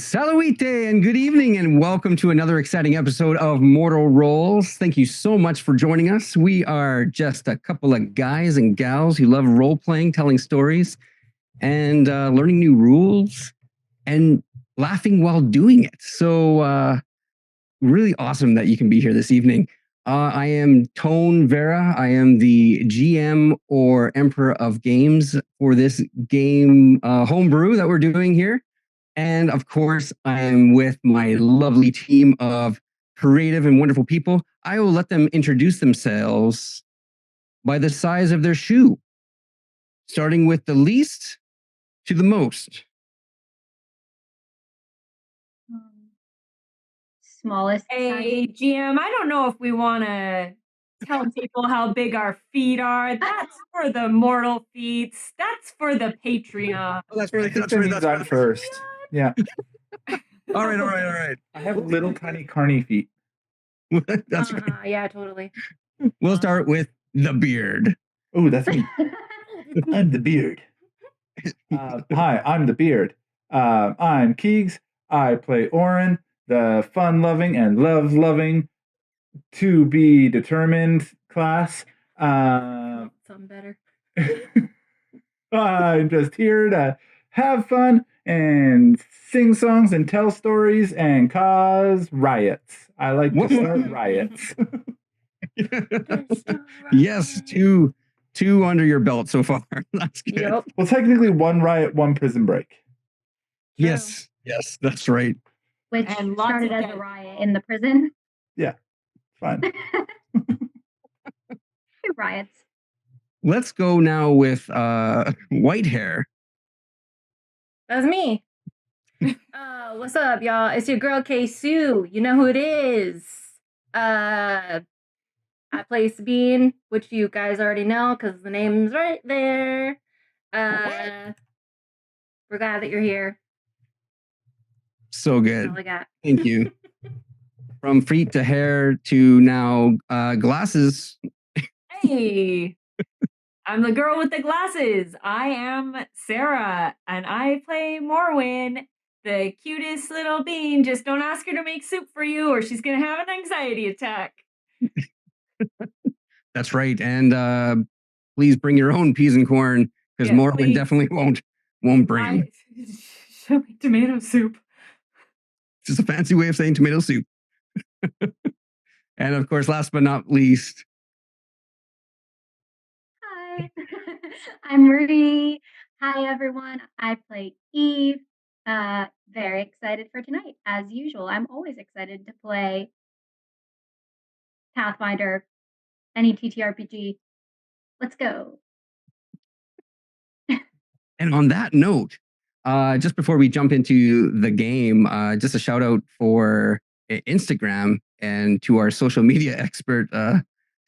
Salute and good evening, and welcome to another exciting episode of Mortal Roles. Thank you so much for joining us. We are just a couple of guys and gals who love role playing, telling stories, and learning new rules and laughing while doing it. So really awesome that you can be here this evening. I am Tone Vera. I am the GM or Emperor of Games for this game homebrew that we're doing here. And of course, I'm with my lovely team of creative and wonderful people. I will let them introduce themselves by the size of their shoe, starting with the least to the most. Smallest. Hey, GM, I don't know if we want to tell people how big our feet are. That's for the mortal feats. That's for the Patreon. Oh, that's right. That's right. That's first. Yeah. All right. I have little tiny carny feet. That's right. Yeah, totally. We'll start with the beard. Oh, that's me. I'm the beard. Hi, I'm the beard. I'm Keegs. I play Oren, the fun-loving and love-loving to be determined class. Something better. I'm just here to have fun and sing songs and tell stories and cause riots. I like to start riots. Yes, two under your belt so far. That's good. Yep. Well, technically, one riot, one prison break. Yes, that's right. Which And lots started of as dead. a riot in the prison. Fine. Riots. Let's go now with white hair. That's me. What's up, y'all? It's your girl K-Sue. You know who it is. I play Sabine, which you guys already know because the name's right there. We're glad that you're here. So good. That's all I got. Thank you. From feet to hair to now glasses. Hey, I'm the girl with the glasses. I am Sarah, and I play Morwyn, the cutest little bean. Just don't ask her to make soup for you, or she's gonna have an anxiety attack. That's right. And please bring your own peas and corn, because Yeah, Morwyn please. definitely won't bring. Show me tomato soup. It's just a fancy way of saying tomato soup. And of course, last but not least, Hi. I'm Rudy. Hi, everyone. I play Eve. Very excited for tonight. As usual, I'm always excited to play Pathfinder, any TTRPG. Let's go. and on that note, just before we jump into the game, just a shout out for Instagram and to our social media expert,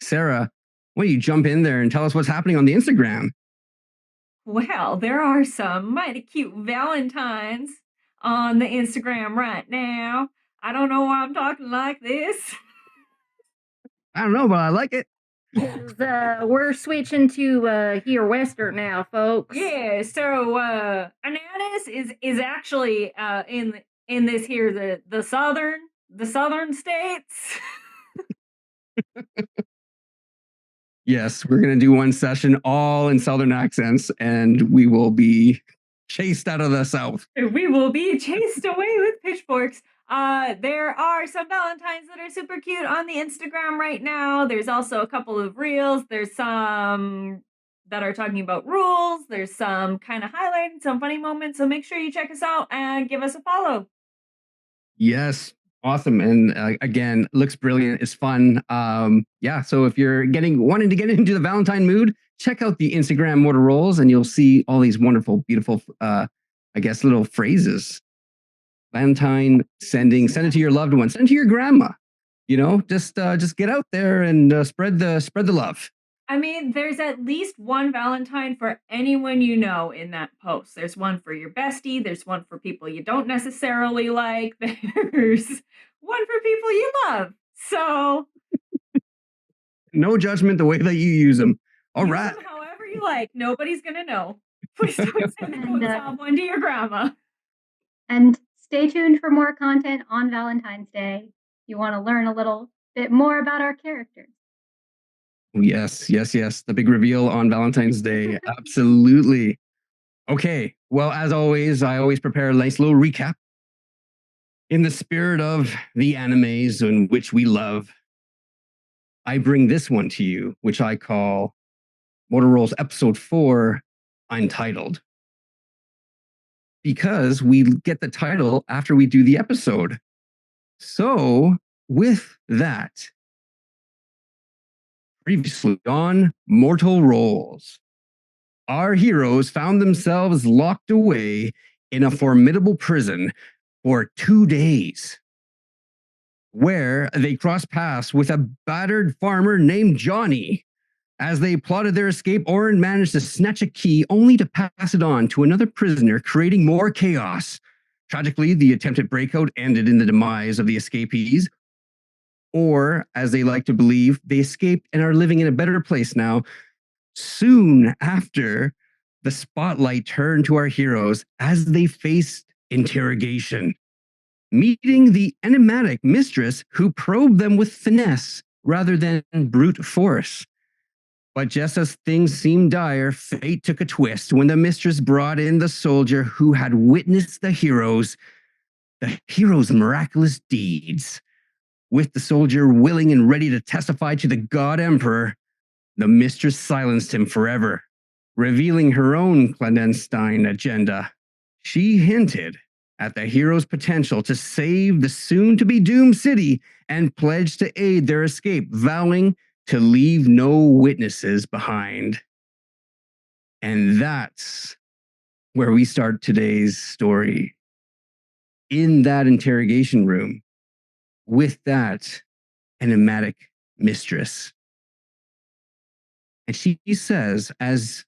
Sarah. Why don't you jump in there and tell us what's happening on the Instagram? Well, there are some mighty cute Valentines on the Instagram right now. I don't know why I'm talking like this. I don't know, but I like it. We're switching to here Western now, folks. Yeah, so Anatis is actually in this here the southern states. Yes, we're going to do one session all in Southern accents, and we will be chased out of the South. We will be chased away with pitchforks. There are some Valentines that are super cute on the Instagram right now. There's also a couple of reels. There's some that are talking about rules. There's some kind of highlighting some funny moments. So make sure you check us out and give us a follow. Yes, awesome. And again, looks brilliant. It's fun. Yeah, so if you're wanting to get into the Valentine mood, check out the Instagram Mortal Rolls, and you'll see all these wonderful, beautiful, I guess, little phrases. Valentine, send it to your loved one, send it to your grandma. You know, just get out there and spread the love. I mean, there's at least one Valentine for anyone you know in that post. There's one for your bestie. There's one for people you don't necessarily like. There's one for people you love. So no judgment the way that you use them. All use right. them however you like. Nobody's gonna know. Please don't send one to your grandma. And stay tuned for more content on Valentine's Day. You want to learn a little bit more about our characters. Yes. The big reveal on Valentine's Day. Absolutely. Okay. Well, as always, I always prepare a nice little recap in the spirit of the animes in which we love. I bring this one to you, which I call Mortal Rolls Episode 4, Untitled. Because we get the title after we do the episode. So, with that, previously on Mortal Rolls, our heroes found themselves locked away in a formidable prison for 2 days, where they crossed paths with a battered farmer named Johnny. As they plotted their escape, Oren managed to snatch a key only to pass it on to another prisoner, creating more chaos. Tragically, the attempted breakout ended in the demise of the escapees, or, as they like to believe, they escaped and are living in a better place now. Soon after, the spotlight turned to our heroes as they faced interrogation, meeting the enigmatic mistress who probed them with finesse rather than brute force. But just as things seemed dire, fate took a twist when the mistress brought in the soldier who had witnessed the heroes' miraculous deeds. With the soldier willing and ready to testify to the God Emperor, the mistress silenced him forever, revealing her own clandestine agenda. She hinted at the hero's potential to save the soon-to-be doomed city and pledged to aid their escape, vowing to leave no witnesses behind. And that's where we start today's story. In that interrogation room, with that enigmatic mistress. And she says, as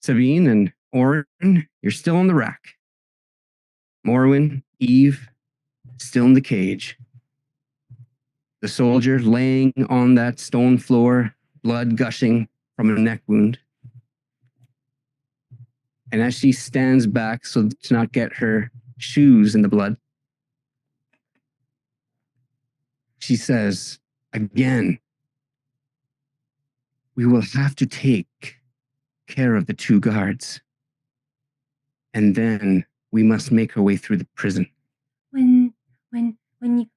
Sabine and Oren, you're still in the rack. Morwen, Eve, still in the cage. The soldier laying on that stone floor, blood gushing from a neck wound. And as she stands back so to not get her shoes in the blood, she says, again, we will have to take care of the 2 guards. And then we must make our way through the prison. When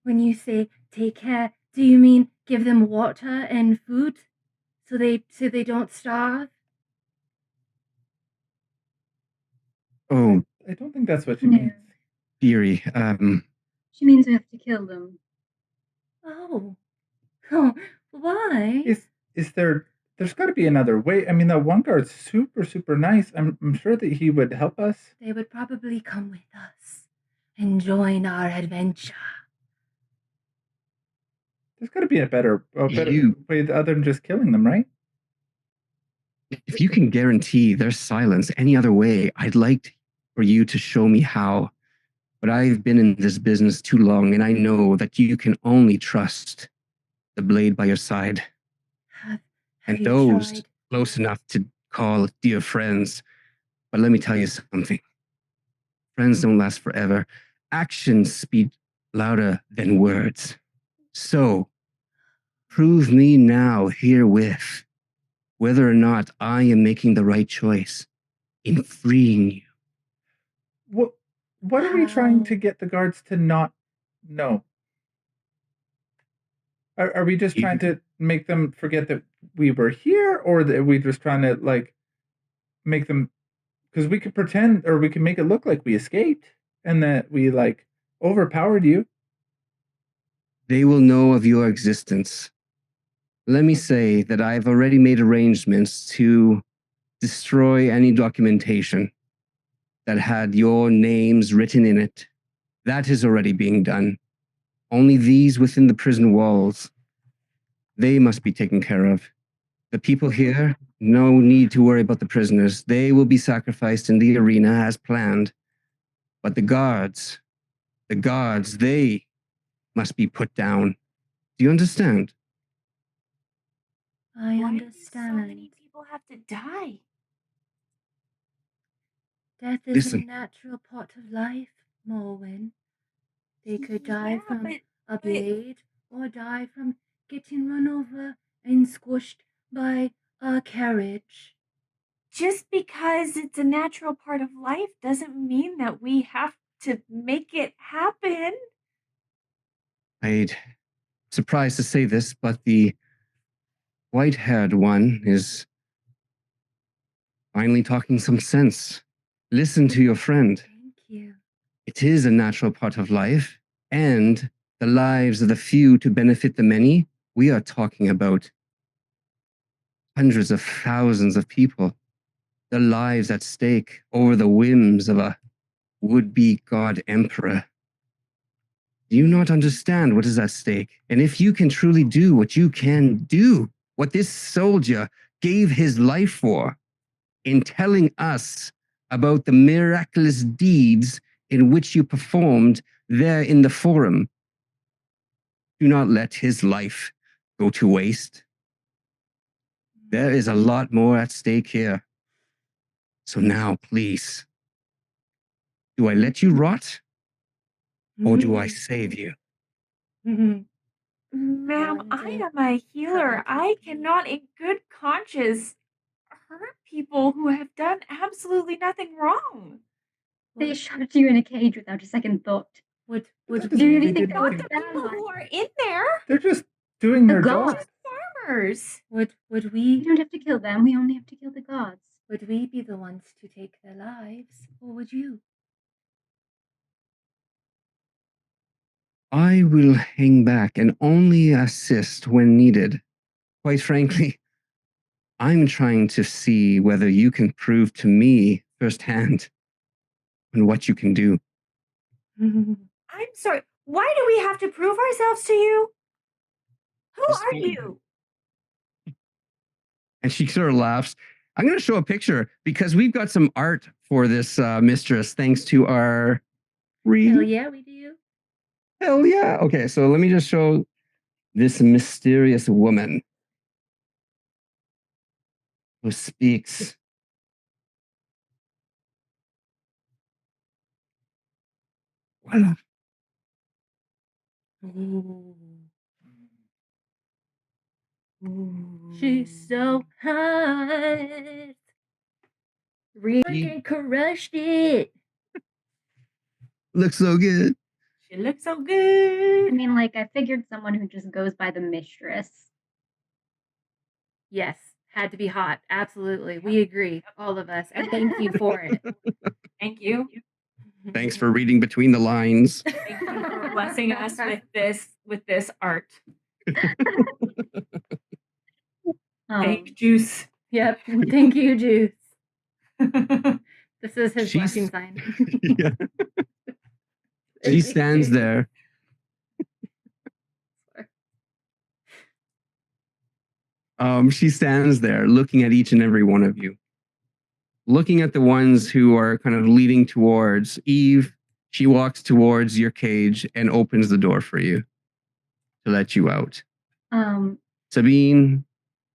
you say take care, do you mean give them water and food so they don't starve? Oh, I don't think that's what she No. means. Fury, She means we have to kill them. Oh, why? Is there's got to be another way. I mean, that one guard's super nice. I'm sure that he would help us. They would probably come with us and join our adventure. There's got to be a better You- way other than just killing them, right? if you can guarantee their silence any other way, I'd like for you to show me how. But I've been in this business too long, and I know that you can only trust the blade by your side. Have And you those tried? close enough to call dear friends. But let me tell you something. Friends don't last forever. Actions speak louder than words. So, prove me now herewith whether or not I am making the right choice in freeing you. What are we trying to How? get the guards to not know? Are we just trying to make them forget that we were here, or are we just trying to like make them? Because we could pretend, or we could make it look like we escaped and that we like overpowered you. They will know of your existence. Let me say that I've already made arrangements to destroy any documentation that had your names written in it. That is already being done. Only these within the prison walls, they must be taken care of. The people here, no need to worry about the prisoners. They will be sacrificed in the arena as planned. But the guards, they must be put down. Do you understand? I Why do so understand. many people have to die? Death is Listen. a natural part of life. Morwen. They could die Yeah, from but a blade or die from getting run over and squished by a carriage. just because it's a natural part of life doesn't mean that we have to make it happen. I'd surprised to say this, but the white-haired one is finally talking some sense. Listen to your friend. Thank you. It is a natural part of life, and the lives of the few to benefit the many. We are talking about hundreds of thousands of people, their lives at stake over the whims of a would-be god emperor. Do you not understand what is at stake? And if you can truly do what you can do, what this soldier gave his life for, in telling us about the miraculous deeds in which you performed there in the forum, do not let his life go to waste. There is a lot more at stake here. So now, please, do I let you rot or do I save you? Ma'am, One I day, am a healer. covered I with cannot, in good conscience, hurt people who have done absolutely nothing wrong. They shoved you in a cage without a second thought. Would That Do doesn't you mean really they think didn't that Not was the think- bad people life? who are in there. They're just doing The their job. gods. Farmers. would We we don't have to kill them. We only have to kill the gods. be the ones to take their lives, or would you? I will hang back and only assist when needed. Quite frankly, I'm trying to see whether you can prove to me firsthand on what you can do. I'm sorry. Why do we have to prove ourselves to you? Who Just are be- you? And she sort of laughs. I'm going to show a picture because we've got some art for this mistress thanks to our Hell yeah, we do. Hell yeah. Okay, so let me just show this mysterious woman who speaks. Voila. She's so hot. Freaking crushed it. Looks so good. She looks so I good. mean, like, I figured someone who just goes by the mistress. Yes, had to be hot. Absolutely. We agree, all of us. And thank you for it. Thank you. Thanks for reading between the lines. Thank you for blessing us with this art. Thank juice. Yep. Thank you, Juice. Thank This is his She's- blessing sign. Yeah. She stands there. She stands there looking at each and every one of you. Looking at the ones who are kind of leading towards Eve, she walks towards your cage and opens the door for you to let you out. Sabine,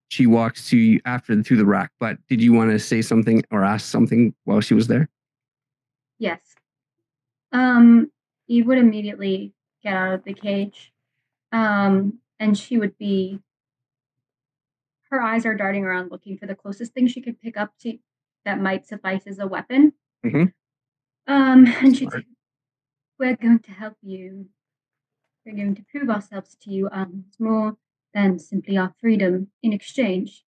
she walks to you through the rack, but did you want to say something or ask something while she was there? Yes. Eve would immediately get out of the cage. And she would be, her eyes are darting around looking for the closest thing she could pick up to that might suffice as a weapon. Mhm. And she'd Smart. say, we're going to help you. We're going to prove ourselves to you. It's more than simply our freedom in exchange.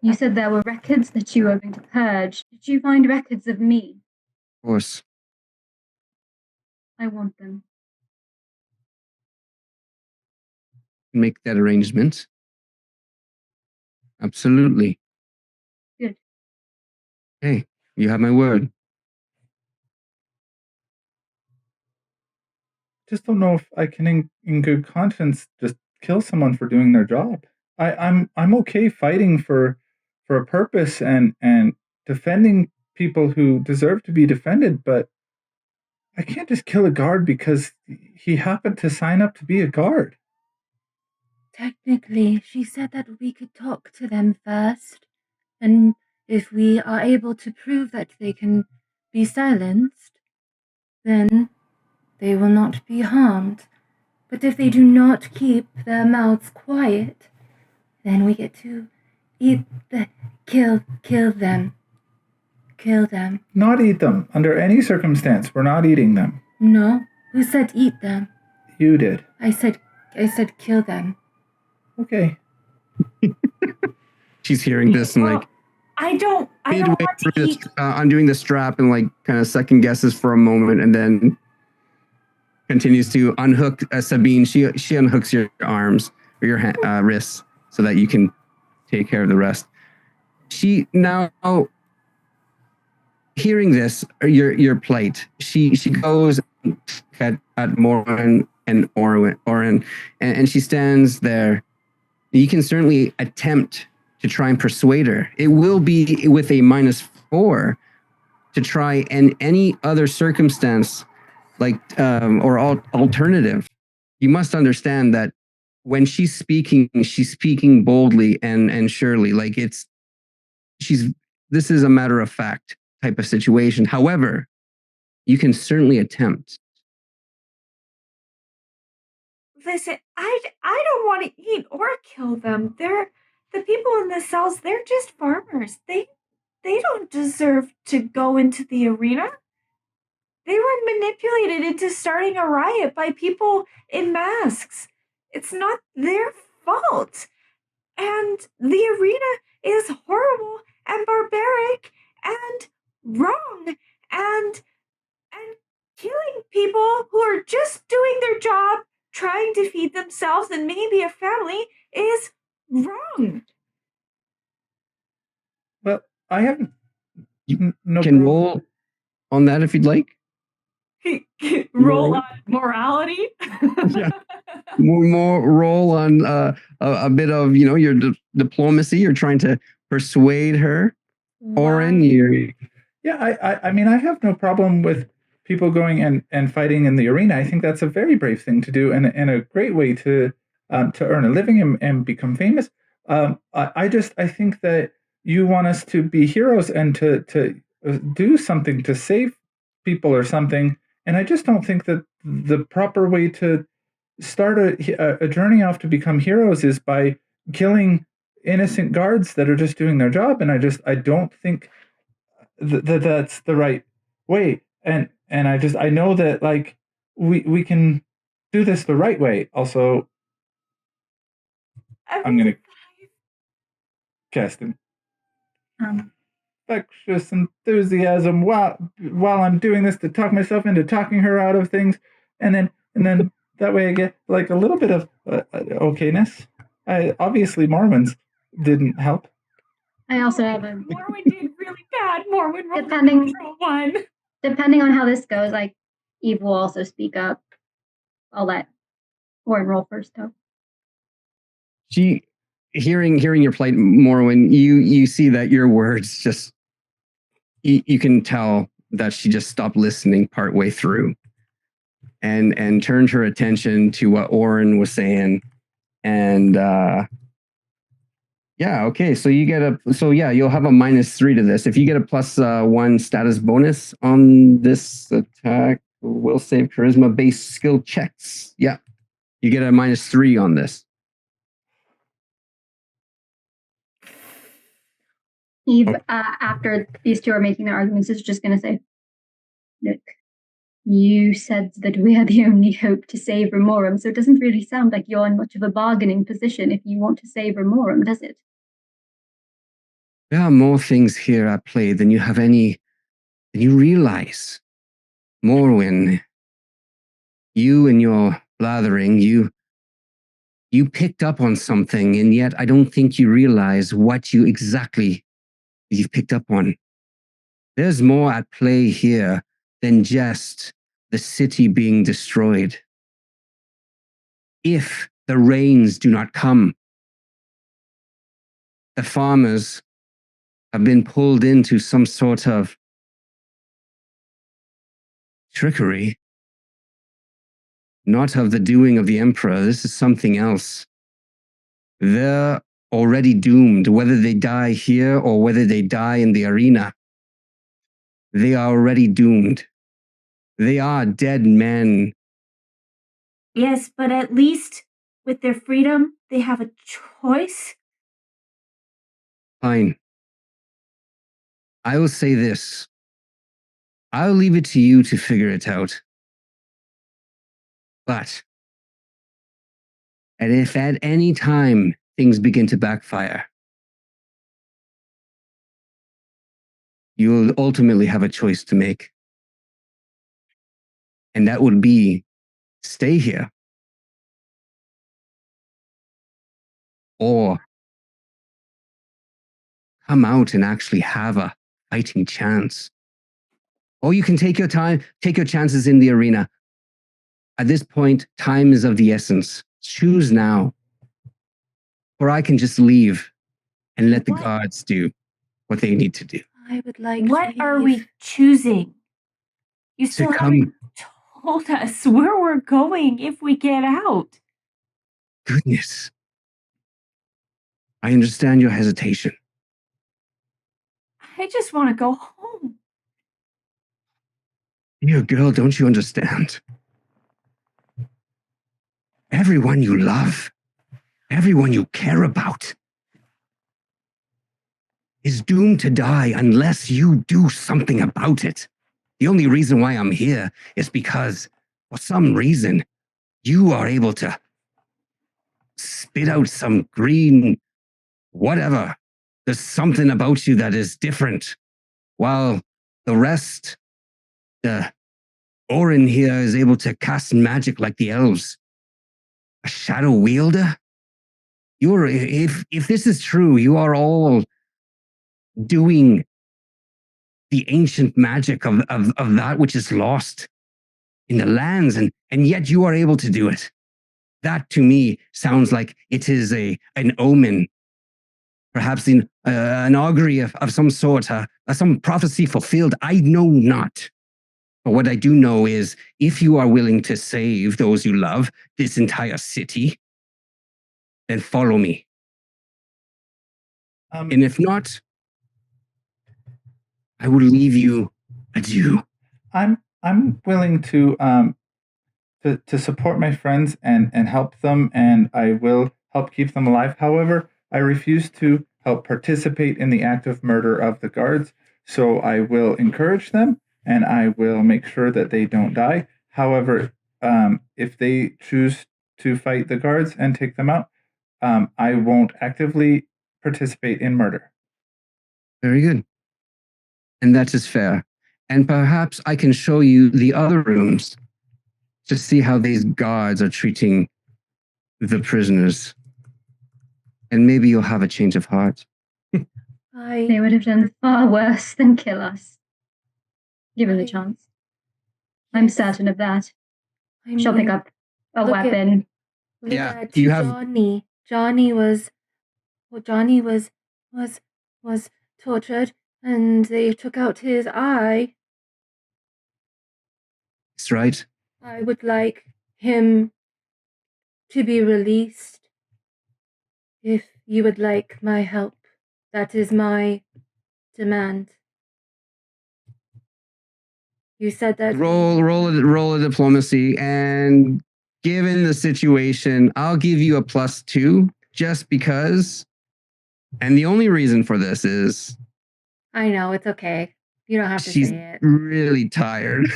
You said there were records that you were going to purge. Did you find records of me? Of course. I want them. Make that arrangement. Absolutely. Good. Hey, you have my word. Just don't know if I can, in good conscience, just kill someone for doing their job. I'm okay fighting for a purpose and defending people who deserve to be defended, but I can't just kill a guard because he happened to sign up to be a guard. Technically, she said that we could talk to them first. And if we are able to prove that they can be silenced, then they will not be harmed. But if they do not keep their mouths quiet, then we get to kill them. Kill them. Not eat them. Under any circumstance, we're not eating them. No, who said eat them? You did. I said kill them. Okay. She's hearing this and like I don't midway want to through eat. undoing the strap and like kind of second guesses for a moment and then continues to unhook Sabine. She unhooks your arms or your wrists so that you can take care of the rest. She now hearing this, your plight, she goes at Morin and Orin, and she stands there. You can certainly attempt to try and persuade her. It will be with a -4 to try, and any other circumstance like or alternative. You must understand that when she's speaking boldly and surely. Like this is a matter of fact type of situation. However, you can certainly attempt. Listen, I don't want to eat or kill them. They're the people in the cells. They're just farmers. They don't deserve to go into the arena. They were manipulated into starting a riot by people in masks. It's not their fault. And the arena is horrible and barbaric and wrong and killing people who are just doing their job, trying to feed themselves and maybe a family is wrong. Well, I haven't. You no can problem. roll on that if you'd like. Roll on morality. Yeah. More roll on a bit of your diplomacy. You're trying to persuade her. Orin, Yeah, I mean, I have no problem with people going and fighting in the arena. I think that's a very brave thing to do and a great way to earn a living and become famous. I think that you want us to be heroes and to do something to save people or something. And I just don't think that the proper way to start a journey off to become heroes is by killing innocent guards that are just doing their job. And I don't think that that's the right way. And I know that like we can do this the right way. Also, I'm gonna cast infectious enthusiasm while I'm doing this to talk myself into talking her out of things, and then that way I get like a little bit of okayness. Obviously Mormons didn't help. I also have a Morwin did really bad. Morwin rolled Depending- a natural 1. depending on how this goes, like Eve will also speak up. I'll let Orin roll first though. she hearing your plight, Morwin, you see that your words just you can tell that she just stopped listening partway through and turned her attention to what Orin was saying. And yeah, okay. So you'll have a -3 to this. If you get a +1 status bonus on this attack, will save charisma based skill checks. Yeah. You get a -3 on this. Eve, Okay. after these two are making their arguments, is just going to say, look, you said that we are the only hope to save Rimorum, so it doesn't really sound like you're in much of a bargaining position if you want to save Rimorum, does it? There are more things here at play than you realize. Morwin, you and your blathering, you picked up on something, and yet I don't think you realize what you've picked up on. There's more at play here than just the city being destroyed. If the rains do not come, the farmers have been pulled into some sort of trickery, not of the doing of the emperor. This is something else. They're already doomed, whether they die here or whether they die in the arena. They are already doomed. They are dead men. Yes, but at least with their freedom, they have a choice. Fine. I will say this. I'll leave it to you to figure it out. But, and if at any time things begin to backfire, you will ultimately have a choice to make. And that would be stay here or come out and actually have a fighting chance. Or you can take your time, take your chances in the arena. At this point, time is of the essence. Choose now. Or I can just leave and let the gods do what they need to do. I would like What to are leave. we choosing? You To still come, haven't told us where we're going if we get out. goodness. I understand your hesitation. I just want to go home. Dear girl, don't you understand? Everyone you love, everyone you care about, is doomed to die unless you do something about it. The only reason why I'm here is because, for some reason, you are able to spit out some green whatever. There's something about you that is different. While the rest, the Orin here is able to cast magic like the elves. A shadow wielder? If this is true, you are all doing the ancient magic of that which is lost in the lands, and yet you are able to do it. That to me sounds like it is an omen, perhaps an augury of some sort, some prophecy fulfilled. I know not. But what I do know is if you are willing to save those you love, this entire city, then follow me. And if not, I will leave you adieu. I'm willing to support my friends and help them, and I will help keep them alive. However, I refuse to help participate in the active murder of the guards. So I will encourage them, and I will make sure that they don't die. However, if they choose to fight the guards and take them out, I won't actively participate in murder. Very good. And that is fair. And perhaps I can show you the other rooms to see how these guards are treating the prisoners. And maybe you'll have a change of heart. They would have done far worse than kill us, given the chance. I'm certain of that. She'll pick up a weapon. Look Yeah, at you have- Johnny. Johnny was tortured, and they took out his eye. That's right. I would like him to be released. If you would like my help, that is my demand. You said that. Roll a diplomacy, and given the situation, I'll give you a +2 just because. And the only reason for this is I know, it's okay. You don't have to she's say it. really tired.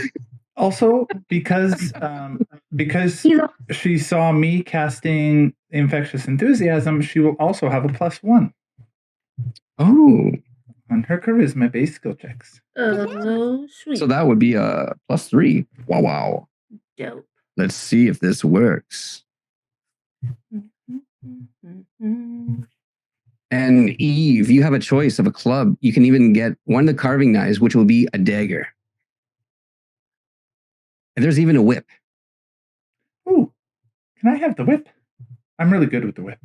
Also, because she saw me casting infectious enthusiasm, she will also have a +1 Oh, on her charisma-based skill checks. Oh, sweet. so that would be a +3. Wow. Dope. Let's see if this works. And Eve, you have a choice of a club. You can even get one of the carving knives, which will be a dagger. And there's even a whip. Ooh, can I have the whip? I'm really good with the whip.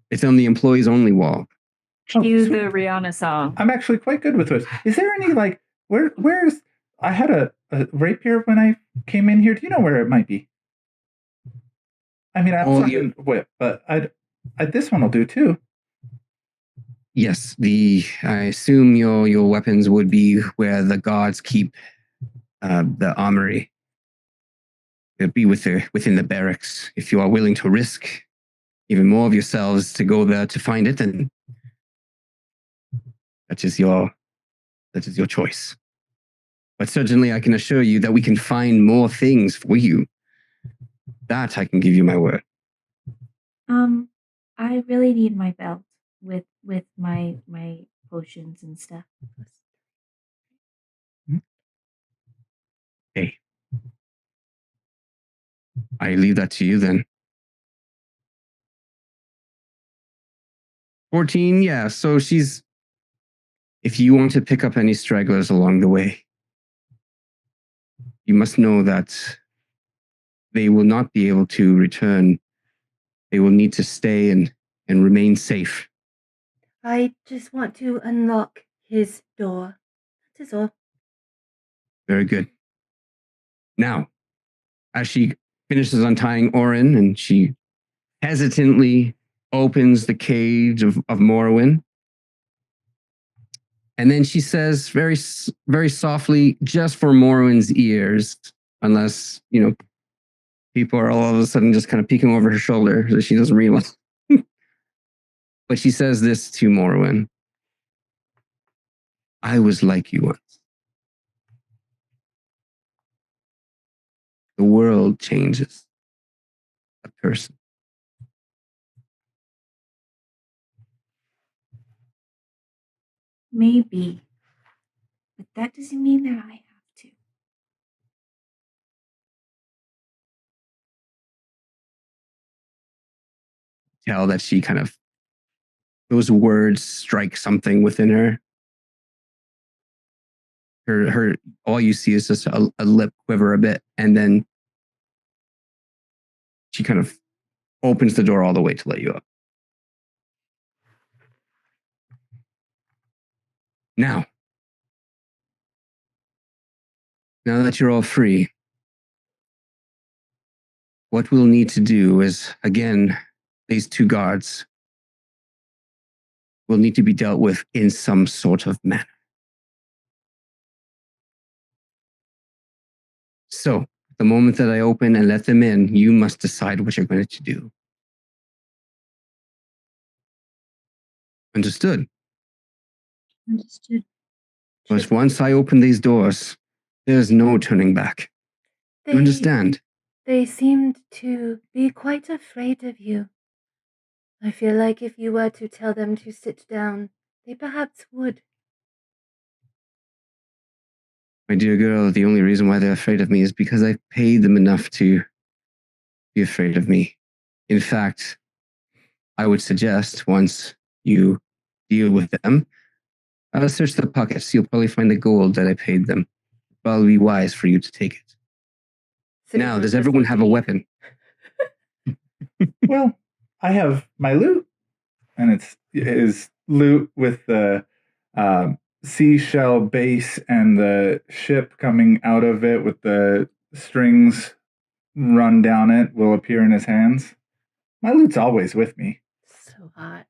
It's on the employees only wall. Cue sweet. the Rihanna song. I'm actually quite good with whips. Is there any where's I had a rapier when I came in here. Do you know where it might be? I mean, I'm not a whip, but this one will do too. Yes, I assume your weapons would be where the guards keep the armory. It'll be within the barracks. If you are willing to risk even more of yourselves to go there to find it, then that is your choice. But certainly I can assure you that we can find more things for you. That I can give you my word. I really need my belt with my potions and stuff. Okay. I leave that to you then. 14, yeah. So if you want to pick up any stragglers along the way, you must know that they will not be able to return. They will need to stay and remain safe. I just want to unlock his door. That is all. Very good. Now, as she finishes untying Orin and she hesitantly opens the cage of Morrowind, and then she says very, very softly, just for Morrowind's ears, unless, people are all of a sudden just kind of peeking over her shoulder so she doesn't realize. But she says this to Morrowind. I was like you once. The world changes a person. Maybe. But that doesn't mean that I have to. Tell that she kind of, those words strike something within her. Her all you see is just a lip quiver a bit, and then she kind of opens the door all the way to let you up. Now that you're all free, what we'll need to do is, again, these two guards will need to be dealt with in some sort of manner. So, the moment that I open and let them in, you must decide what you're going to do. Understood? Understood. Because once I open these doors, there's no turning back. You understand? They seemed to be quite afraid of you. I feel like if you were to tell them to sit down, they perhaps would. My dear girl, the only reason why they're afraid of me is because I've paid them enough to be afraid of me. In fact, I would suggest once you deal with them, search the pockets. You'll probably find the gold that I paid them. It'll probably be wise for you to take it. Now, does everyone have a weapon? Well, I have my loot, and it's his loot with the seashell base and the ship coming out of it with the strings run down it will appear in his hands. My loot's always with me. So hot.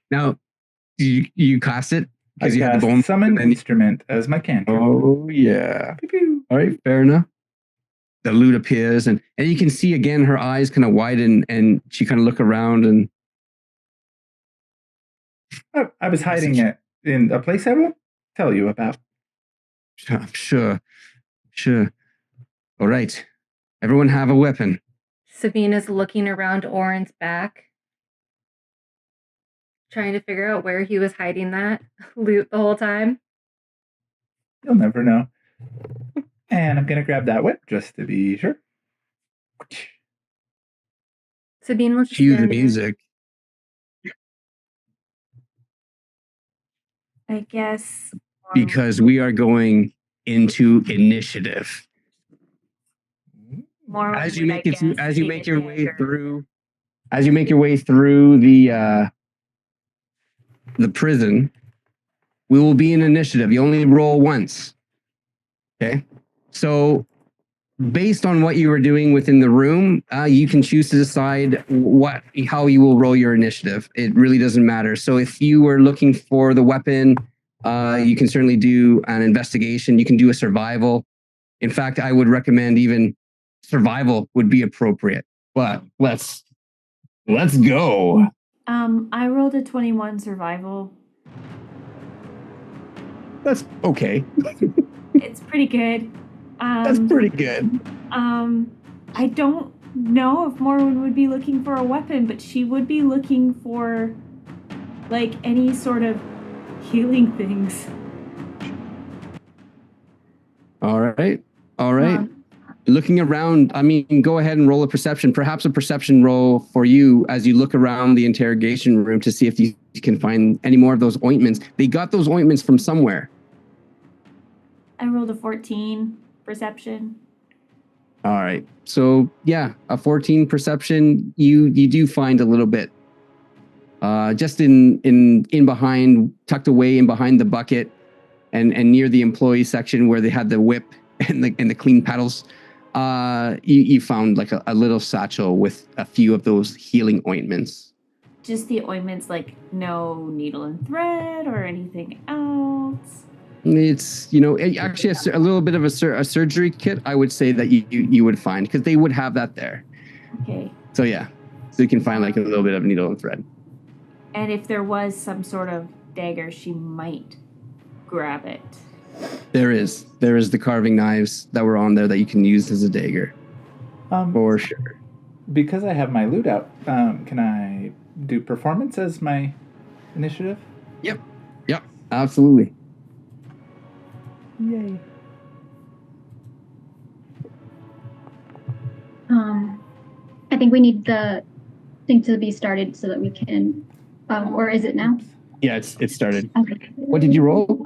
Now, you cast it? I You have the cast bone summon instrument as my cantrip. Oh, yeah. Pew, pew. All right, fair enough. The loot appears, and you can see again her eyes kind of widen, and she kind of look around, and I was hiding it in a place I won't tell you about. I'm sure. All right, everyone have a weapon. Sabina's looking around Orin's back, trying to figure out where he was hiding that loot the whole time. You'll never know. And I'm gonna grab that whip just to be sure. Sabine will just Cue the stand there. music. I guess. Because we are going into initiative. More As you make your way through the prison, we will be in initiative. You only roll once. Okay? So based on what you were doing within the room, you can choose to decide how you will roll your initiative. It really doesn't matter. So if you were looking for the weapon, you can certainly do an investigation. You can do a survival. In fact, I would recommend even survival would be appropriate. But let's go. I rolled a 21 survival. That's okay. It's pretty good. That's pretty good. I don't know if Morwen would be looking for a weapon, but she would be looking for like any sort of healing things. All right. Looking around, I mean, go ahead and roll a perception, perhaps a perception roll for you as you look around the interrogation room to see if you can find any more of those ointments. They got those ointments from somewhere. I rolled a 14 perception. All right. So yeah, a 14 perception, you do find a little bit. Just in behind, tucked away in behind the bucket and near the employee section where they had the whip and the clean paddles. You found like a little satchel with a few of those healing ointments. Just the ointments, like no needle and thread or anything else. It's, actually a little bit of a surgery kit, I would say that you would find, because they would have that there. Okay. So yeah, so you can find like a little bit of needle and thread. And if there was some sort of dagger, she might grab it. There is the carving knives that were on there that you can use as a dagger. For sure. Because I have my loot out, can I do performance as my initiative? Yep, absolutely. Yay. I think we need the thing to be started so that we can, or is it now? Yeah, it's started. Okay. What did you roll?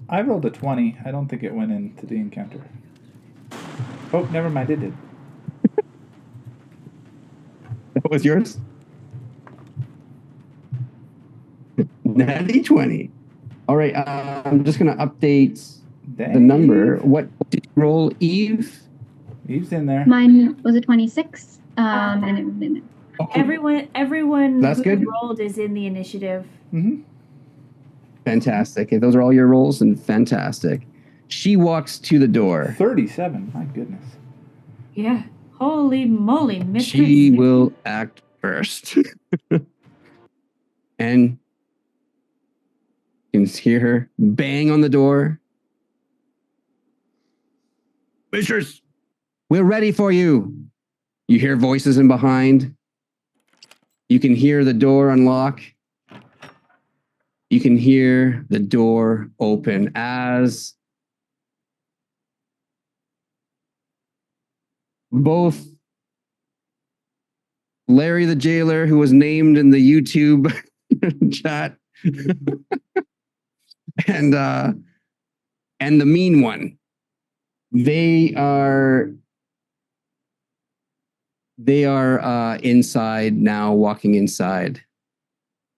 I rolled a 20. I don't think it went into the encounter. Oh, never mind, it did. What was yours? Natty 20. All right, I'm just going to update the number. What did you roll, Eve? Eve's in there. Mine was a 26, and it was in there. Okay. Everyone That's who good. rolled is in the initiative. Mm-hmm. Fantastic. If those are all your rolls, then fantastic. She walks to the door. 37. My goodness. Yeah. Holy moly, Mistress. She will act first. And you can hear her bang on the door. Mistress, we're ready for you. You hear voices in behind. You can hear the door unlock. You can hear the door open as both Larry the jailer, who was named in the YouTube chat, and the mean one, they are inside now, walking inside.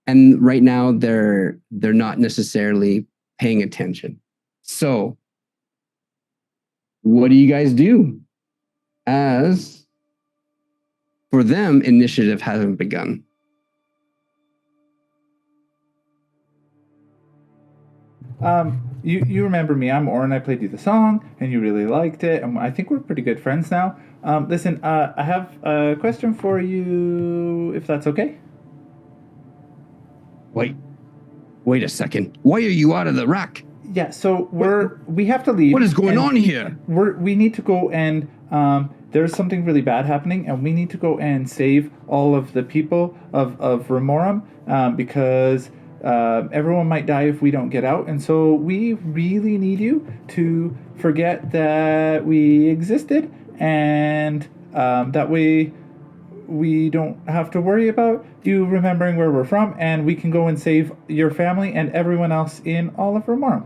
And right now they're not necessarily paying attention. So what do you guys do? As for them, initiative hasn't begun. You remember me. I'm Oren. I played you the song, and you really liked it. And I think we're pretty good friends now. Listen, I have a question for you, if that's okay. Wait a second. Why are you out of the rack? Yeah, so we have to leave. What is going on here? We need to go and there's something really bad happening, and we need to go and save all of the people of Rimorum because everyone might die if we don't get out. And so we really need you to forget that we existed, and that way we don't have to worry about you remembering where we're from, and we can go and save your family and everyone else in all of Rimorum.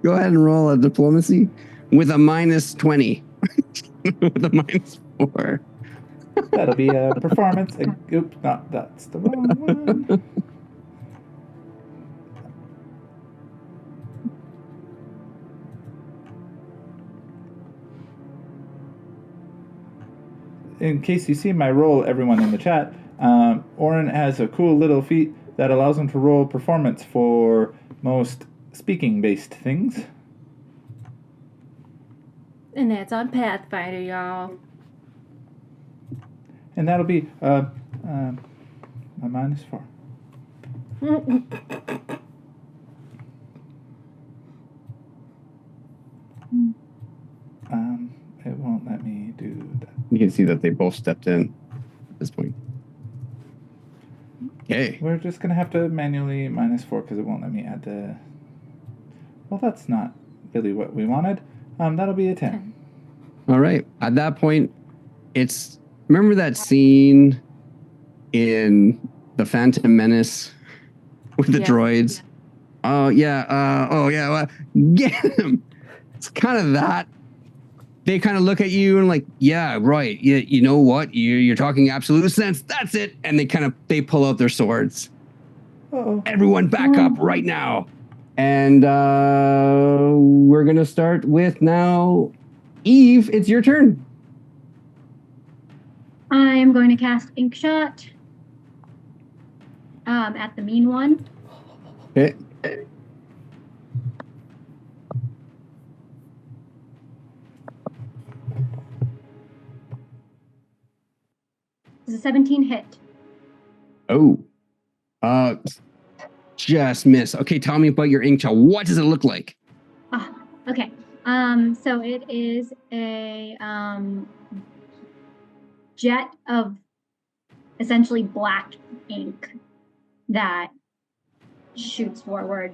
Go ahead and roll a diplomacy with a -20. With a -4. That'll be a performance. Oops, not that's the wrong one. In case you see my roll, everyone in the chat, Oren has a cool little feat that allows him to roll performance for most speaking-based things. And that's on Pathfinder, y'all. And that'll be a -4. It won't let me do that. You can see that they both stepped in at this point. Okay. We're just gonna have to manually -4 because it won't let me add the. Well, that's not really what we wanted. That'll be a 10. All right. At that point, remember that scene in The Phantom Menace with the droids? Oh yeah. Well, get him. It's kind of that. They kind of look at you and like, yeah, right. You know what? You're talking absolute sense. That's it. And they pull out their swords. Uh-oh. Everyone back up right now. And we're going to start with now, Eve, it's your turn. I am going to cast Ink Shot at the mean one. Okay. It's a 17 hit. Oh. Just miss. Okay, tell me about your ink shot. What does it look like? Okay. So it is a jet of essentially black ink that shoots forward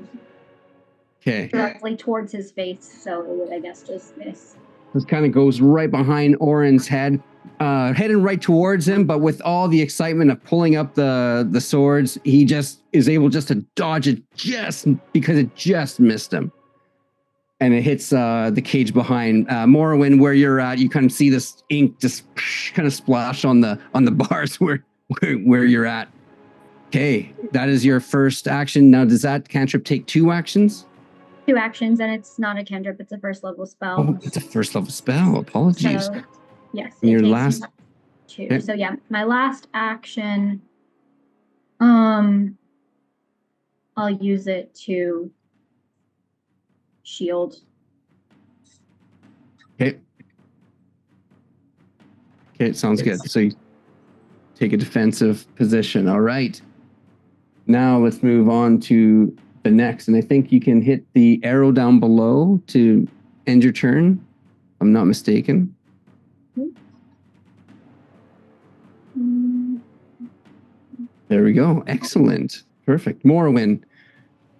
Okay. directly towards his face. So it would, I guess, just miss. This kind of goes right behind Oren's head, heading right towards him. But with all the excitement of pulling up the swords, he just is able just to dodge it just because it just missed him. And it hits the cage behind. Morrowind, where you're at, you kind of see this ink just kind of splash on the bars where you're at. Okay, that is your first action. Now, does that cantrip take 2 actions? 2 actions, and it's not a cantrip, it's a first level spell. Oh, it's a first level spell. Apologies. So, yes. And your takes last 2. Okay. So yeah, my last action, I'll use it to shield. Okay. Okay, sounds good. So you take a defensive position. All right. Now let's move on to the next. And I think you can hit the arrow down below to end your turn. If I'm not mistaken. There we go. Excellent. Perfect. Morrowind.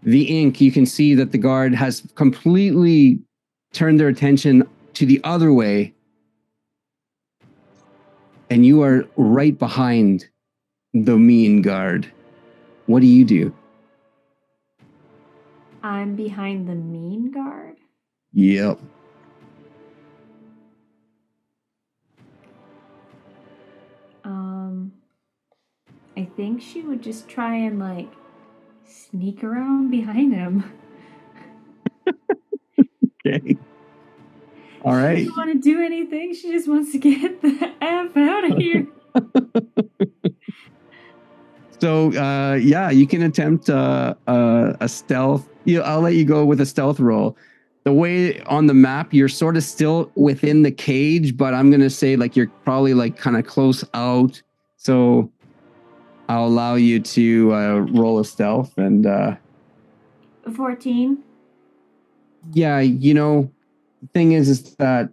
The ink, you can see that the guard has completely turned their attention to the other way. And you are right behind the mean guard. What do you do? I'm behind the mean guard. Yep. I think she would just try and like sneak around behind him. Okay. All right. She doesn't want to do anything. She just wants to get the F out of here. So, yeah, you can attempt a stealth. I'll let you go with a stealth roll. The way on the map, you're sort of still within the cage, but I'm going to say like you're probably like kind of close out. So I'll allow you to roll a stealth. And 14. yeah, the thing is that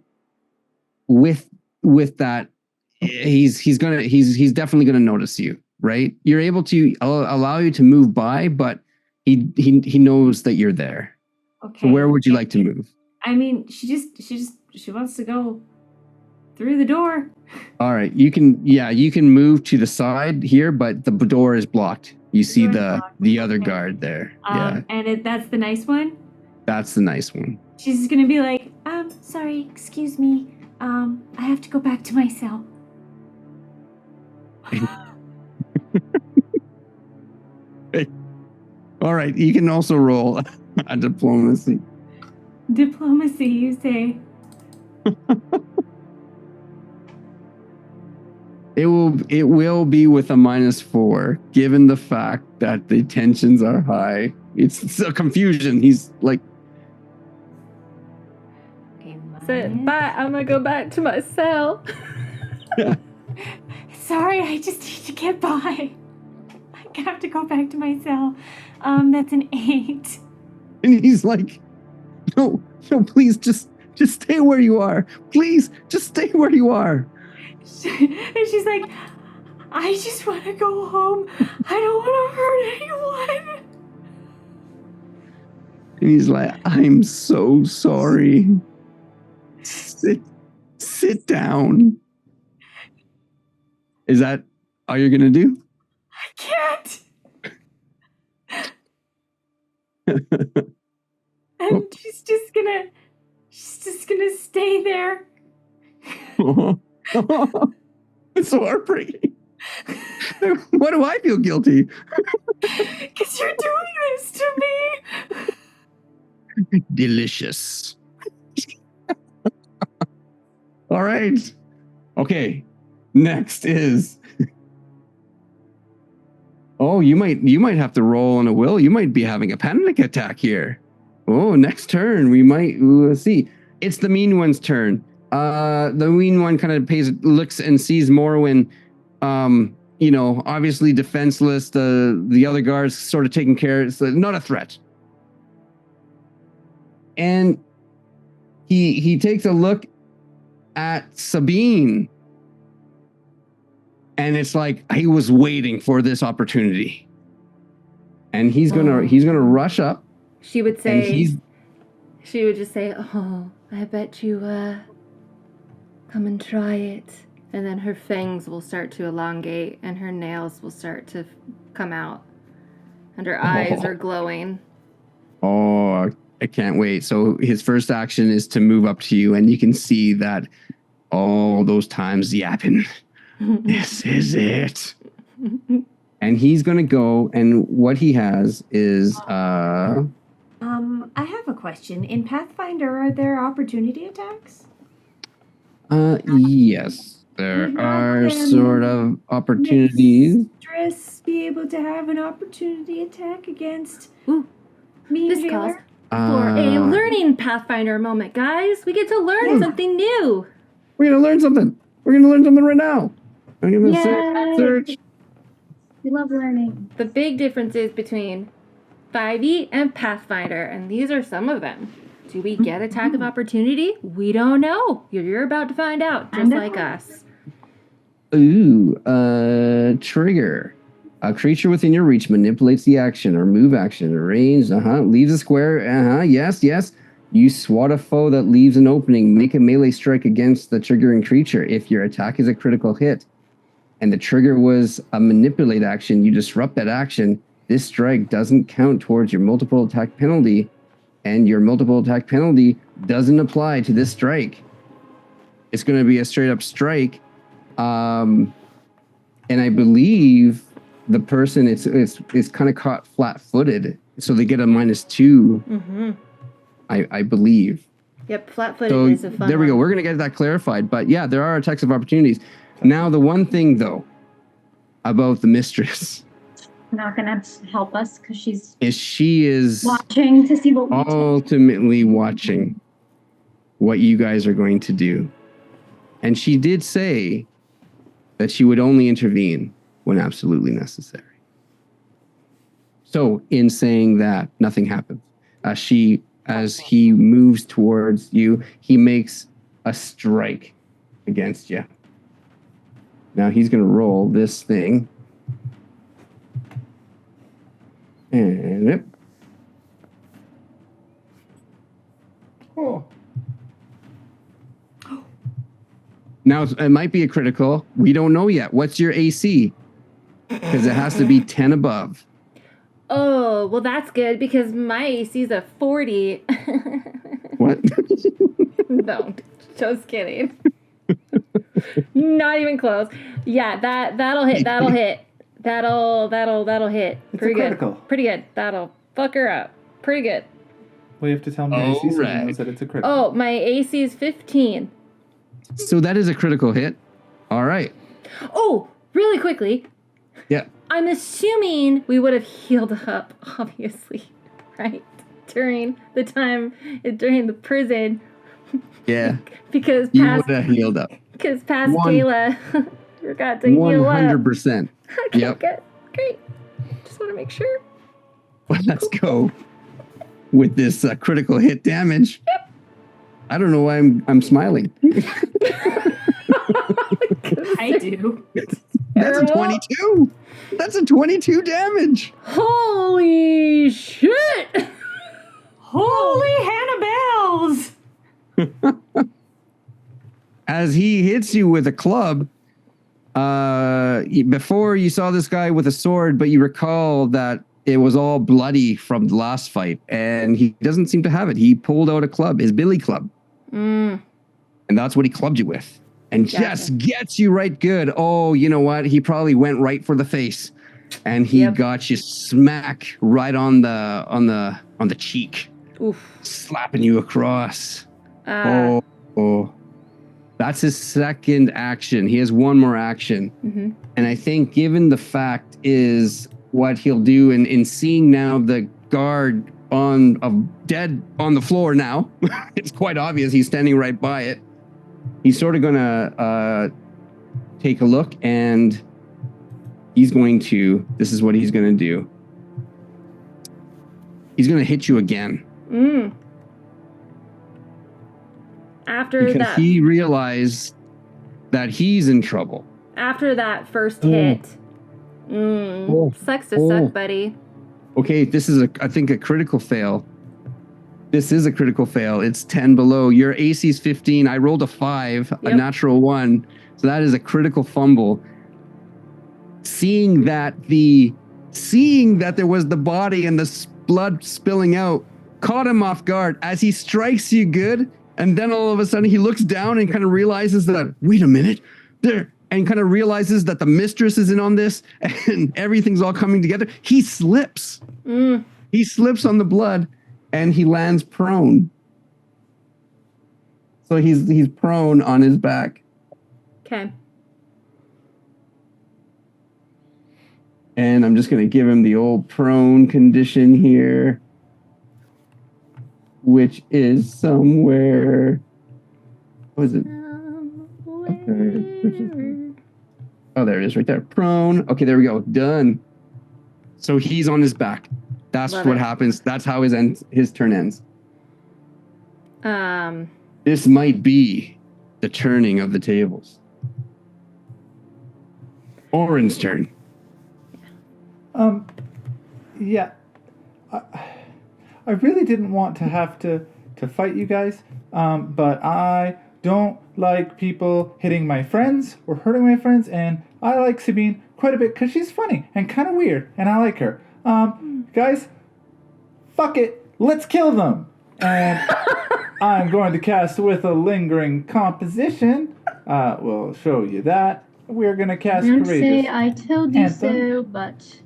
with that, he's definitely going to notice you. Right, you're able to allow you to move by, but he knows that you're there. Okay. So where would you like to move? I mean, she wants to go through the door. All right, you can move to the side here, but the door is blocked. You see the other guard there. Yeah, and that's the nice one. That's the nice one. She's just gonna be like, sorry, excuse me, I have to go back to my cell. All right, you can also roll a diplomacy. Diplomacy, you say? It will be with a -4, given the fact that the tensions are high. It's a confusion. He's like, Okay, Said, bye, I'm gonna go back to my cell. Sorry, I just need to get by. I have to go back to my cell. That's an 8. And he's like, no, please, just stay where you are. Please, just stay where you are. And she's like, I just want to go home. I don't want to hurt anyone. And he's like, I'm so sorry. Sit down. Is that all you're going to do? I can't. And she's just gonna stay there. It's so heartbreaking. Why do I feel guilty? Because you're doing this to me. Delicious. All right. Okay. Next is. Oh, you might have to roll on a will. You might be having a panic attack here. Oh, next turn we might see. It's the mean one's turn. The mean one kind of looks and sees Morrowind. Obviously defenseless. The other guards sort of taking care. It's not a threat. And he takes a look at Sabine. And it's like he was waiting for this opportunity. And he's gonna rush up. She would say, she would just say, oh, I bet you come and try it. And then her fangs will start to elongate and her nails will start to come out. And her eyes are glowing. Oh, I can't wait. So his first action is to move up to you, and you can see that all those times yapping. This is it. And he's going to go, and what he has is... I have a question. In Pathfinder, are there opportunity attacks? Yes, there are sort of opportunities. Mistress be able to have an opportunity attack against me, this calls for a learning Pathfinder moment, guys. We get to learn something new. We're going to learn something. We're going to learn something right now. I'm going to search. We love learning. The big differences between 5e and Pathfinder, and these are some of them. Do we get attack of opportunity? We don't know. You're about to find out, just like us. Ooh, trigger. A creature within your reach manipulates the action or move action, range, leaves a square, yes. You swat a foe that leaves an opening. Make a melee strike against the triggering creature. If your attack is a critical hit and the trigger was a manipulate action, you disrupt that action. This strike doesn't count towards your multiple attack penalty, and your multiple attack penalty doesn't apply to this strike. It's going to be a straight up strike. And I believe the person is kind of caught flat-footed, so they get a -2. Mm-hmm. I believe. Yep, flat-footed is a fun there we go. one. We're going to get that clarified. But yeah, there are attacks of opportunities. Now, the one thing, though, about the mistress... Not going to help us because she is watching to see what we ultimately watching what you guys are going to do. And she did say that she would only intervene when absolutely necessary. So in saying that, nothing happens. As he moves towards you, he makes a strike against you. Now he's going to roll this thing. And yep. Oh. Now it might be a critical. We don't know yet. What's your AC? Because it has to be 10 above. Oh, well, that's good because my AC is a 40. What? No, just kidding. Not even close. Yeah, that'll hit. That'll hit. That'll hit. Pretty good. Critical. Pretty good. That'll fuck her up. Pretty good. Well, you have to tell me AC so he knows that it's a critical. Oh, my AC is 15. So that is a critical hit. All right. Oh, really quickly. Yeah. I'm assuming we would have healed up, obviously, right? During the prison. Yeah, because you past would have healed up. One- Kayla forgot to heal up. 100%. Okay, Yep. good. Great. Just want to make sure. Let's go with this critical hit damage. I don't know why I'm smiling. I do. That's a 22. That's a 22 damage. Holy shit! Holy Hannah Bells! As he hits you with a club, before you saw this guy with a sword, but you recall that it was all bloody from the last fight, and he doesn't seem to have it. He pulled out a club, his billy club, and that's what he clubbed you with, and just gets you right good. Oh, you know what? He probably went right for the face, and he got you smack right on the cheek. Oof. Slapping you across. Oh. That's his second action. He has one more action. And I think given the fact is what he'll do in seeing now the guard dead on the floor now, it's quite obvious he's standing right by it. He's sort of going to take a look, and this is what he's going to do. He's going to hit you again. Because he realized that he's in trouble. After that first hit. Sucks to suck, buddy. Okay, this is I think a critical fail. This is a critical fail. It's 10 below. Your AC is 15. I rolled a 5, a natural 1. So that is a critical fumble. Seeing that there was the body and the blood spilling out caught him off guard as he strikes you good. And then all of a sudden he looks down and kind of realizes that, wait a minute, and kind of realizes that the mistress is in on this and everything's all coming together. He slips. He slips on the blood and he lands prone. So he's prone on his back. Okay. And I'm just going to give him the old prone condition here, which is somewhere. What is it? Oh, there it is right there. Prone. Okay, there we go. Done. So he's on his back. That's what happens. That's how his turn ends. This might be the turning of the tables. Oren's turn. Yeah. I really didn't want to have to fight you guys, but I don't like people hitting my friends or hurting my friends, and I like Sabine quite a bit because she's funny and kind of weird, and I like her. Guys, fuck it, let's kill them. And I'm going to cast with a lingering composition. We'll show you that. We're going to cast Don't Courageous say I told you Anthem. so, but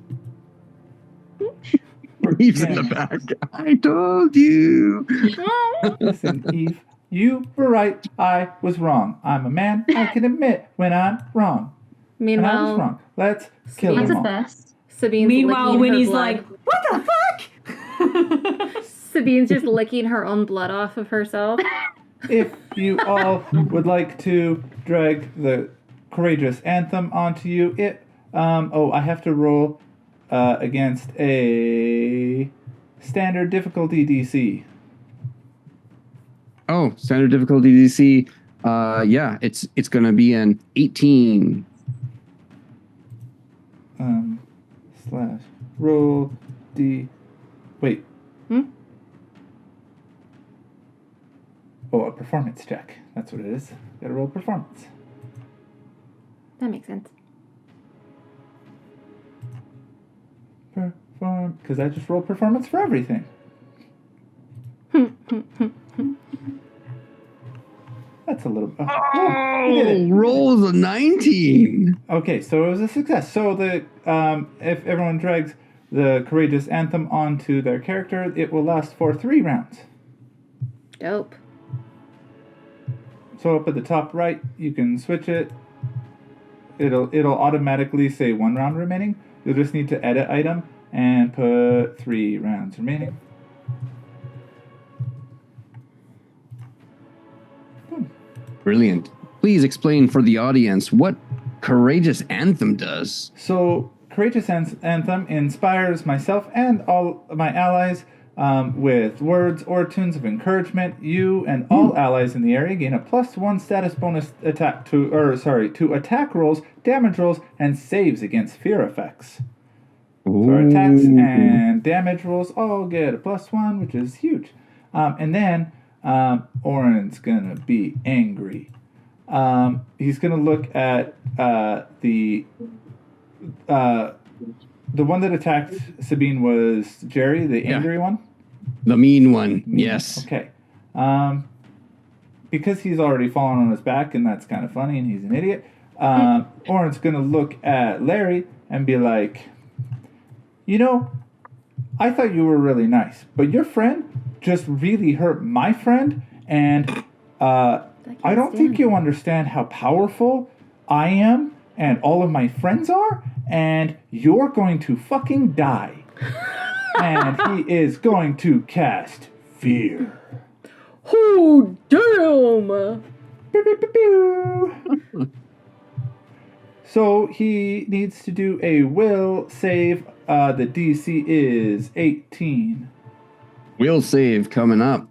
He's in the back. I told you. Listen, Eve, you were right. I was wrong. I'm a man. I can admit when I'm wrong. And I was Meanwhile, wrong. Let's kill that's them a all. first. Sabine's Meanwhile, licking her Winnie's blood. like, what the fuck? Sabine's just licking her own blood off of herself. If you all would like to drag the Courageous Anthem onto you, I have to roll against a standard difficulty DC. Oh, standard difficulty DC. Yeah, it's going to be an 18. Slash roll D. Wait. Oh, a performance check. That's what it is. Gotta roll performance. That makes sense. Because I just roll performance for everything. That's a little. Oh, we did it. rolls a 19. Okay, so it was a success. So if everyone drags the Courageous Anthem onto their character, it will last for 3 rounds. Dope. So up at the top right, you can switch it. It'll automatically say 1 round remaining. You'll just need to edit item and put 3 rounds remaining. Brilliant. Please explain for the audience what Courageous Anthem does. So, Courageous Anthem inspires myself and all of my allies with words or tunes of encouragement. You and all allies in the area gain a +1 status bonus to attack rolls, damage rolls, and saves against fear effects. So our attacks and damage rolls all get a +1, which is huge. And then Oren's gonna be angry. He's gonna look at the one that attacked Sabine was Jerry, the angry one? The mean one, yes. Okay. Because he's already fallen on his back, and that's kind of funny, and he's an idiot, Oren's going to look at Larry and be like, you know, I thought you were really nice, but your friend just really hurt my friend, and I don't think you understand how powerful I am and all of my friends are, and you're going to fucking die. And he is going to cast Fear. Oh, damn! So he needs to do a will save. The DC is 18. Will save coming up.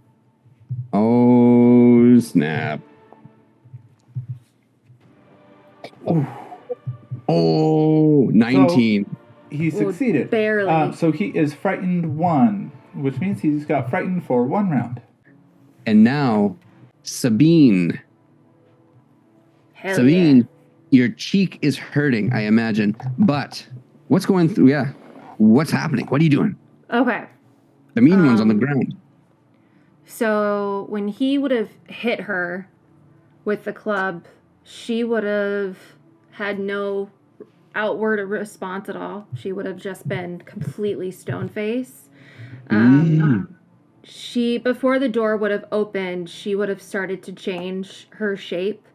Oh, snap. Oh, 19. So he succeeded. Barely. So he is frightened 1, which means he's got frightened for 1 round. And now, Sabine. Hell Sabine, your cheek is hurting, I imagine. But what's going through? Yeah. What's happening? What are you doing? yeah. Okay. The mean one's on the ground. So when he would have hit her with the club, she would have had no outward response at all. She would have just been completely stone face. She, before the door would have opened, she would have started to change her shape.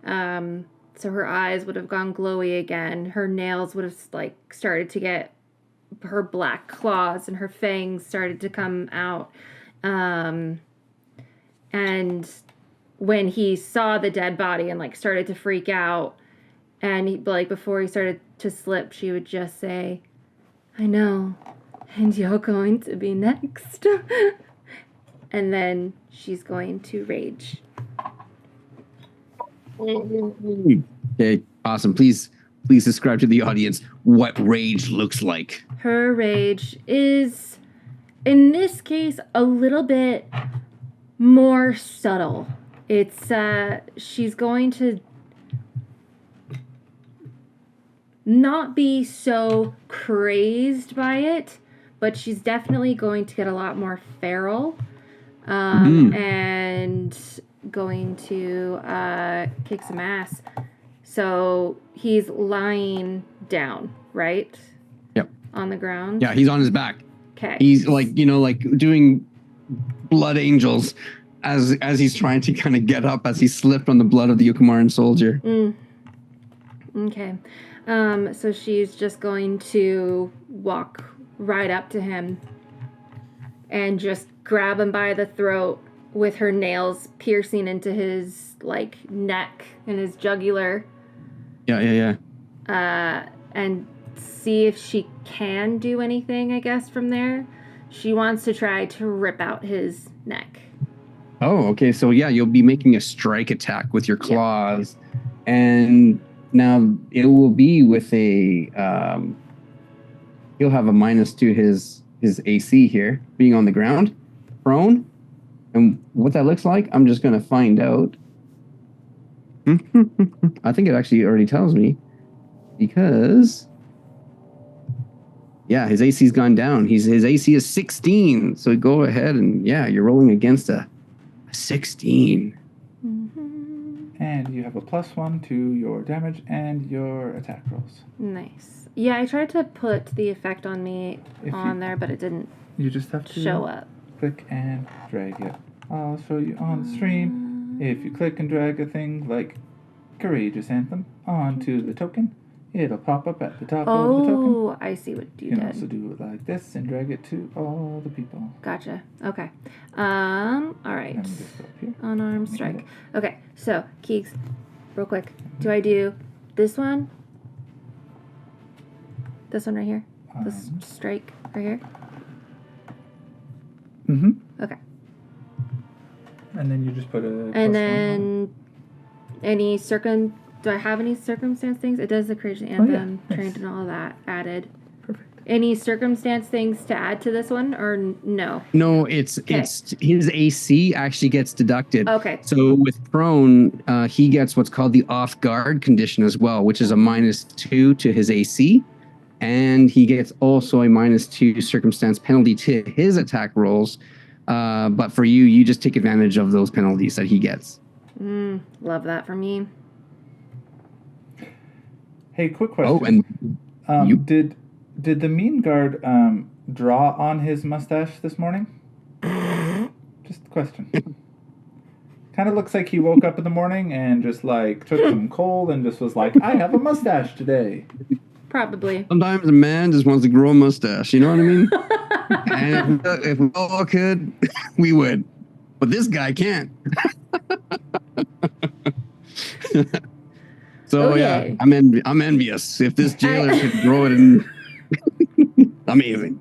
So her eyes would have gone glowy again. Her nails would have started to get her black claws, and her fangs started to come out. And when he saw the dead body and started to freak out, and he, before he started to slip, she would just say, "I know, and you're going to be next." And then she's going to rage. Okay, awesome. Please describe to the audience what rage looks like. Her rage is, in this case, a little bit more subtle. It's, she's going to not be so crazed by it, but she's definitely going to get a lot more feral. And going to kick some ass. So he's lying down, right? Yep. On the ground. Yeah, he's on his back. Okay. He's doing blood angels as he's trying to kind of get up as he slipped on the blood of the Ukamaran soldier. Okay. So she's just going to walk right up to him and just grab him by the throat with her nails piercing into his neck and his jugular. Yeah. And see if she can do anything, I guess, from there. She wants to try to rip out his neck. Oh, okay. So yeah, you'll be making a strike attack with your claws. Yep. And now it will be with a he'll have a -2 his AC here, being on the ground, prone. And what that looks like, I'm just going to find out. I think it actually already tells me, because yeah, his AC's gone down. His AC is 16. So go ahead and you're rolling against a 16. And you have a +1 to your damage and your attack rolls. Nice. Yeah, I tried to put the effect on me there, but it didn't. You just have to show up. Click and drag it. I'll show you on the stream. If you click and drag a thing like Courageous Anthem onto the token, it'll pop up at the top of the token. Oh, I see what you You can did. also do it like this and drag it to all the people. Gotcha. Okay. All right. And then just go up here. Unarmed Make strike. it. Okay, so Keeks, real quick. Do I do this one? This one right here? This strike right here? Mm-hmm. Okay. And then you just put a. And +1 on then do I have any circumstance things? It does the Courage Anthem, nice. trained and all that added. Perfect. Any circumstance things to add to this one or no? No, it's his AC actually gets deducted. Okay. So with prone, he gets what's called the off guard condition as well, which is a -2 to his AC, and he gets also a -2 circumstance penalty to his attack rolls. But for you, you just take advantage of those penalties that he gets. Love that for me. Hey, quick question. Oh, and you- did the mean guard draw on his mustache this morning? Just a question. Kind of looks like he woke up in the morning and just like took some coal and just was like, I have a mustache today. Probably. sometimes a man just wants to grow a mustache. You know what I mean? And if we all could, we would. But this guy can't. So Okay. yeah, I'm envious. If this jailer could grow it in, amazing.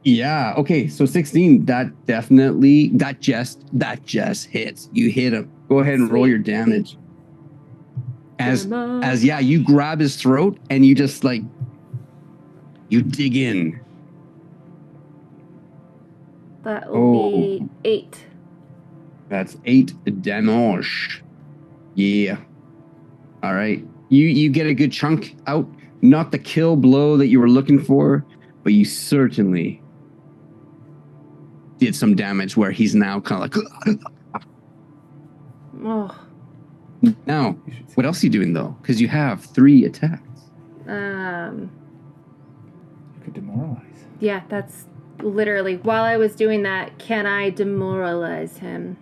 Yeah. Okay. So 16. That just hits. You hit him. Go ahead and roll Sweet. your damage. As you grab his throat and you just like you dig in. That will be 8. That's 8 damage. Yeah. All right. You get a good chunk out. Not the kill blow that you were looking for, but you certainly did some damage where he's now kind of like. Oh. Now, what else are you doing though? Because you have 3 attacks. You could demoralize. Yeah, that's literally while I was doing that. Can I demoralize him?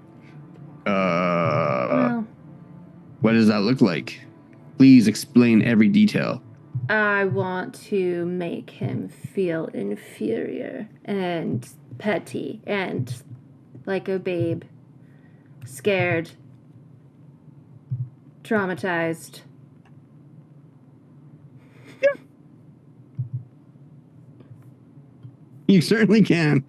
Well, What does that look like? Please explain every detail. I want to make him feel inferior and petty and like a babe, scared, traumatized. You certainly can.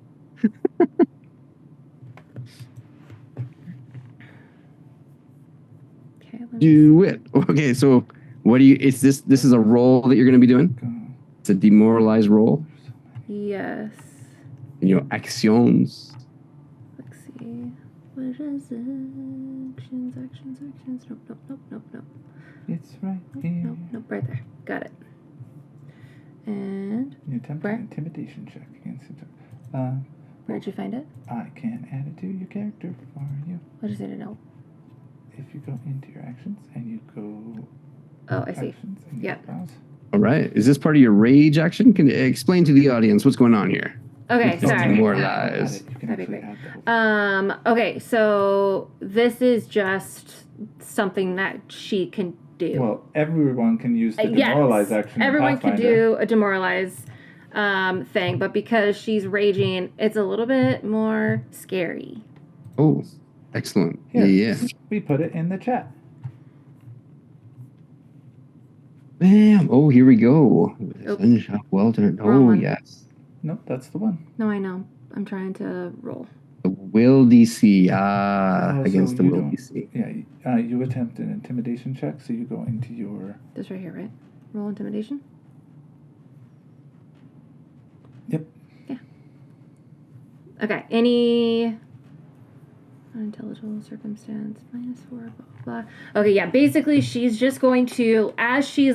Okay, let me Do it. Okay, so what do you? It's this. This is a roll that you're going to be doing. Go. It's a demoralized roll. Yes. And your actions. Let's see. What is it? Actions. Nope. It's right here. Nope. Right there. Got it. And You attempt Where? an intimidation check against it. where'd you find it? I can add it to your character for you. What does it know? If you go into your actions and you go Oh, I see. actions and Yeah. you browse. All right. Is this part of your rage action? Can you explain to the audience what's going on here? Okay, It's sorry. demoralized. You can That'd be actually add the whole Okay, so this is just something that she can do. Well, everyone can use the Yes, demoralize action. in everyone can Pathfinder. do a demoralize thing, but because she's raging, it's a little bit more scary. Oh, excellent. Here. Yeah. We put it in the chat. Bam. Oh, here we go. Oh. Sunshine Welter. Wrong Oh, one. yes. Nope, that's the one. No, I know. I'm trying to roll. The will DC. Oh, Against so the you will don't- DC. Yeah, you attempt an intimidation check, so you go into your. This right here, right? Roll intimidation. Yep. Yeah. Okay. Any unintelligible circumstance -4. Blah. Okay. Yeah. Basically, she's just going to, as she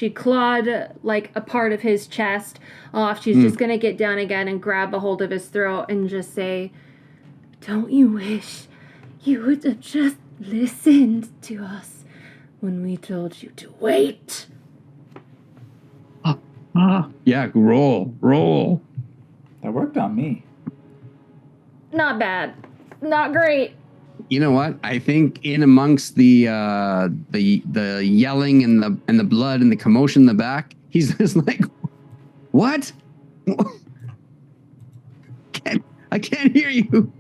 clawed like a part of his chest off. She's just gonna get down again and grab a hold of his throat and just say, "Don't you wish you would have just listened to us when we told you to wait?" Yeah, roll. That worked on me. Not bad. Not great. You know what? I think in amongst the yelling and the blood and the commotion in the back, he's just like, "What? I can't hear you."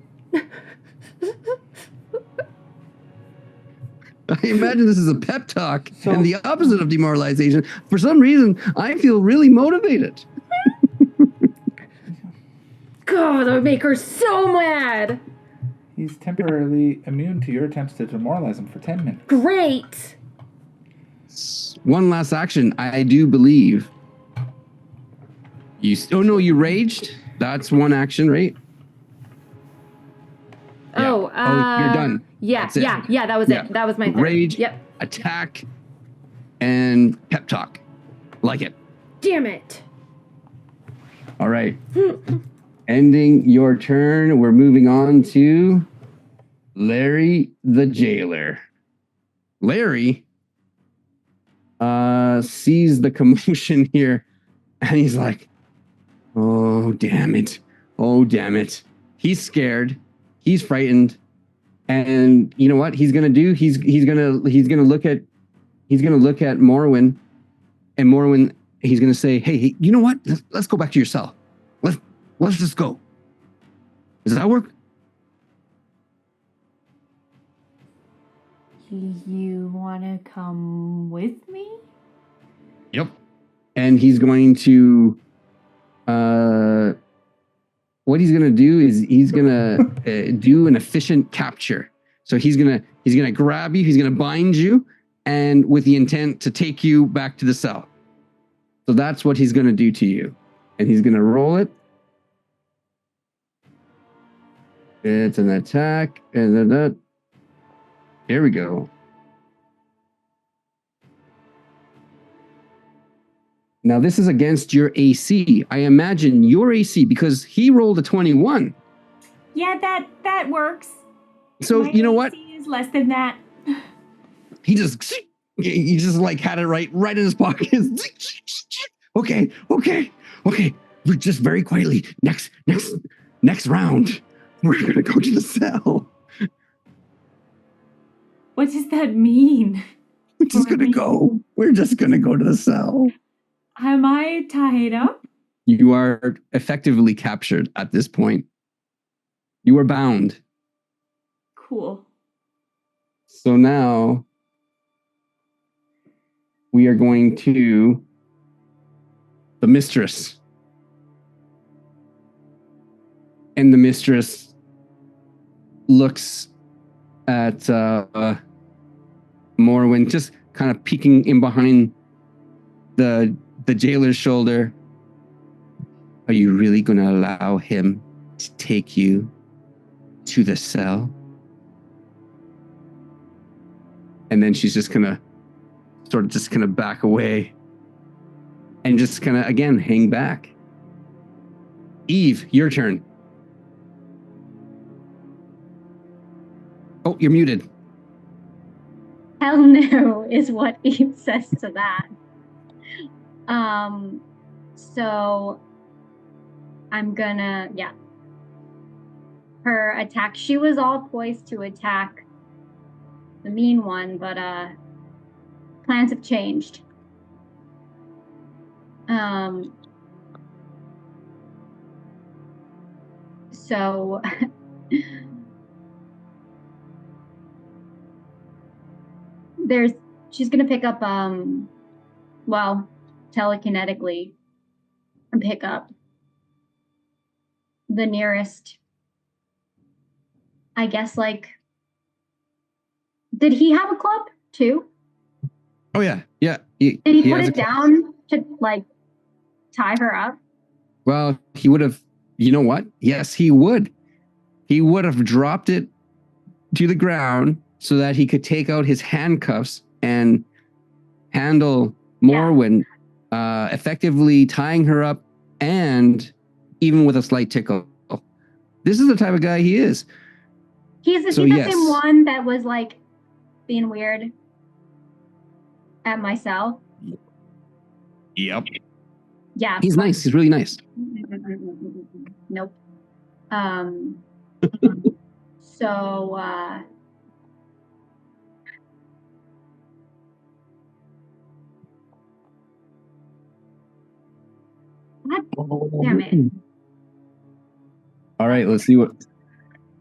I imagine this is a pep talk and the opposite of demoralization. For some reason, I feel really motivated. God, that would make her so mad. He's temporarily immune to your attempts to demoralize him for 10 minutes. Great. One last action. I do believe. Oh no, you raged. That's one action, right? Yeah. Oh, you're done. Yeah, That's it. yeah, that was Yeah. it. That was my third. Rage, Yep. attack, and pep talk. Like it. Damn it. All right. Ending your turn, we're moving on to Larry the Jailer. Larry sees the commotion here, and he's like, "Oh, damn it. Oh, damn it." He's scared. He's frightened. And you know what he's gonna do? He's gonna look at Morrowind, and Morrowind, he's gonna say, "Hey, you know what? Let's go back to your cell. Let's just go." Does that work? You want to come with me? Yep. And he's going to what he's gonna do is he's gonna do an efficient capture. So he's gonna grab you, he's gonna bind you, and with the intent to take you back to the cell. So that's what he's gonna do to you, and he's gonna roll it. It's an attack, and then here we go. Now this is against your AC. I imagine your AC, because he rolled a 21. Yeah, that works. So My you know what? AC is less than that. He just like had it right in his pocket. Okay. We're just very quietly. Next round, we're gonna go to the cell. What does that mean? We're just gonna go. We're just gonna go to the cell. Am I tied up? You are effectively captured at this point. You are bound. Cool. So now we are going to the mistress. And the mistress looks at Morrowind, just kind of peeking in behind the jailer's shoulder. Are you really going to allow him to take you to the cell? And then she's just going to sort of back away and just kind of, again, hang back. Eve, your turn. Oh, you're muted. Hell no is what Eve says to that. So I'm gonna, her attack, she was all poised to attack the mean one, but plans have changed. So she's gonna pick up telekinetically and pick up the nearest, I guess, like, did he have a club too? Oh yeah. Did he put has it down to like tie her up? Well, he would have, you know what? Yes, he would. He would have dropped it to the ground so that he could take out his handcuffs and handle Morrowind, effectively tying her up, and even with a slight tickle. This is the type of guy he is. He's the same one that was like being weird at my cell. Yep. Yeah. He's nice. He's really nice. Nope. So Damn it. All right, let's see what.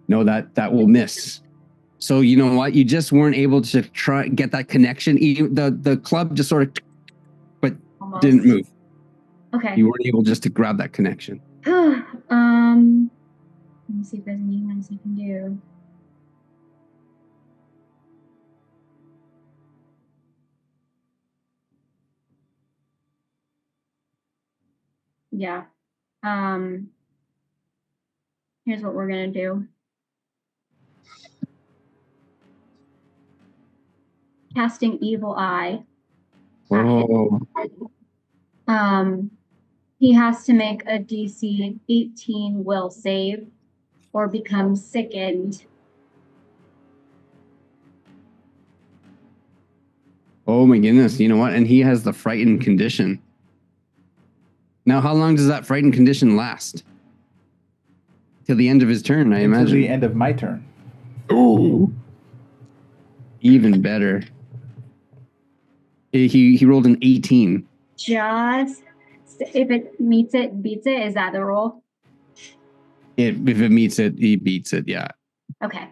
No, that will miss. So you know what? You just weren't able to try get that connection. The club just sort of, but Almost. didn't move. Okay. You weren't able just to grab that connection. Let me see if there's anything else I can do. Yeah. Here's what we're gonna do. Casting Evil Eye. Oh, He has to make a DC 18 will save or become sickened. oh my goodness! You know what? And he has the frightened condition. Now, how long does that frightened condition last? Till the end of his turn, I Until imagine. the end of my turn. Oh, even better. He rolled an 18. Just if it meets it, beats it. Is that the rule? If it meets it, he beats it. Yeah. Okay.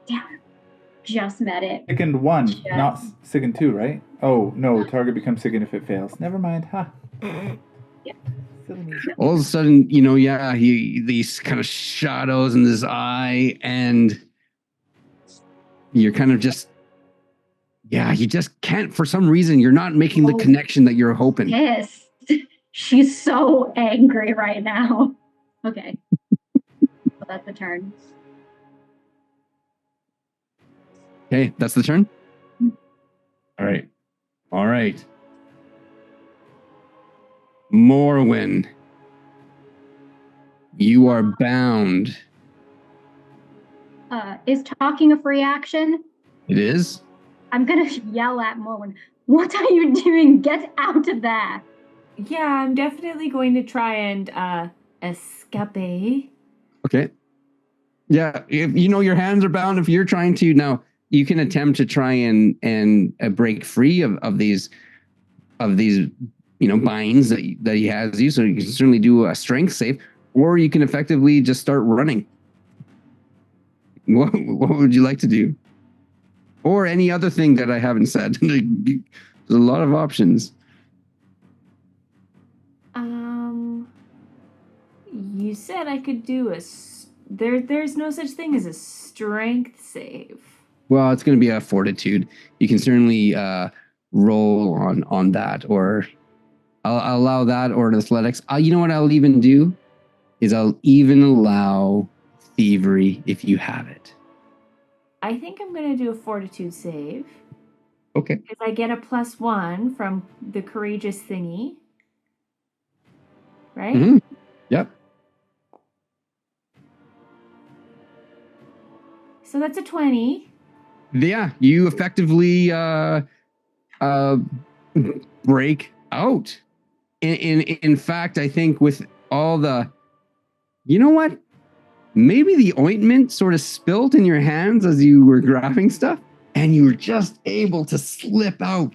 Damn. Just met it. Sickened 1, Yeah. not sickened 2, right? Oh, no, target becomes sickened if it fails. Never mind, huh? Yeah. Silly me. All of a sudden, you know, yeah, these kind of shadows in his eye, and you're kind of just, yeah, you just can't, for some reason, you're not making the connection that you're hoping. Pissed. She's so angry right now. Okay. So that's the turn. Okay, that's the turn? All right. All right. Morwen, you are bound. Is talking a free action? It is? I'm gonna yell at Morwen. What are you doing? Get out of there! Yeah, I'm definitely going to try and escape. Okay. Yeah, if you know your hands are bound, if you're trying to now, you can attempt to try and break free of these binds that he has you. So you can certainly do a strength save, or you can effectively just start running. What would you like to do? Or any other thing that I haven't said. There's a lot of options. You said I could do there's no such thing as a strength save. Well, it's going to be a fortitude. You can certainly roll on that, or I'll allow that, or an athletics. You know what I'll even do is I'll even allow thievery if you have it. I think I'm going to do a fortitude save. Okay. Because I get a +1 from the courageous thingy. Right? Mm-hmm. Yep. So that's a 20. Yeah, you effectively break out. In fact, I think with all the, you know what? Maybe the ointment sort of spilt in your hands as you were grabbing stuff, and you were just able to slip out.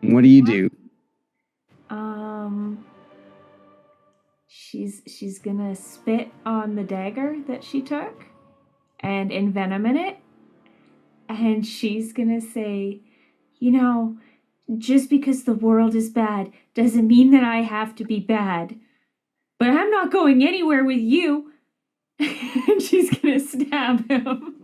What do you do? She's gonna spit on the dagger that she took and envenom in it. And she's gonna say, you know, just because the world is bad doesn't mean that I have to be bad. But I'm not going anywhere with you. And she's gonna stab him.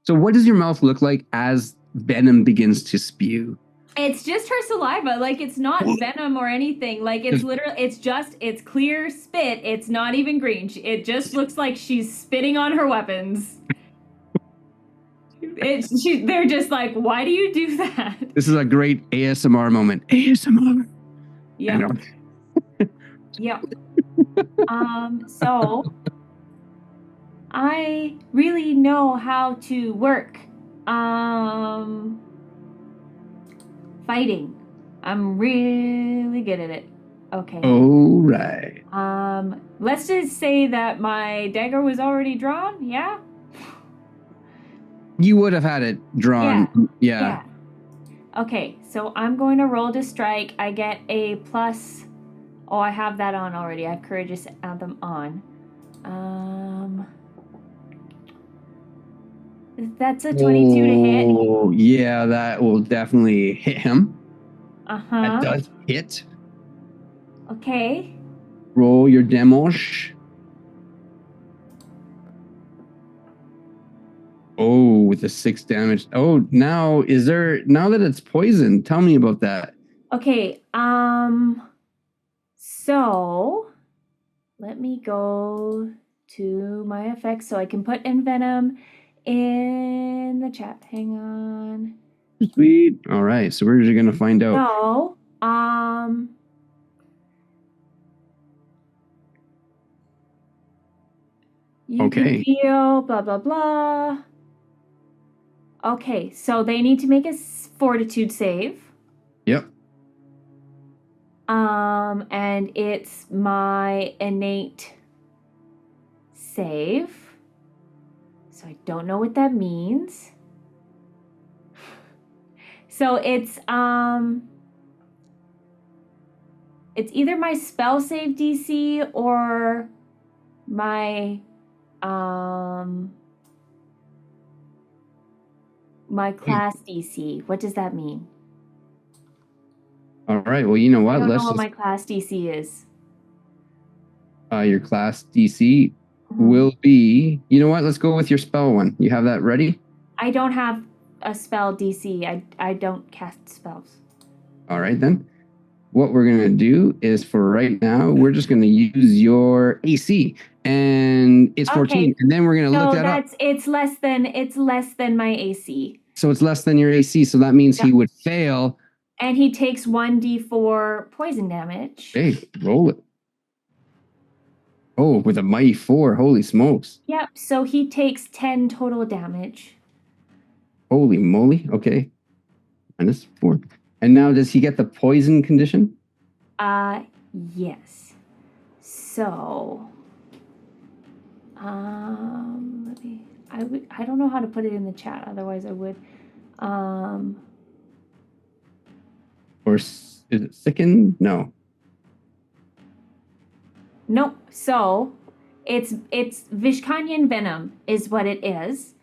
So what does your mouth look like as venom begins to spew? It's just her saliva. Like, it's not venom or anything. Like, it's literally, it's clear spit. It's not even green. It just looks like she's spitting on her weapons. They're just like, why do you do that? This is a great ASMR moment. ASMR. Yeah. Yep. So I really know how to work. Fighting. I'm really good at it. Okay. All right. Let's just say that my dagger was already drawn. Yeah. You would have had it drawn. Yeah. Okay, so I'm going to roll to strike. I get a plus. Oh, I have that on already. I have Courageous Anthem on. That's a 22 to hit. Oh, yeah, that will definitely hit him. That does hit. Okay. Roll your damage. Oh, with the 6 damage. Oh, now that it's poison, tell me about that. Okay, so let me go to my effects so I can put Envenom in the chat. Hang on. Sweet. All right, so we're going to find out. So, you can feel blah, blah, blah. Okay, so they need to make a fortitude save. Yep. And it's my innate save. So I don't know what that means. So it's either my spell save DC or my my class DC. What does that mean? All right. Well, you know what? I don't know what my class DC is. Your class DC will be. You know what? Let's go with your spell one. You have that ready? I don't have a spell DC. I don't cast spells. All right then. What we're gonna do is for right now, we're just gonna use your AC, and it's 14, and then we're gonna look that up. It's less than my AC. So it's less than your AC, so that means he would fail. And he takes 1d4 poison damage. Hey, roll it. Oh, with a mighty 4, holy smokes. Yep, so he takes 10 total damage. Holy moly, okay. -4. And now does he get the poison condition? Yes. So, let me, I don't know how to put it in the chat, otherwise I would. Or is it sicken? No. Nope. So, it's 𝐓𝐡𝐞 venom is what it is.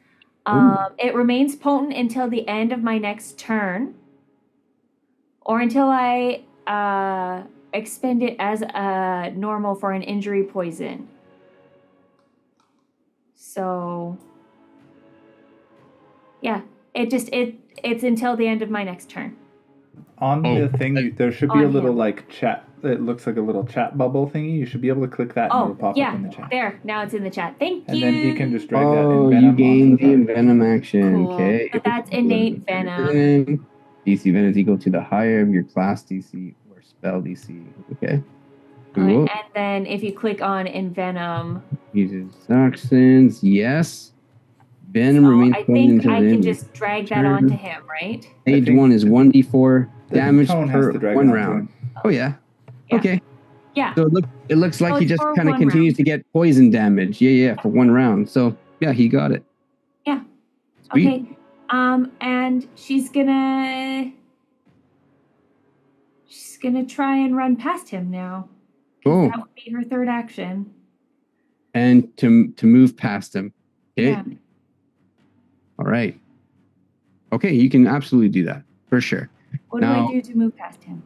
It remains potent until the end of my next turn, or until I expend it as a normal for an injury poison. So, yeah, it's until the end of my next turn. On the thing, there should be a little chat. It looks like a little chat bubble thingy. You should be able to click that and it'll pop up in the chat. There. Now it's in the chat. Thank you. And then he can just drag that Oh, Envenom you gained the onto Envenom action. Cool. Okay. But that's innate venom. DC venom is equal to the higher of your class DC or spell DC. Okay. Cool. And then if you click on Envenom, uses toxins. Yes. Venom remains. I think I can just drag that onto him, right? Stage 1 is 1d4 damage per 1 round. Oh yeah. Okay. Yeah. So it looks like he just for kind of 1 continues round. to get poison damage. Yeah, for 1 round. So yeah, he got it. Yeah. Sweet. Okay. And she's gonna try and run past him now. Oh. That would be her third action. And to move past him. Okay. Yeah. All right. Okay, you can absolutely do that for sure. What do I do to move past him?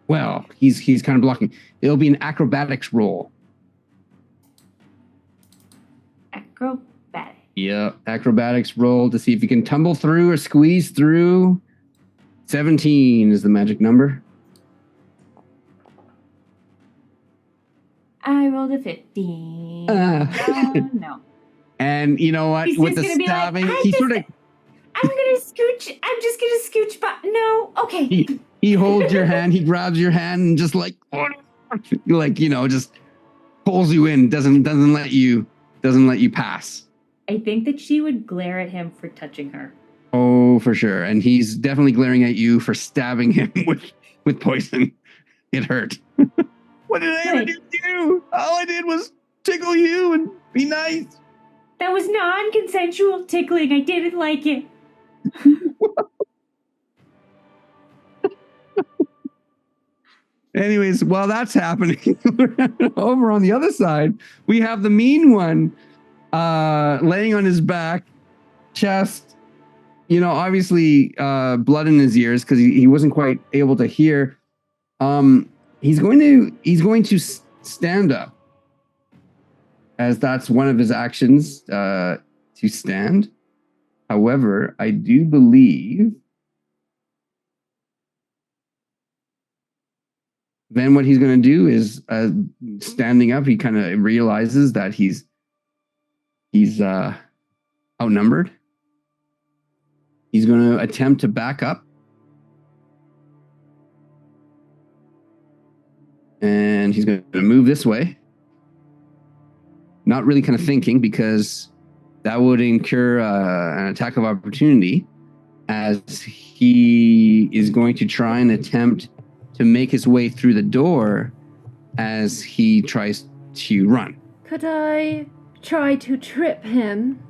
Well, he's kind of blocking. It'll be an acrobatics roll. Acrobatic. Yeah, acrobatics roll to see if you can tumble through or squeeze through. 17 is the magic number. I rolled a 15. No. And you know what? He's With the just gonna be stabbing, like, he sort of I'm just gonna scooch, but no, okay. he holds your hand, he grabs your hand and just just pulls you in, doesn't let you pass. I think that she would glare at him for touching her. Oh, for sure. And he's definitely glaring at you for stabbing him with poison. It hurt. What did I ever do to you? All I did was tickle you and be nice. That was non-consensual tickling. I didn't like it. Anyways, while that's happening, over on the other side, we have the mean one laying on his back, chest, obviously blood in his ears because he wasn't quite able to hear. He's going to stand up, as that's one of his actions, to stand. However, I do believe then what he's going to do is standing up. He kind of realizes that he's outnumbered. He's going to attempt to back up. And he's going to move this way. Not really kind of thinking, because that would incur an attack of opportunity, as he is going to try and attempt to make his way through the door as he tries to run. Could I try to trip him?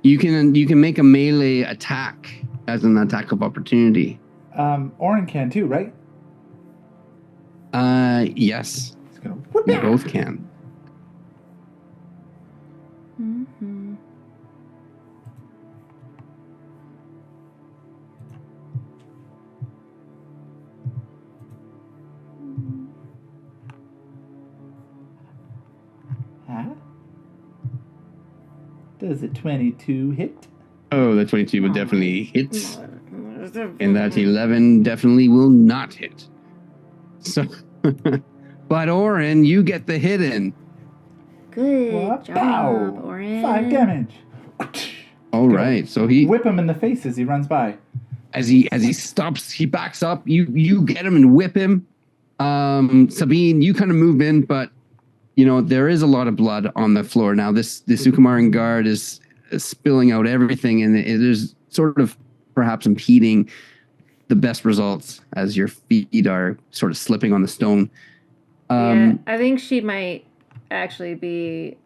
You can make a melee attack as an attack of opportunity. Orin can too, right? Yes. He's gonna whoop They it. both can. Mm-hmm. Huh? Does a 22 hit? Oh, the 22 would definitely hit. And that 11 definitely will not hit. So, but Orin, you get the hit in. Good What? job, Pow! Orin. 5 damage. All right. So he, Whip him in the face as he runs by. as he stops, he backs up. You get him and whip him. Sabine, you kind of move in, but there is a lot of blood on the floor now. This 𝐓𝐡𝐞 guard is spilling out everything, and it is sort of perhaps impeding the best results as your feet are sort of slipping on the stone. Yeah, I think she might actually be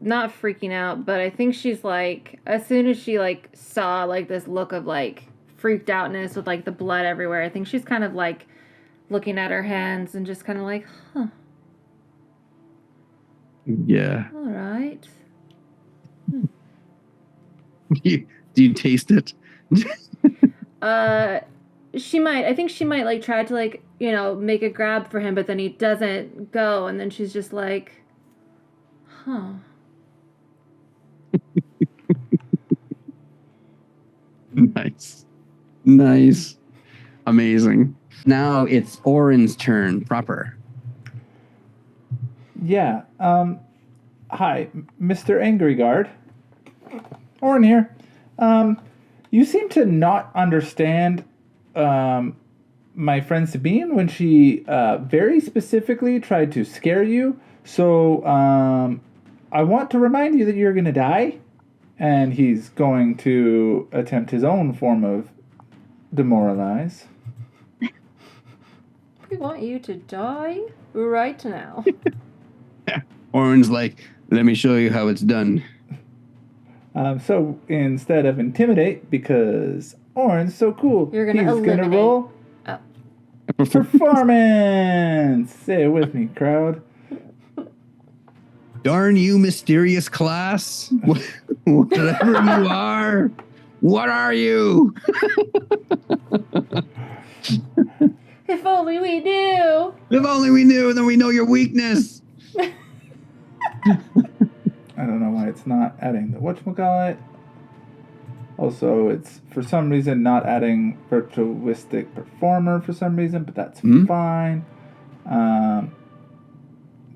not freaking out, but I think she's like, as soon as she like saw like this look of like freaked outness with like the blood everywhere, I think she's kind of like looking at her hands and just kind of like, huh, Yeah. all right. Do you taste it? She might. I think she might like try to like make a grab for him, but then he doesn't go, and then she's just like, huh. Nice. Amazing. Now it's Orin's turn proper. Yeah. Hi, Mr. Angry Guard. Orin here. You seem to not understand my friend Sabine when she very specifically tried to scare you. So I want to remind you that you're going to die. And he's going to attempt his own form of demoralize. We want you to die right now. Orin's like, let me show you how it's done. So instead of intimidate, because Orin's so cool, You're gonna he's eliminate. gonna roll performance. Say it with me, crowd. Darn you, mysterious class. Whatever you are, what are you? If only we knew. If only we knew, then we know your weakness. I don't know why it's not adding the whatchamacallit. Also, it's for some reason not adding virtuistic performer for some reason, but that's fine.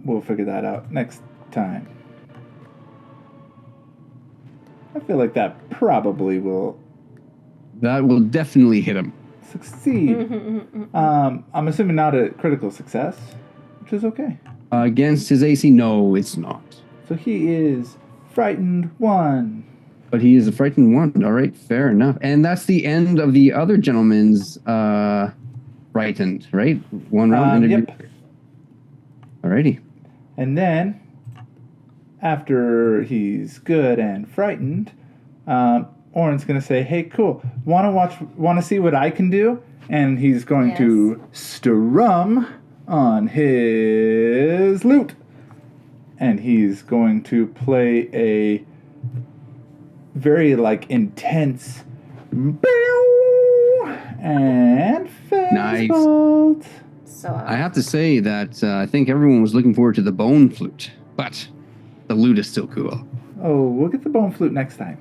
We'll figure that out next time. I feel like that probably will That will definitely hit him. succeed. I'm assuming not a critical success, which is okay. Against his AC, no, it's not. So he is frightened 1. But he is a frightened 1. All right, fair enough. And that's the end of the other gentleman's frightened, right? 1 round. Yep. Alrighty. And then, after he's good and frightened, Oren's going to say, "Hey, cool. Want to see what I can do?" And he's going to strum on his lute. And he's going to play a very intense and Nice. bolt. So I have to say that I think everyone was looking forward to the bone flute, but the lute is still cool. Oh, we'll get the bone flute next time.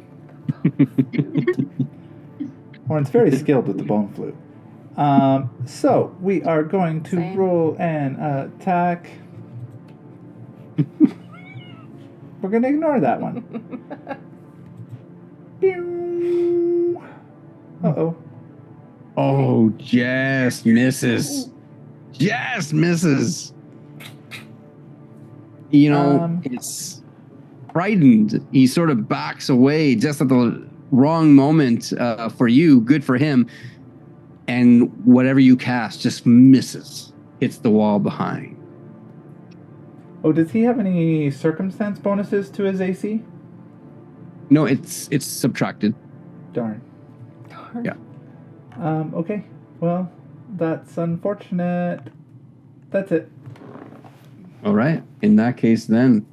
Oren's very skilled with the bone flute. So we are going to Same. roll an attack. We're going to ignore that one. Pew. Uh-oh. Oh, just misses. Just misses. You know, it's frightened. He sort of backs away just at the wrong moment for you. Good for him. And whatever you cast just misses. Hits the wall behind. Oh, does he have any circumstance bonuses to his AC? No, it's subtracted. Darn. Yeah. Okay. Well, that's unfortunate. That's it. All right. In that case, then,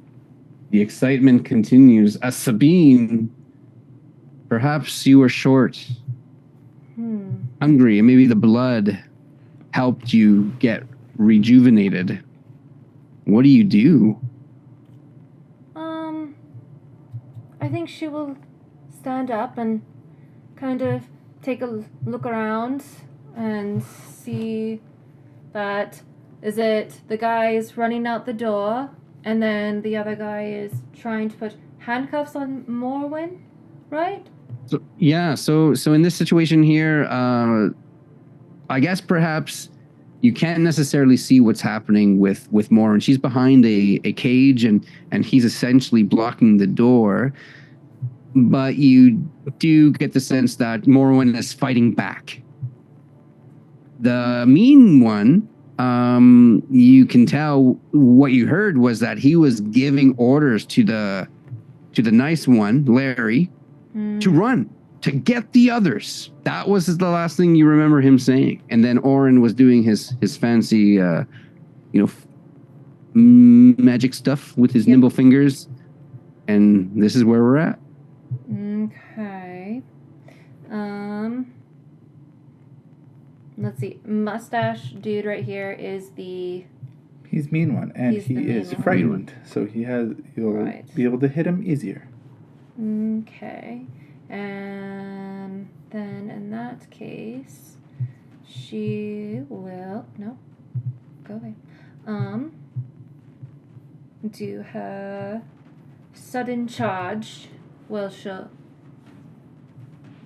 the excitement continues. Sabine, perhaps you were short, hungry, and maybe the blood helped you get rejuvenated. What do you do? I think she will stand up and kind of take a look around and see that is it the guy is running out the door and then the other guy is trying to put handcuffs on Morwen, right? So, yeah. So in this situation here, I guess perhaps you can't necessarily see what's happening with Morwen. She's behind a cage and he's essentially blocking the door. But you do get the sense that Morwen is fighting back. The mean one, you can tell what you heard was that he was giving orders to the nice one, Larry, to run, to get the others. That was the last thing you remember him saying. And then Oren was doing his fancy, magic stuff with his nimble fingers. And this is where we're at. Okay. Let's see. Mustache dude right here is the... He's mean one, and He's he the mean is one. frightened, so you'll be able to hit him easier. Okay. And then in that case, she will... No. Go away. Do her sudden charge. Well, she'll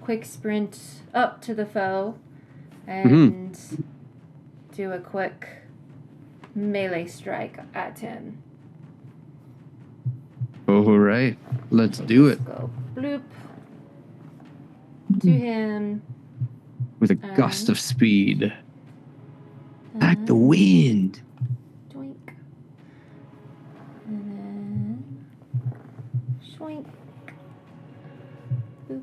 quick sprint up to the foe and do a quick melee strike at him. All right, let's do it. Go bloop to him. With a gust of speed. Like the wind. Doink. And then shoink. Boop.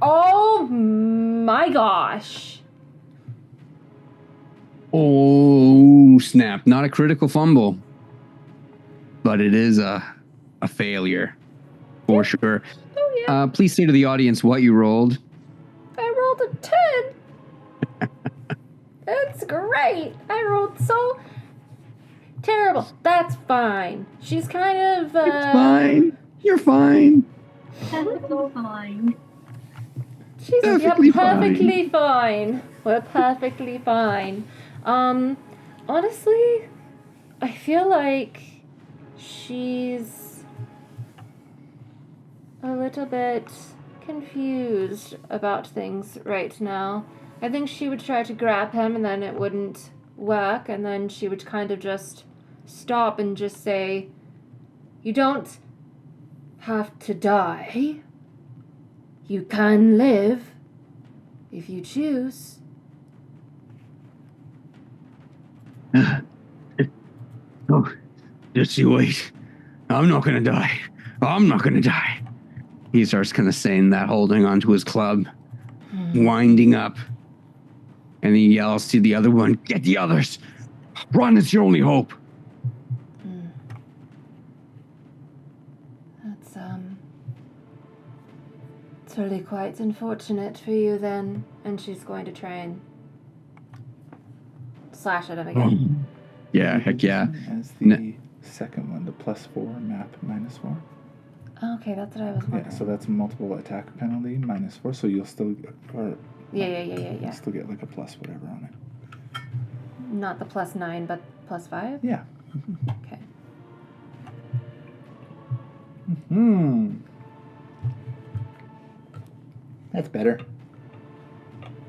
Oh my gosh. Oh, snap. Not a critical fumble. But it is a failure. For sure. Oh yeah. Please say to the audience what you rolled. I rolled a 10. That's great. I rolled so terrible. That's fine. She's kind of It's fine. You're fine. That's fine. She's Perfectly perfectly fine. We're perfectly fine. Honestly, I feel like she's a little bit confused about things right now. I think she would try to grab him and then it wouldn't work, and then she would kind of just stop and just say, "You don't have to die. You can live if you choose." Oh, just you wait. I'm not gonna die. I'm not gonna die. He starts kind of saying that, holding onto his club, winding up. And he yells to the other one, "Get the others! Run, it's your only hope!" That's, it's really quite unfortunate for you then. And she's going to try and slash at him again. Yeah, heck yeah. As the second one, the +4 map -4. Okay, that's what I was wondering. Yeah, so that's multiple attack penalty -4. So you'll still Yeah. still get like a plus whatever on it. Not the +9, but +5? Yeah. Okay. That's better.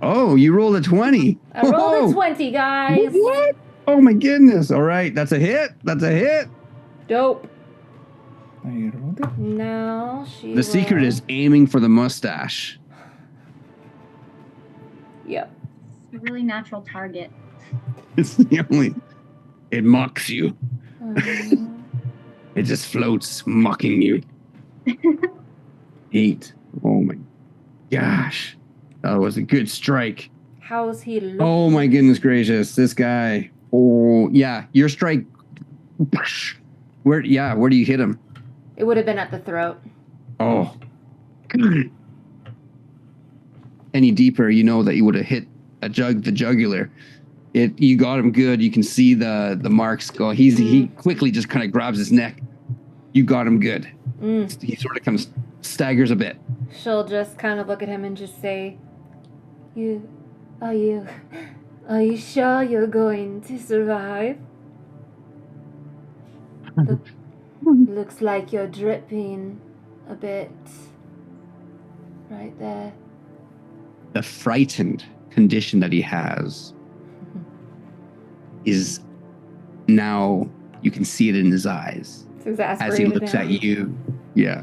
Oh, you rolled a 20. I rolled a 20, guys. What? Oh my goodness. All right, that's a hit. That's a hit. Dope. Now you rolled it. Now she The secret is aiming for the mustache. Yep. It's a really natural target. It's the only. It mocks you. It just floats, mocking you. 8. Oh my gosh. That was a good strike. How's he looking? Oh my goodness gracious. This guy. Oh, yeah. Your strike. Where do you hit him? It would have been at the throat. Oh. Any deeper, you know that you would have hit the jugular. You got him good. You can see the marks go. He quickly just kind of grabs his neck. You got him good. He sort of kind of staggers a bit. She'll just kind of look at him and just say, Are you sure you're going to survive? Looks like you're dripping a bit right there. The frightened condition that he has is now, you can see it in his eyes It's exasperated as he looks now. at you. Yeah.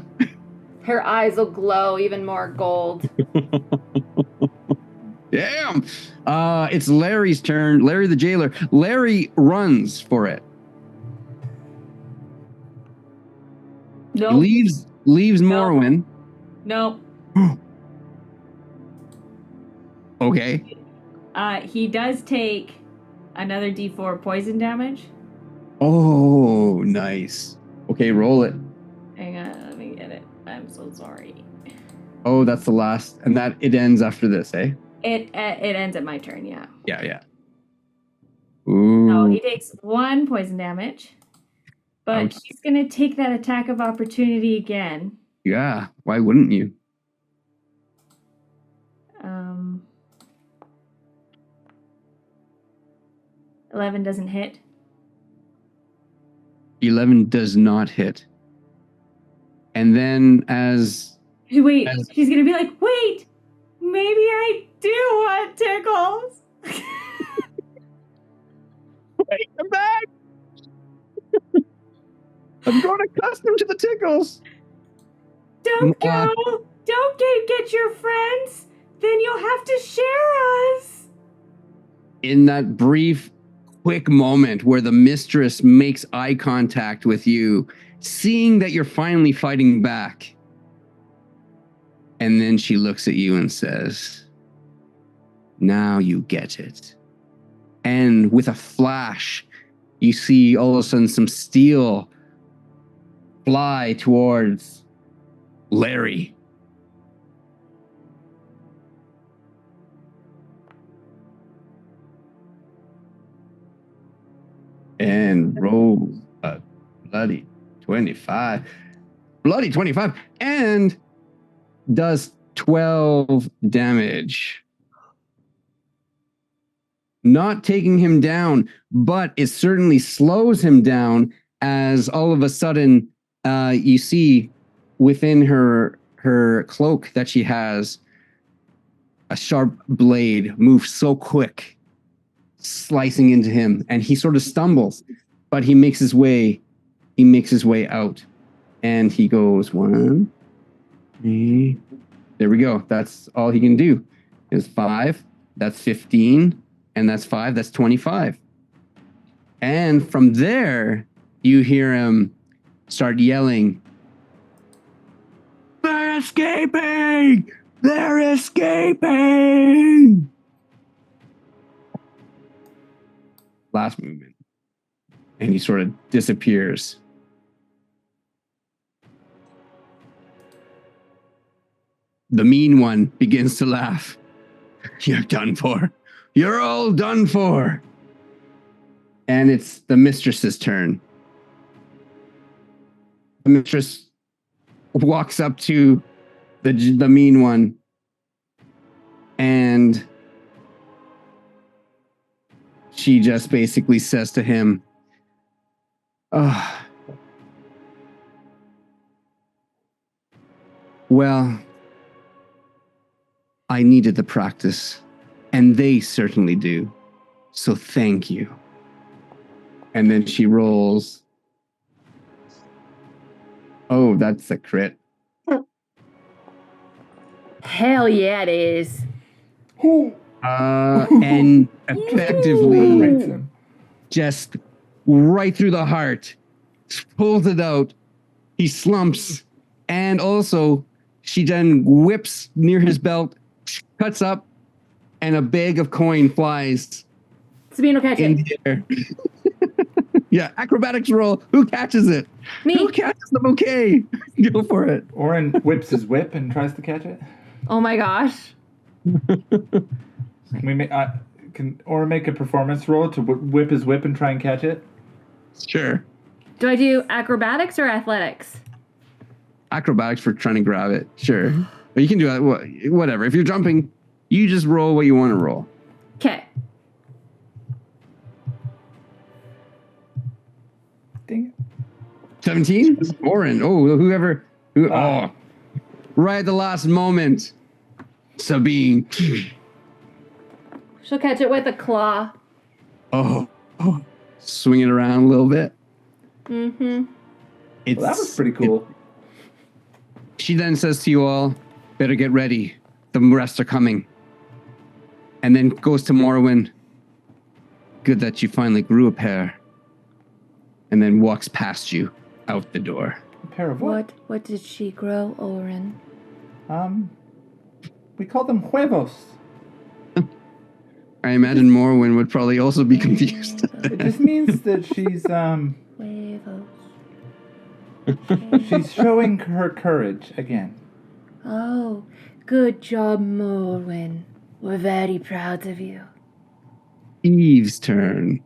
Her eyes will glow even more gold. Damn. It's Larry's turn. Larry the jailer. Larry runs for it. Nope. Leaves Morrowind. Nope. Okay. He does take another D4 poison damage. Oh, nice. Okay, roll it. Hang on, let me get it. I'm so sorry. Oh, that's the last, and that it ends after this, eh? It ends at my turn, yeah. Yeah. Ooh. No, he takes 1 poison damage, but Ouch. he's gonna take that attack of opportunity again. Yeah. Why wouldn't you? 11 doesn't hit. 11 does not hit. And then Wait, she's gonna be like, wait, maybe I do want tickles. Wait, come back. I'm growing accustomed to the tickles. Don't go. Don't get your friends. Then you'll have to share us. In that brief, quick moment where the mistress makes eye contact with you, seeing that you're finally fighting back. And then she looks at you and says, "Now you get it." And with a flash, you see all of a sudden some steel fly towards Larry. And roll a bloody 25. Bloody 25. And does 12 damage. Not taking him down, but it certainly slows him down as all of a sudden you see within her cloak that she has a sharp blade move so quick, slicing into him, and he sort of stumbles, but he makes his way out, and he goes 1, 3. There we go. That's all he can do. Is 5. That's 15, and that's 5. That's 25. And from there, you hear him start yelling, "Burn escaping! They're escaping! Last movement. And he sort of disappears. The mean one begins to laugh. You're done for. You're all done for. And it's the mistress's turn. The mistress walks up to the mean one and she just basically says to him, well, I needed the practice, and they certainly do. So thank you. And then she rolls. Oh, that's a crit. Hell yeah, it is. And effectively just right through the heart, pulls it out. He slumps, and also she then whips near his belt, cuts up, and a bag of coin flies. Sabine will catch in it. the air. Yeah, acrobatics roll. Who catches it? Me. Who catches the bouquet? Go for it. Oren whips his whip and tries to catch it. Oh my gosh. Can Oren make a performance roll to whip his whip and try and catch it? Sure. Do I do acrobatics or athletics? Acrobatics for trying to grab it. Sure. But you can do that. Whatever. If you're jumping, you just roll what you want to roll. Okay. Dang it. 17? Oren. Oh, right at the last moment. Sabine. She'll catch it with a claw. Swing it around a little bit. Mm-hmm. Well, that was pretty cool. She then says to you all, better get ready. The rest are coming. And then goes to Morrowind. Good that you finally grew a pair. And then walks past you out the door. A pair of what? What did she grow, Oren? We call them huevos. I imagine Morrowind would probably also be confused. It just means that she's Huevos. she's showing her courage again. Oh, good job, Morwen. We're very proud of you. Eve's turn.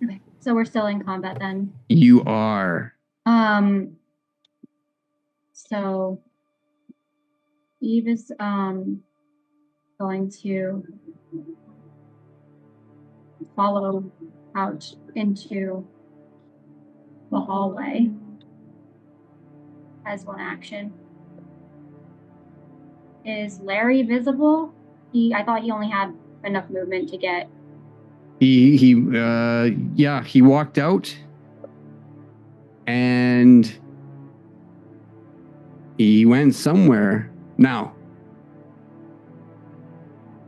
Okay, so we're still in combat then. You are. So Eve is going to follow out into the hallway as one action. Is Larry visible? I thought he only had enough movement to get. He walked out and he went somewhere. Now,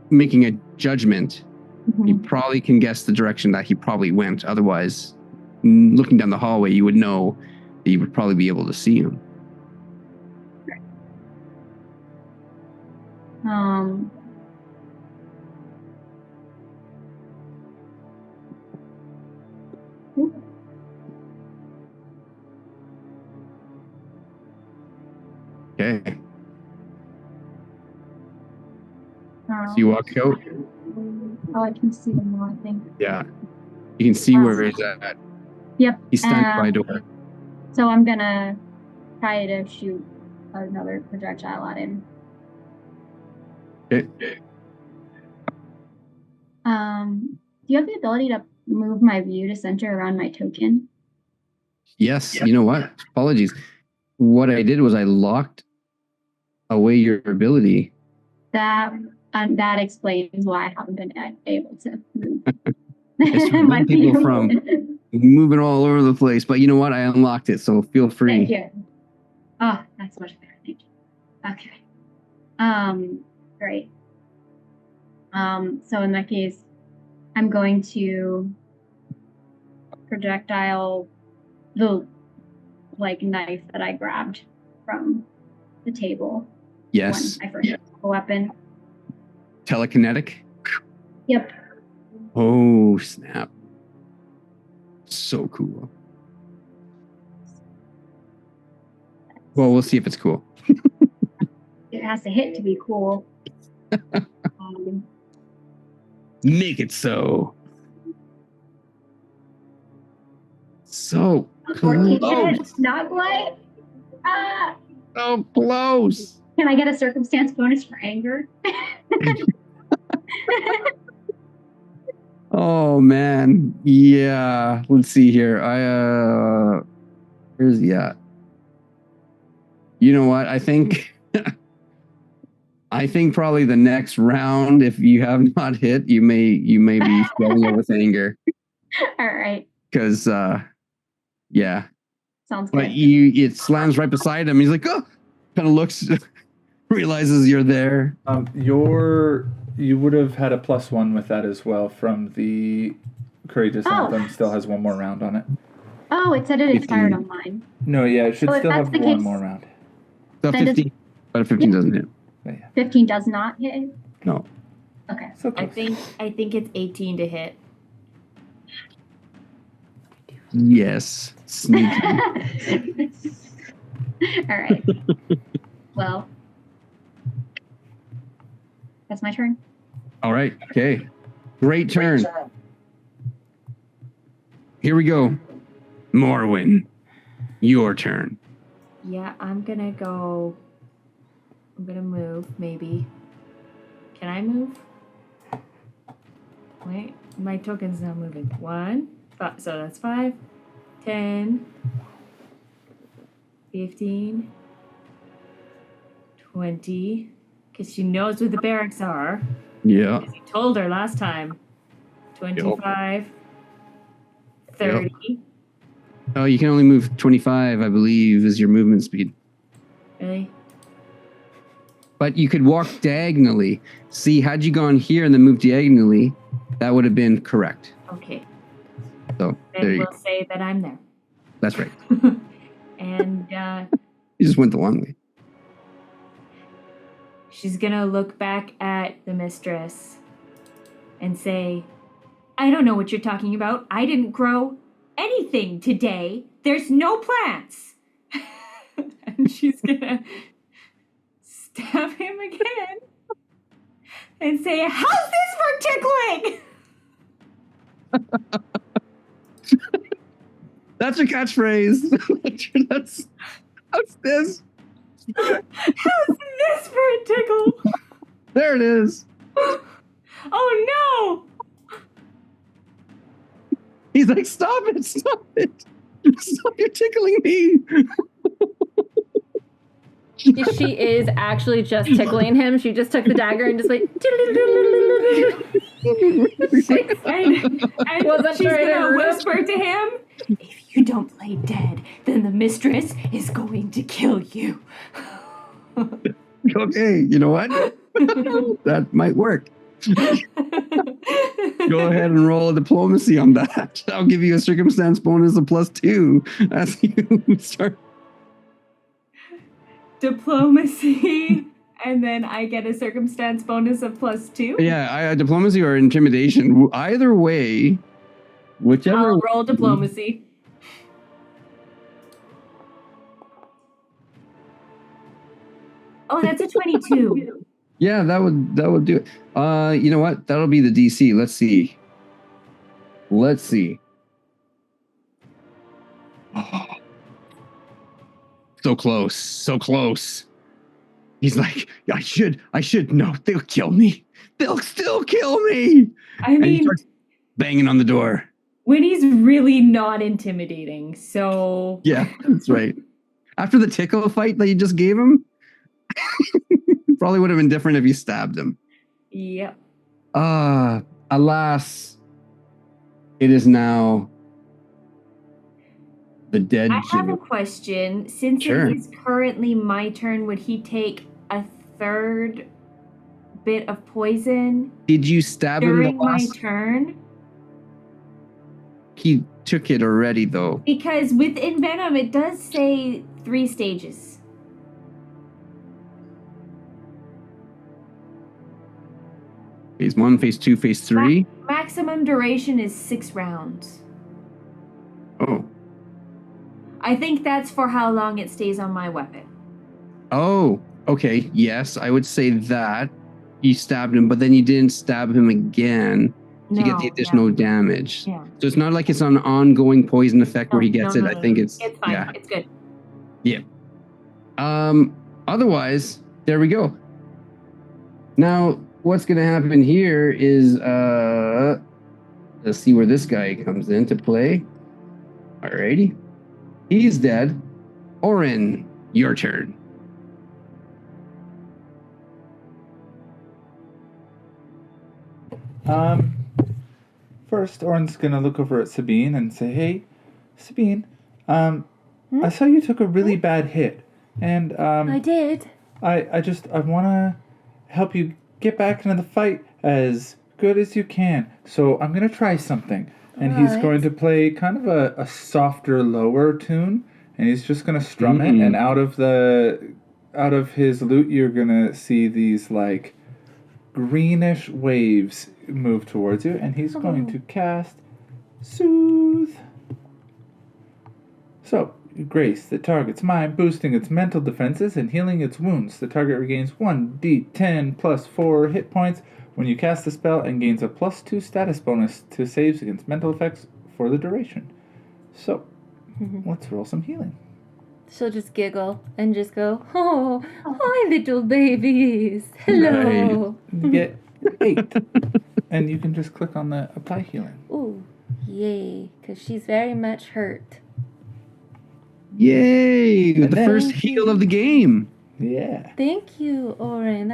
making a judgment, you probably can guess the direction that he probably went. Otherwise, looking down the hallway, you would know that you would probably be able to see him. Okay. So you walk out. Oh, I can see them now, I think. Yeah. You can see where he's at. Yep. He's standing by a door. So I'm gonna try to shoot another projectile at him. Okay. Do you have the ability to move my view to center around my token? Yes. You know what? Apologies. What I did was I locked away your ability. That explains why I haven't been able to move. It's to prevent people from moving all over the place. But you know what? I unlocked it, so feel free. Thank you. Oh, that's much better. Thank you. Okay. Great. So in that case, I'm going to projectile the knife that I grabbed from the table. Yes. When I first got the weapon. Telekinetic? Yep. Oh, snap. So cool. Well, we'll see if it's cool. It has to hit to be cool. Make it so. So 14 close. hit, not quite. Ah! So close. Can I get a circumstance bonus for anger? Oh man. Yeah. Let's see here. Where's yeah. You know what? I think probably the next round, if you have not hit, you may be swelling up with anger. All right. Because yeah. Sounds But good. it slams right beside him. He's like, oh, kind of looks, realizes you're there. You would have had a +1 with that as well from the Courageous Anthem. Still has one more round on it. Oh, it said it 15. expired on mine. No, yeah, it should Oh, if still that's have the one case- more round. So Then 15, but 15 doesn't hit. But yeah, 15 does not hit. No. Okay. so I close. think it's 18 to hit. Yes. Sneaky. All right. Well, that's my turn. All right. Okay. Great turn. Here we go. Morwin, your turn. Yeah, I'm gonna move, maybe. Can I move? Wait, my token's not moving. 1, so that's 5, 10, 15, 20, because she knows where the barracks are. Yeah. Because he told her last time. 25, 30. Oh, you can only move 25, I believe, is your movement speed. Really? But you could walk diagonally. See, had you gone here and then moved diagonally, that would have been correct. Okay. So there Then you we'll go. say that I'm there. That's right. And You just went the long way. she's gonna look back at the mistress and say, I don't know what you're talking about. I didn't grow anything today. There's no plants. And she's gonna stab him again and say, how's this for tickling? That's your catchphrase. That's this. How's this for a tickle? There it is. Oh no! He's like, stop it, stop it. Stop, you're tickling me. She is actually just tickling him. She just took the dagger and just like. And Wasn't she's trying to gonna hurt him. whisper to him, if you don't play dead, then the mistress is going to kill you. Okay, you know what? That might work. Go ahead and roll a diplomacy on that. I'll give you a circumstance bonus of +2 as you start. Diplomacy, and then I get a circumstance bonus of +2. Yeah, diplomacy or intimidation. Either way, whichever. I'll roll diplomacy. Oh, that's a 22. Yeah, that would do it. You know what? That'll be the DC. Let's see. Oh. So close, so close. He's like, I should. No, they'll kill me. They'll still kill me. I And he mean, starts banging on the door. Winnie's really not intimidating, so Yeah, that's right. After the tickle fight that you just gave him, probably would have been different if you stabbed him. yep. Alas, it is now the dead I have a general. question. Since Sure. it is currently my turn, would he take a third bit of poison Did you stab him the during my last? turn? He took it already, though. Because within Venom, it does say 3 stages. Phase 1, Phase 2, Phase 3. Maximum duration is 6 rounds. Oh. I think that's for how long it stays on my weapon. Oh, okay. Yes, I would say that. You stabbed him, but then you didn't stab him again to get the additional damage. Yeah. So it's not like it's an ongoing poison effect where he gets it. I think it's fine. yeah. It's good. Yeah. Otherwise, there we go. Now, what's gonna happen here is let's see where this guy comes into play. Alrighty. He's dead. Orin, your turn. First, Orin's gonna look over at Sabine and say, "Hey, Sabine, I saw you took a really bad hit, and I did. I want to help you get back into the fight as good as you can. So I'm gonna try something." And he's Right. going to play kind of a softer, lower tune, and he's just gonna strum it. And out of his lute, you're gonna see these like greenish waves move towards you, and he's going to cast Soothe. So, Grace, that targets mind, boosting its mental defenses and healing its wounds. The target regains 1d10 plus 4 hit points when you cast the spell and gains a +2 status bonus to saves against mental effects for the duration. So, let's roll some healing. She'll just giggle and just go, "Oh, hi, little babies. Hello." You get 8. And you can just click on the apply healing. Ooh, yay, because she's very much hurt. Yay! And The then- first heal of the game. Yeah, Thank you, Orin.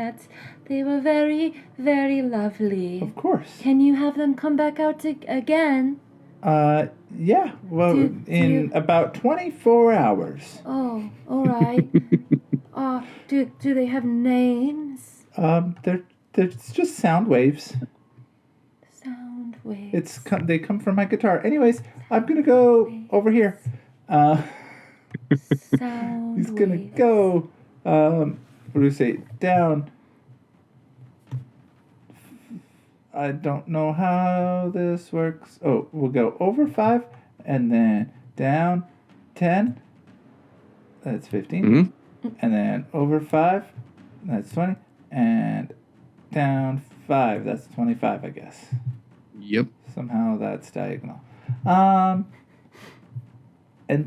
They were very, very lovely. of course. Can you have them come back out again? Yeah. Well, in about 24 hours. Oh, all right. Do they have names? They're just sound waves. Sound waves. They come from my guitar. Anyways, I'm gonna go over here. Sound He's gonna waves. go. What do we say? Down. I don't know how this works. Oh, we'll go over 5 and then down 10. That's 15. Mm-hmm. And then over 5. That's 20. And down 5. That's 25, I guess. Yep. Somehow that's diagonal. And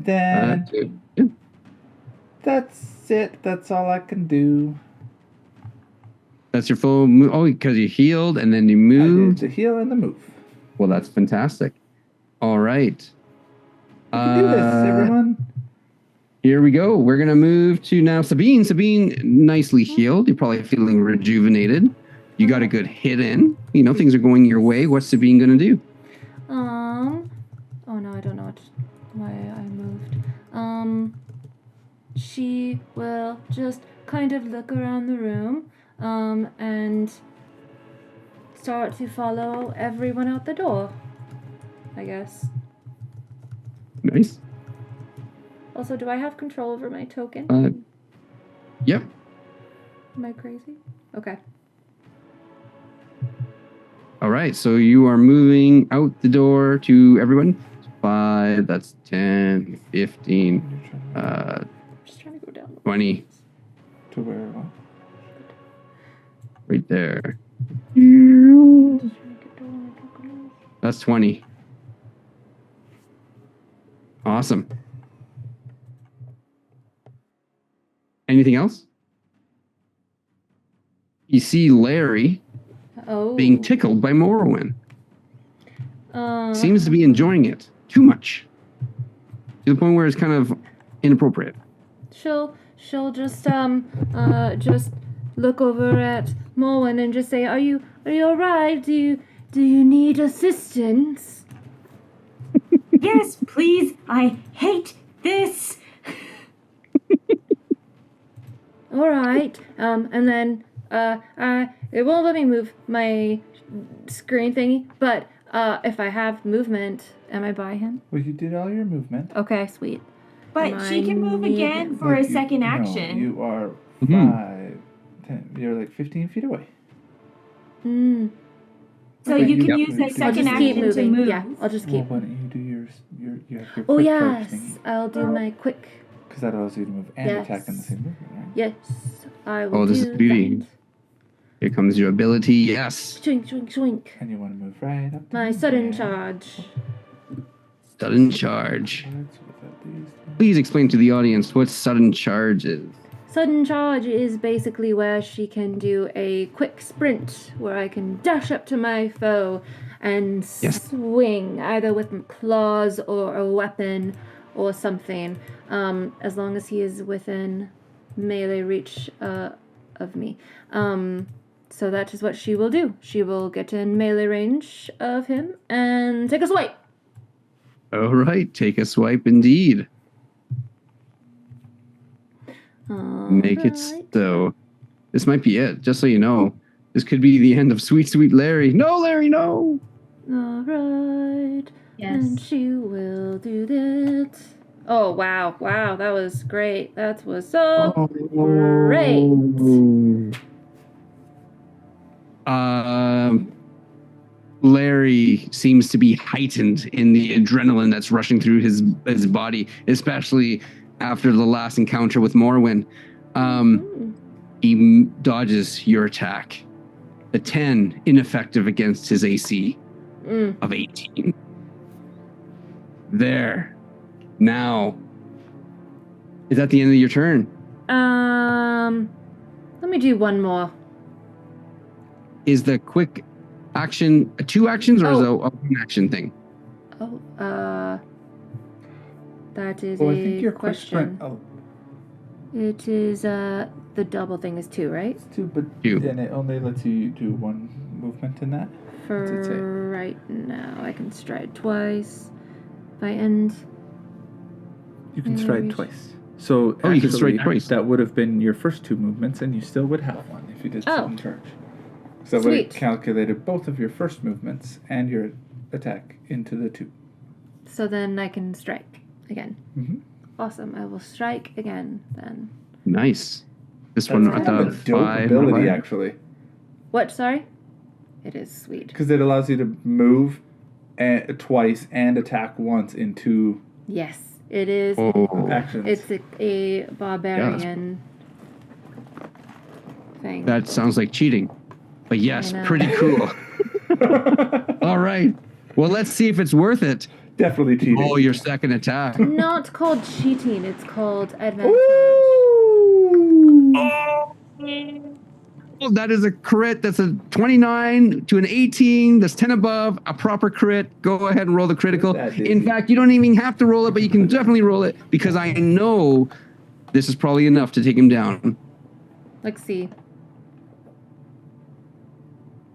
then Yeah. that's it. That's all I can do. That's your full move. Oh, because you healed and then you I moved. did the heal and the move. Well, that's fantastic. All right. We can do this, everyone. Here we go. We're going to move to now Sabine. Sabine, nicely healed. You're probably feeling rejuvenated. You got a good hit in. You know, things are going your way. What's Sabine going to do? Oh no, I don't know why I moved. She will just kind of look around the room, and start to follow everyone out the door, I guess. Nice. Also, do I have control over my token? Yep. Am I crazy? Okay. All right. So you are moving out the door to everyone. 5, that's 10, 15, I'm just trying to go down. 20, To where? What? right there. Just trying to get down my token. That's 20. Awesome. Anything else? You see Larry Oh. being tickled by Morrowind. Seems to be Uh-huh. enjoying it too much, to the point where it's kind of inappropriate. She'll just look over at Mullen and just say, "Are you all right? Do you need assistance?" Yes, please. I hate this. All right. And then it won't let me move my screen thingy, but if I have movement, am I by him? Well, you did all your movement. Okay, sweet. But Am she I can move near again him? for a You- second no, action. you are Mhm. 5, 10. You're like 15 feet away. So Okay, you can Yep. use a I'll second just keep action to moving. move. Yeah, I'll just Well, keep. why don't you do you have your Oh quick charge yes, thingy? I'll do my quick. Because that allows you to move and attack in the Yes. same movement, right? Yes, I will Oh, this is do beauty. that. Here comes your ability. Yes. Swink, swink, swink. And you want to move right up to My me sudden there. charge. Sudden charge. Alright, so without these two- Please explain to the audience what sudden charge is. Sudden charge is basically where she can do a quick sprint, where I can dash up to my foe and Yes. swing either with claws or a weapon or something, as long as he is within melee reach of me. So that is what she will do. She will get in melee range of him and take a swipe. All right, take a swipe indeed. Make it Alright. so. This might be it, just so you know. This could be the end of sweet, sweet Larry. No, Larry, no! Alright. And Yes. she will do that. Oh, wow. Wow, that was great. That was so great. Larry seems to be heightened in the adrenaline that's rushing through his body, especially after the last encounter with Morwen. He dodges your attack. The 10 ineffective against his AC of 18. There. Now. Is that the end of your turn? Let me do one more. Is the quick action 2 actions or is it Oh. a 1 action thing? Oh, that is Oh, I a think your quick question. sprint. Oh, It is, the double thing is 2, right? it's 2, but 2. then it only lets you do 1 movement in that. What's it say? For right now, I can stride twice. If I end... You can Yeah, stride we- twice. So Oh, you can stride actually, twice. that would have been your first 2 movements, and you still would have 1 if you did Oh. sudden charge. So that would have Sweet. calculated both of your first movements and your attack into the 2. So then I can strike again. Mm-hmm. Awesome. I will strike again then. Nice. This That's one kind at of the a dope 5. ability, actually, What? Sorry? It is sweet. because it allows you to move twice and attack once in 2 Yes, it is. Oh. actions. It's a barbarian thing. That sounds like cheating. But yes, I know. pretty cool. All right. Well, let's see if it's worth it. Definitely cheating. Oh, your second attack. Not called cheating, it's called advantage. Oh, that is a crit. That's a 29 to an 18. That's 10 above. A proper crit. Go ahead and roll the critical. That did In it. fact, you don't even have to roll it, but you can definitely roll it because I know this is probably enough to take him down. Let's see.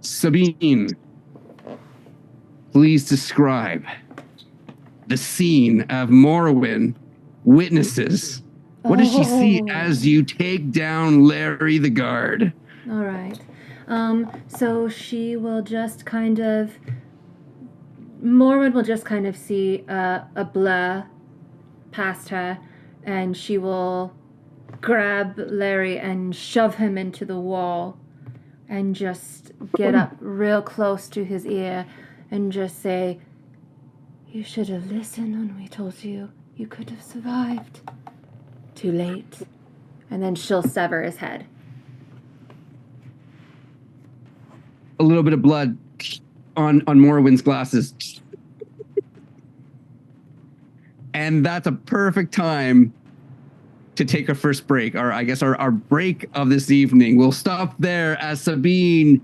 Sabine, please describe the scene of Morrowind witnesses. What does she see Oh. as you take down Larry the guard? All right. So she will just kind of... Morwen will just kind of see a blur past her, and she will grab Larry and shove him into the wall and just get up real close to his ear and just say, "You should have listened when we told you you could have survived. Too late." And then she'll sever his head. A little bit of blood on Morrowind's glasses. And that's a perfect time to take our first break, or I guess our break of this evening. We'll stop there as Sabine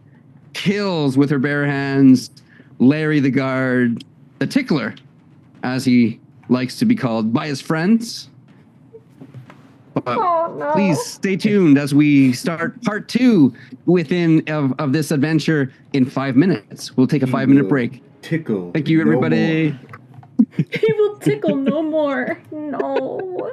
kills with her bare hands Larry the guard, the tickler, as he likes to be called by his friends. But please stay tuned as we start part 2 of this adventure in 5 minutes. We'll take a 5-minute break. Tickle. Thank you, no everybody. more. He will tickle no more. No.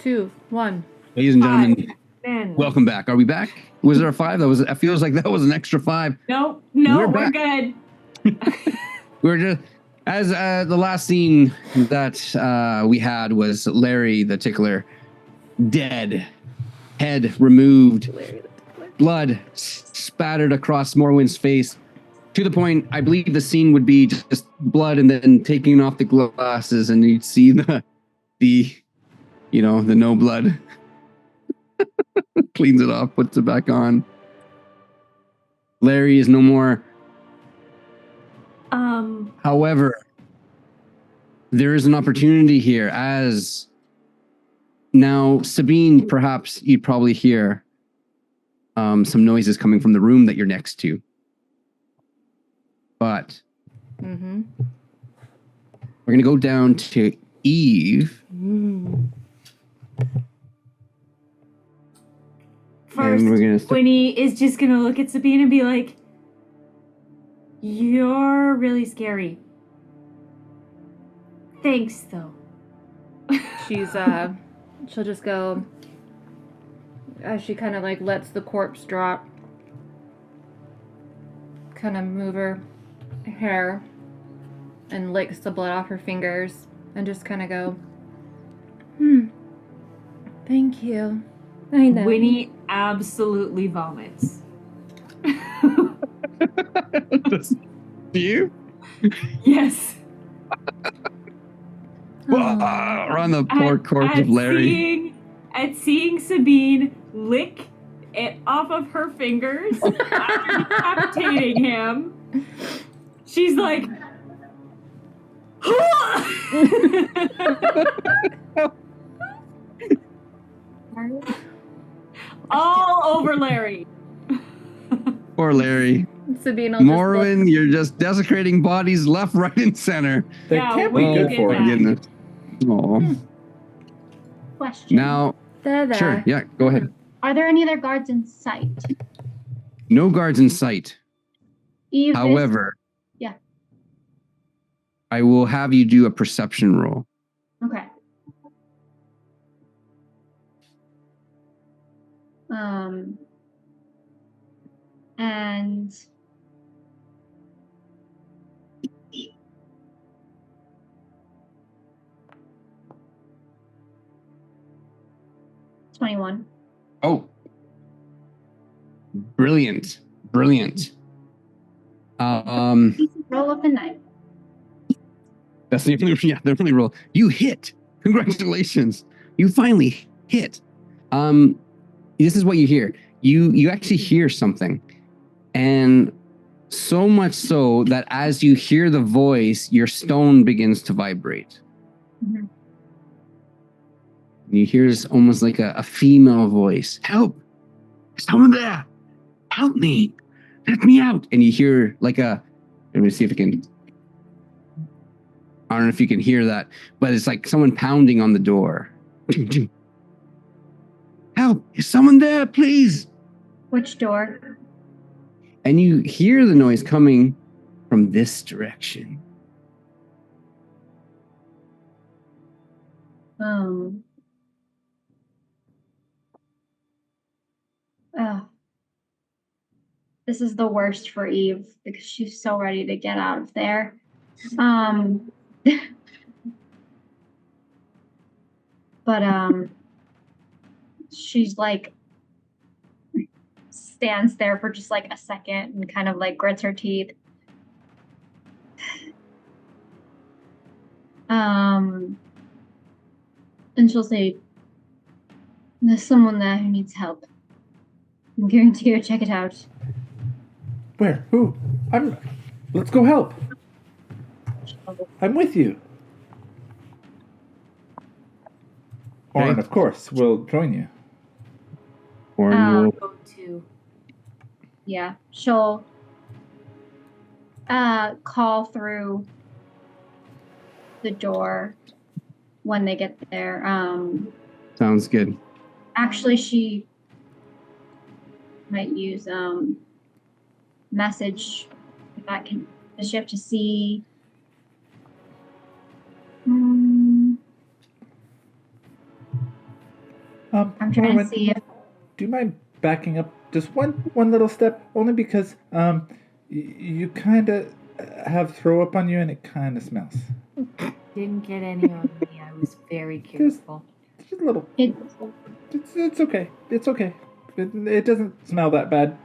2, 1. Ladies and gentlemen, Man. welcome back. Are we back? Was there a 5? It feels like that was an extra 5. No, We're we're back. good. We're just as the last scene that we had was Larry the Tickler dead, head removed, blood spattered across Morwin's face, to the point I believe the scene would be just blood and then taking off the glasses and you'd see the no blood. Cleans it off, puts it back on. Larry is no more. However, there is an opportunity here, as now Sabine, perhaps you'd probably hear some noises coming from the room that you're next to. But we're going to go down to Eve. First, Winnie is just gonna look at Sabine and be like, "You're really scary." Thanks, though. She'll just go, as she kind of like lets the corpse drop, kind of move her hair and licks the blood off her fingers and just kind of go, thank you. I know. Winnie absolutely vomits. You? Yes. Around the poor corpse of Larry. At seeing Sabine lick it off of her fingers after decapitating him, she's like, all over Larry. Poor Larry. Sabine, Morwin, you're just desecrating bodies left, right, and center. They can't be good for you. Goodness. Oh. Question. Now, sure, yeah, go ahead. Are there any other guards in sight? No guards in sight. Eve However, yeah. I will have you do a perception roll. Okay. And $21. Oh, brilliant. Roll up a 9. That's the only roll. You hit. Congratulations. You finally hit. This is what you hear. You actually hear something. And so much so that as you hear the voice, your stone begins to vibrate. Mm-hmm. You hear this almost like a female voice. Help! Someone there! Help me! Let me out! And you hear like let me see if I can. I don't know if you can hear that, but it's like someone pounding on the door. Help! Is someone there, please? Which door? And you hear the noise coming from this direction. This is the worst for Eve because she's so ready to get out of there. But she's like stands there for just like a second and kind of like grits her teeth. And she'll say, "There's someone there who needs help. I'm going to go check it out." Where? Who? Let's go help. I'm with you. Okay. Orin, of course, will join you. Or Go to. Yeah, she'll call through the door when they get there. sounds good. Actually, she might use message if that can. Does she have to see? I'm trying Morwen, to see if do you mind backing up just one little step? Only because you kind of have throw up on you, and it kind of smells. Didn't get any on me. I was very careful. Just a little. it. It's okay. It's okay. It doesn't smell that bad.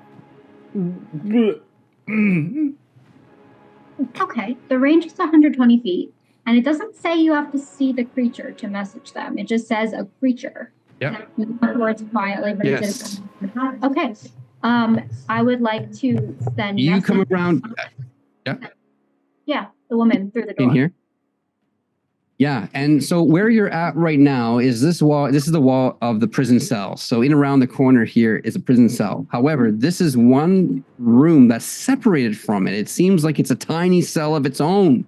Okay, the range is 120 feet, and it doesn't say you have to see the creature to message them. It just says a creature. Yep. Words quietly, but Yes. it didn't. Okay. I would like to send. You come message- around Yeah, the woman through the door. in here. Yeah, and so where you're at right now is this wall. This is the wall of the prison cell. So in around the corner here is a prison cell. However, this is one room that's separated from it. It seems like it's a tiny cell of its own.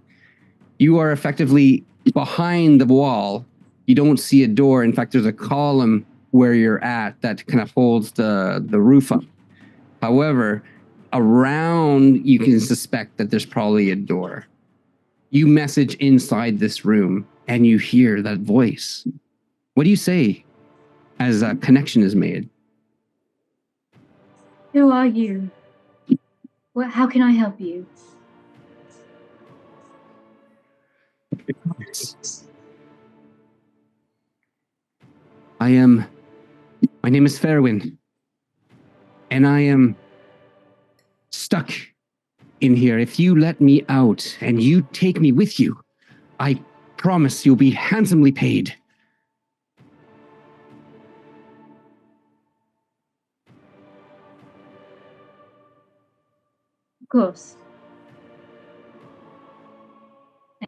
You are effectively behind the wall. You don't see a door. In fact, there's a column where you're at that kind of holds the roof up. However, around you can suspect that there's probably a door. You message inside this room and you hear that voice. What do you say as a connection is made? Who are you? How can I help you? My name is Fairwind, and I am stuck in here. If you let me out and you take me with you, I promise you'll be handsomely paid. Of course.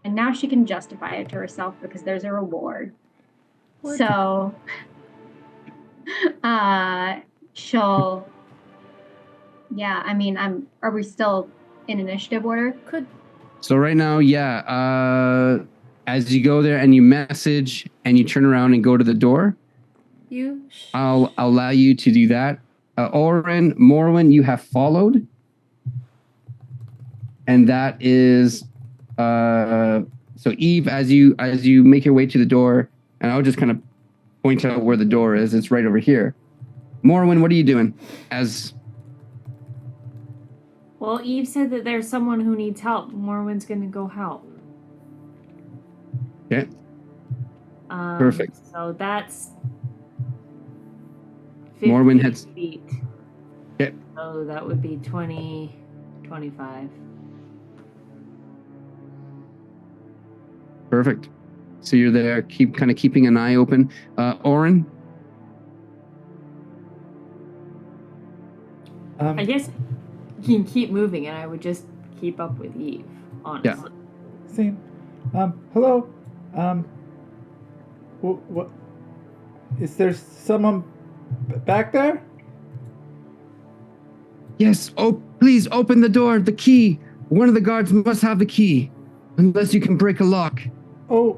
And now she can justify it to herself because there's a reward. What? So, she'll. Yeah, I mean, are we still in initiative order? So right now, as you go there and you message and you turn around and go to the door, I'll allow you to do that. Oren, Morwen, you have followed. And that is so Eve, as you make your way to the door, and I'll just kind of point out where the door is. It's right over here. Morwen, what are you doing? Well, Eve said that there's someone who needs help. Morwen's gonna go help. Okay. Perfect. So that's 50 Morwen heads. feet. Okay. So that would be 20, 25. Perfect. So you're there, keeping an eye open. Oren? I guess you can keep moving, and I would just keep up with Eve, honestly. Same. Hello. What? Is there someone back there? Yes. Oh, please open the door. The key. One of the guards must have the key, unless you can break a lock. Oh,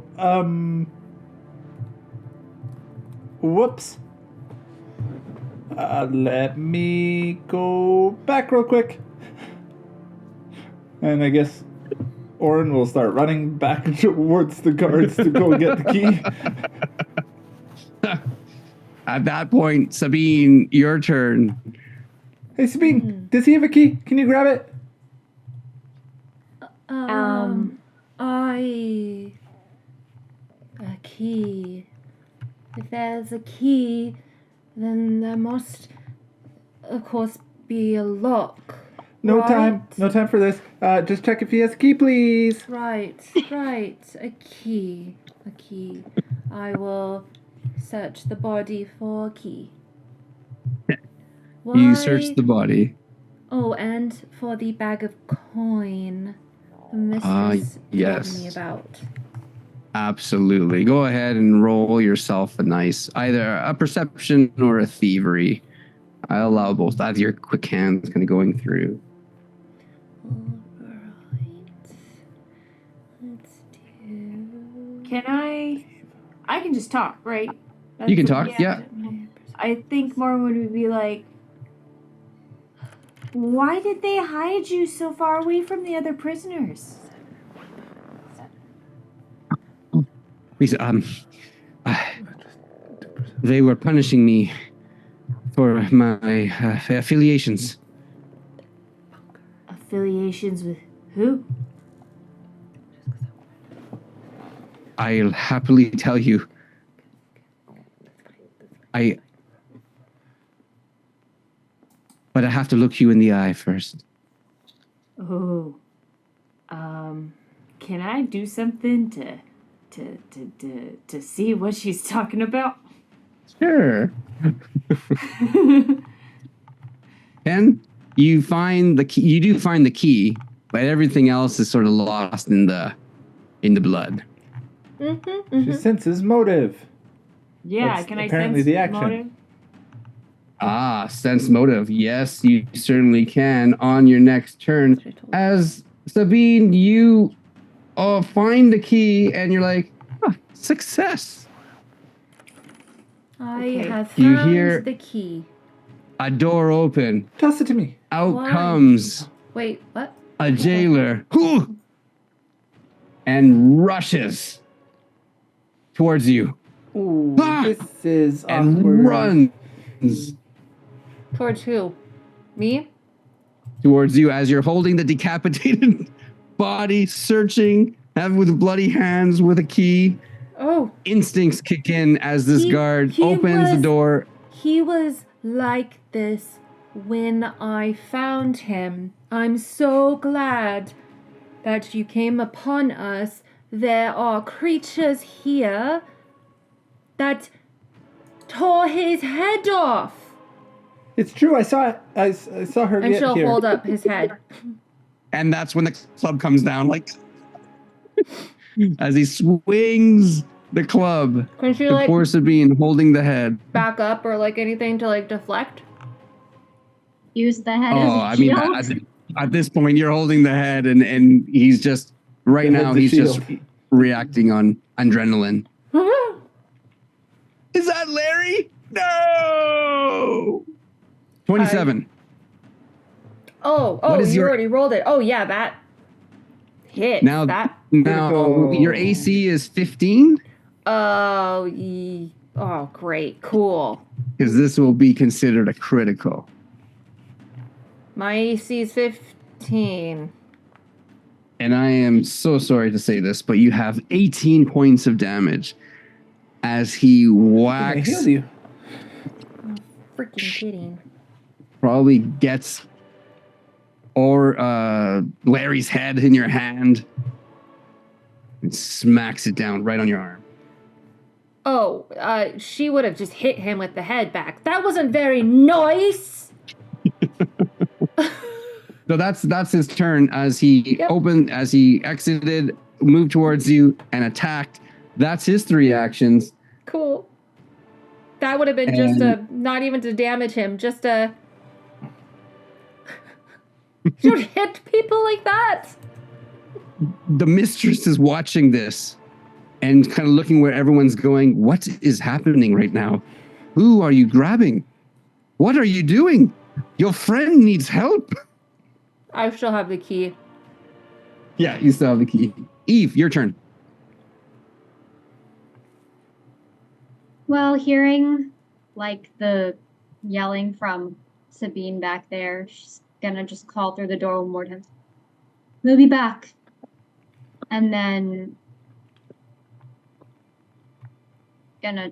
whoops. Let me go back real quick. And I guess Oren will start running back towards the guards to go get the key. At that point, Sabine, your turn. Hey, Sabine, does he have a key? Can you grab it? A key. If there's a key, then there must, of course, be a lock. No right? time. No time for this. Just check if he has a key, please. Right. A key. I will search the body for a key. You search the body. Oh, and for the bag of coin the mistress yes. told me about. Absolutely. Go ahead and roll yourself a nice, either a perception or a thievery. I allow both. As your quick hands kind of going through. All right. Let's do. Can I can just talk, right? You can talk, yeah. I think Morwen would be like, why did they hide you so far away from the other prisoners? Please, they were punishing me for my affiliations. Affiliations with who? I'll happily tell you. But I have to look you in the eye first. Oh. Can I do something to see what she's talking about? Sure. Ken, you find the key. You do find the key, but everything else is sort of lost in the blood. She senses motive. Yeah, That's can I apparently sense the action. motive? Sense motive. Yes, you certainly can on your next turn. As Sabine, you find the key and you're like, success. I Okay. have You found hear- the key. A door open. Toss it to me. Out Why? comes Wait, what? a jailer and rushes towards you Ooh, Ah! this is and awkward. runs Towards who? Me? towards you as you're holding the decapitated body, searching, with bloody hands with a key. Oh, Instincts kick in as this He- guard he opens the was- door. he was like this when I found him. I'm so glad that you came upon us. There are creatures here that tore his head off. It's true. I saw it. I saw her And get she'll here. hold up his head. And that's when the club comes down, like as he swings the club Can she to like poor Sabine holding the head. back up or like anything to like deflect? Use the head Oh, as I a mean, shield. at this point, you're holding the head, and he's just right The now. head's the He's just shield. reacting on adrenaline. Is that Larry? No. 27. Oh, What is you your- already rolled it. Oh yeah, that hit. Now, That now your AC is 15 oh great. Cool. because this will be considered a critical. My AC is 15. And I am so sorry to say this, but you have 18 points of damage as he I whacks. healed you. Freaking kidding. Probably gets Larry's head in your hand and smacks it down right on your arm. Oh, she would have just hit him with the head back. That wasn't very nice. So that's his turn as he Yep. as he exited, moved towards you and attacked. That's his 3 actions. Cool. That would have been just not even to damage him, just a. You don't hit people like that. The mistress is watching this and kind of looking where everyone's going. What is happening right now? Who are you grabbing? What are you doing? Your friend needs help. I still have the key. Yeah, you still have the key. Eve, your turn. Well, hearing like the yelling from Sabine back there, she's gonna just call through the door one more time. We'll be back. And then gonna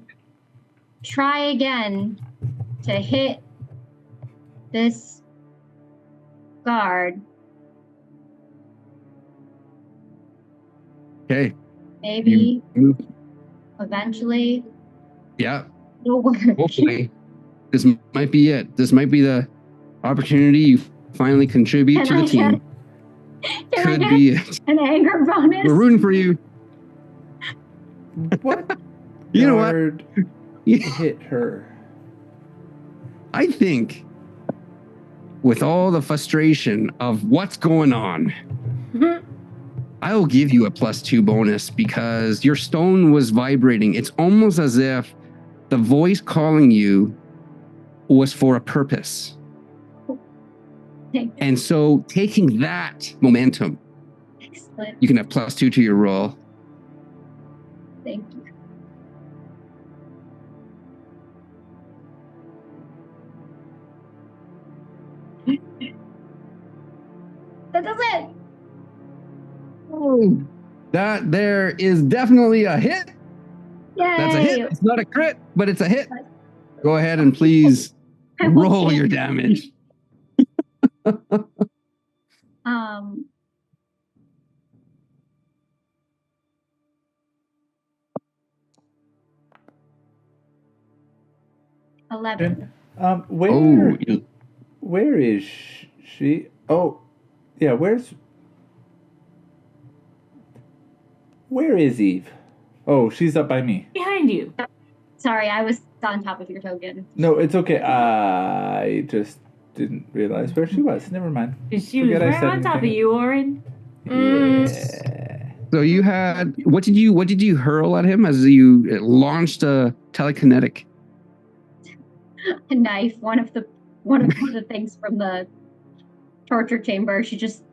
try again to hit this guard. Okay. Maybe Move. eventually Yeah. it'll work. Hopefully, this might be it. This might be the opportunity you finally contribute Can to the I team. Can Could I be get it. an anger bonus? We're rooting for you. What? You know what? Guard Yeah. hit her. I think with all the frustration of what's going on, I'll give you a +2 bonus because your stone was vibrating. It's almost as if the voice calling you was for a purpose. Thank you. And so taking that momentum, Excellent. you can have +2 to your roll. Thank you. That does it. Oh, that there is definitely a hit. Yay! That's a hit. It's not a crit, but it's a hit. Go ahead and please I will roll take- your damage. Um. $11. Where Oh, where is she? Oh, yeah. Where is Eve? Oh, she's up by me. Behind you. Sorry, I was on top of your token. No, it's okay. I just didn't realize where she was. Never mind. She was Forget I right said on top of anything. you, Orin. Yeah. so you had what did you hurl at him as you launched a telekinetic? A knife. One of the things from the torture chamber. She just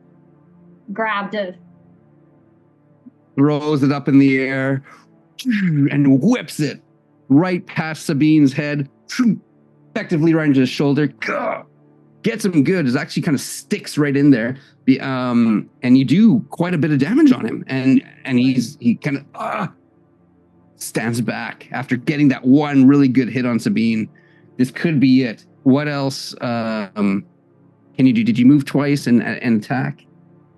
grabbed a. Throws it up in the air and whips it right past Sabine's head, effectively right into his shoulder. Gets him good. It actually kind of sticks right in there. And you do quite a bit of damage on him. And he kind of stands back after getting that one really good hit on Sabine. This could be it. What else can you do? Did you move twice and attack?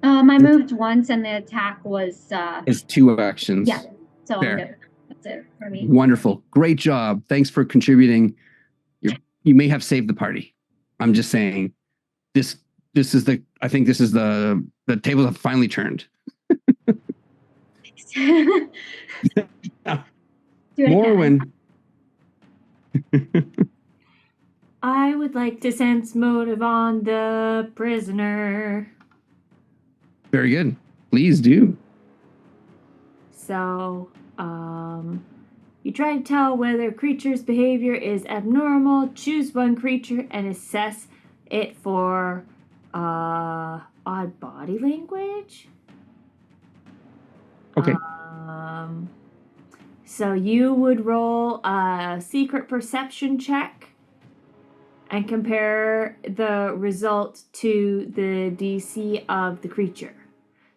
I moved once, and the attack was. It's 2 actions. Yeah, so Fair. I'm good. That's it for me. Wonderful. Great job. Thanks for contributing. You may have saved the party. I'm just saying this is I think this is the tables have finally turned. Do it Morwen. I would like to sense motive on the prisoner. Very good. Please do. So, you try to tell whether a creature's behavior is abnormal. Choose one creature and assess it for odd body language. Okay. So you would roll a secret perception check and compare the result to the DC of the creature.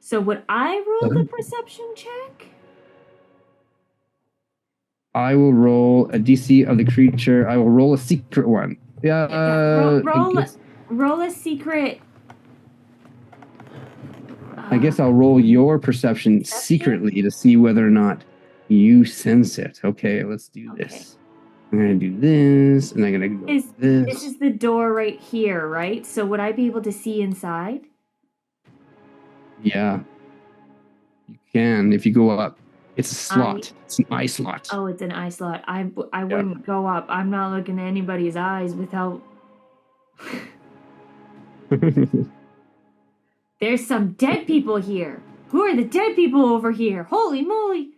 So would I roll the perception check? I will roll a DC of the creature. I will roll a secret one. Yeah, I roll a secret. guess I'll roll your perception secretly to see whether or not you sense it. Okay, let's do this. I'm gonna do this, and I'm gonna go this. This is the door right here, right? So would I be able to see inside? Yeah, you can if you go up. It's a slot. It's an eye slot. Oh, it's an eye slot. I wouldn't go up. I'm not looking at anybody's eyes without. There's some dead people here. Who are the dead people over here? Holy moly!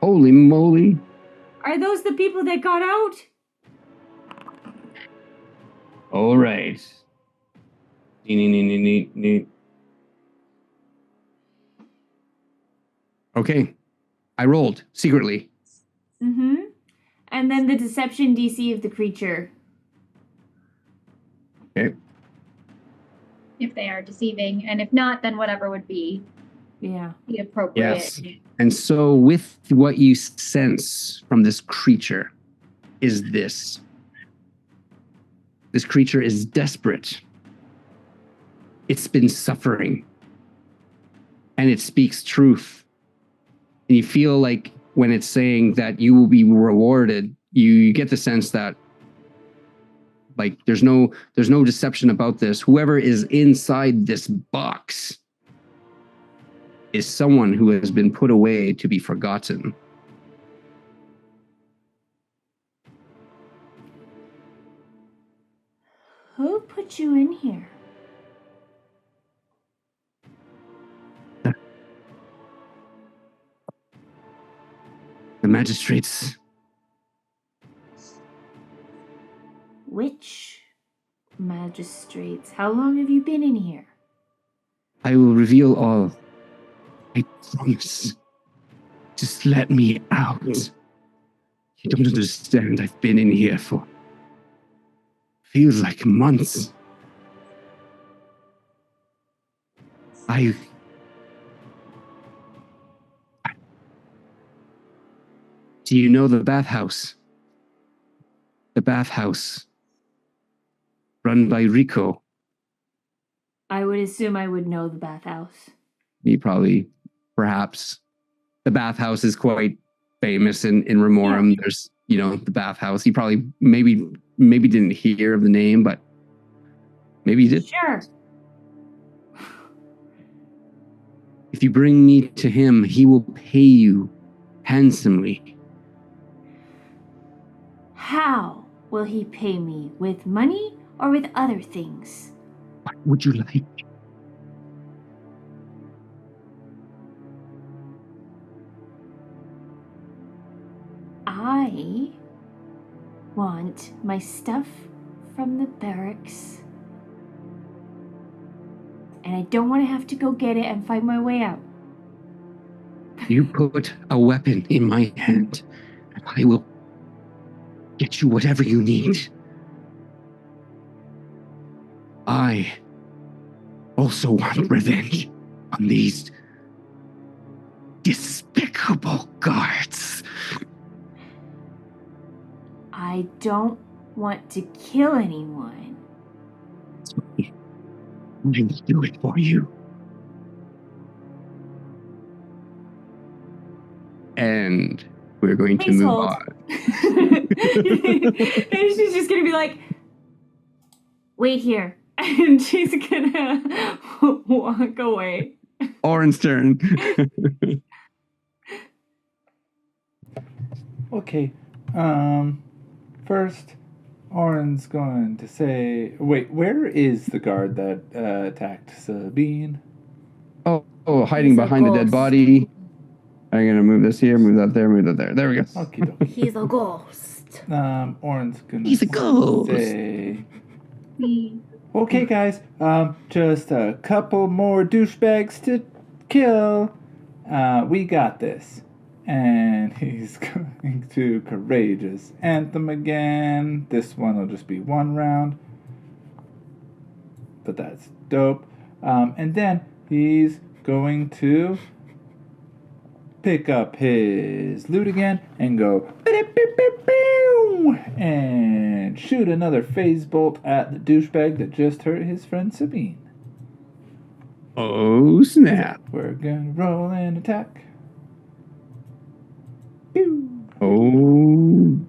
Holy moly! Are those the people that got out? All right. Okay, I rolled secretly. Mm-hmm. And then the deception DC of the creature. Okay. If they are deceiving, and if not, then whatever would be Yeah. the appropriate. Yes. And so, with what you sense from this creature, is this. This creature is desperate. It's been suffering. And it speaks truth. And you feel like when it's saying that you will be rewarded, you get the sense that like there's no deception about this. Whoever is inside this box is someone who has been put away to be forgotten. Who put you in here? The magistrates. Which magistrates? How long have you been in here? I will reveal all. I promise. Just let me out. You don't understand. I've been in here for feels like months. I Do you know the bathhouse? The bathhouse run by Rico. I would assume I would know the bathhouse. Perhaps. The bathhouse is quite famous in Rimorum. Yeah. There's, the bathhouse. He probably maybe didn't hear of the name, but maybe he did. Sure. If you bring me to him, he will pay you handsomely. How will he pay me? With money or with other things? What would you like? I want my stuff from the barracks. And I don't want to have to go get it and fight my way out. You put a weapon in my hand, and I will get you whatever you need. I also want revenge on these despicable guards. I don't want to kill anyone. I will do it for you. And we're going to move on. And she's just going to be like, wait here. And she's going to walk away. Orin's turn. Okay. First, Orin's going to say, wait, where is the guard that attacked Sabine? Oh, hiding behind a dead body. I'm going to move this here, move that there, move that there. There we go. Okie He's a ghost. Orin's going to He's a ghost. say, okay, guys, just a couple more douchebags to kill. We got this. And he's going to Courageous Anthem again. This one will just be 1 round. But that's dope. And then he's going to pick up his loot again and go and shoot another phase bolt at the douchebag that just hurt his friend Sabine. Oh, snap. We're going to roll and attack. Oh,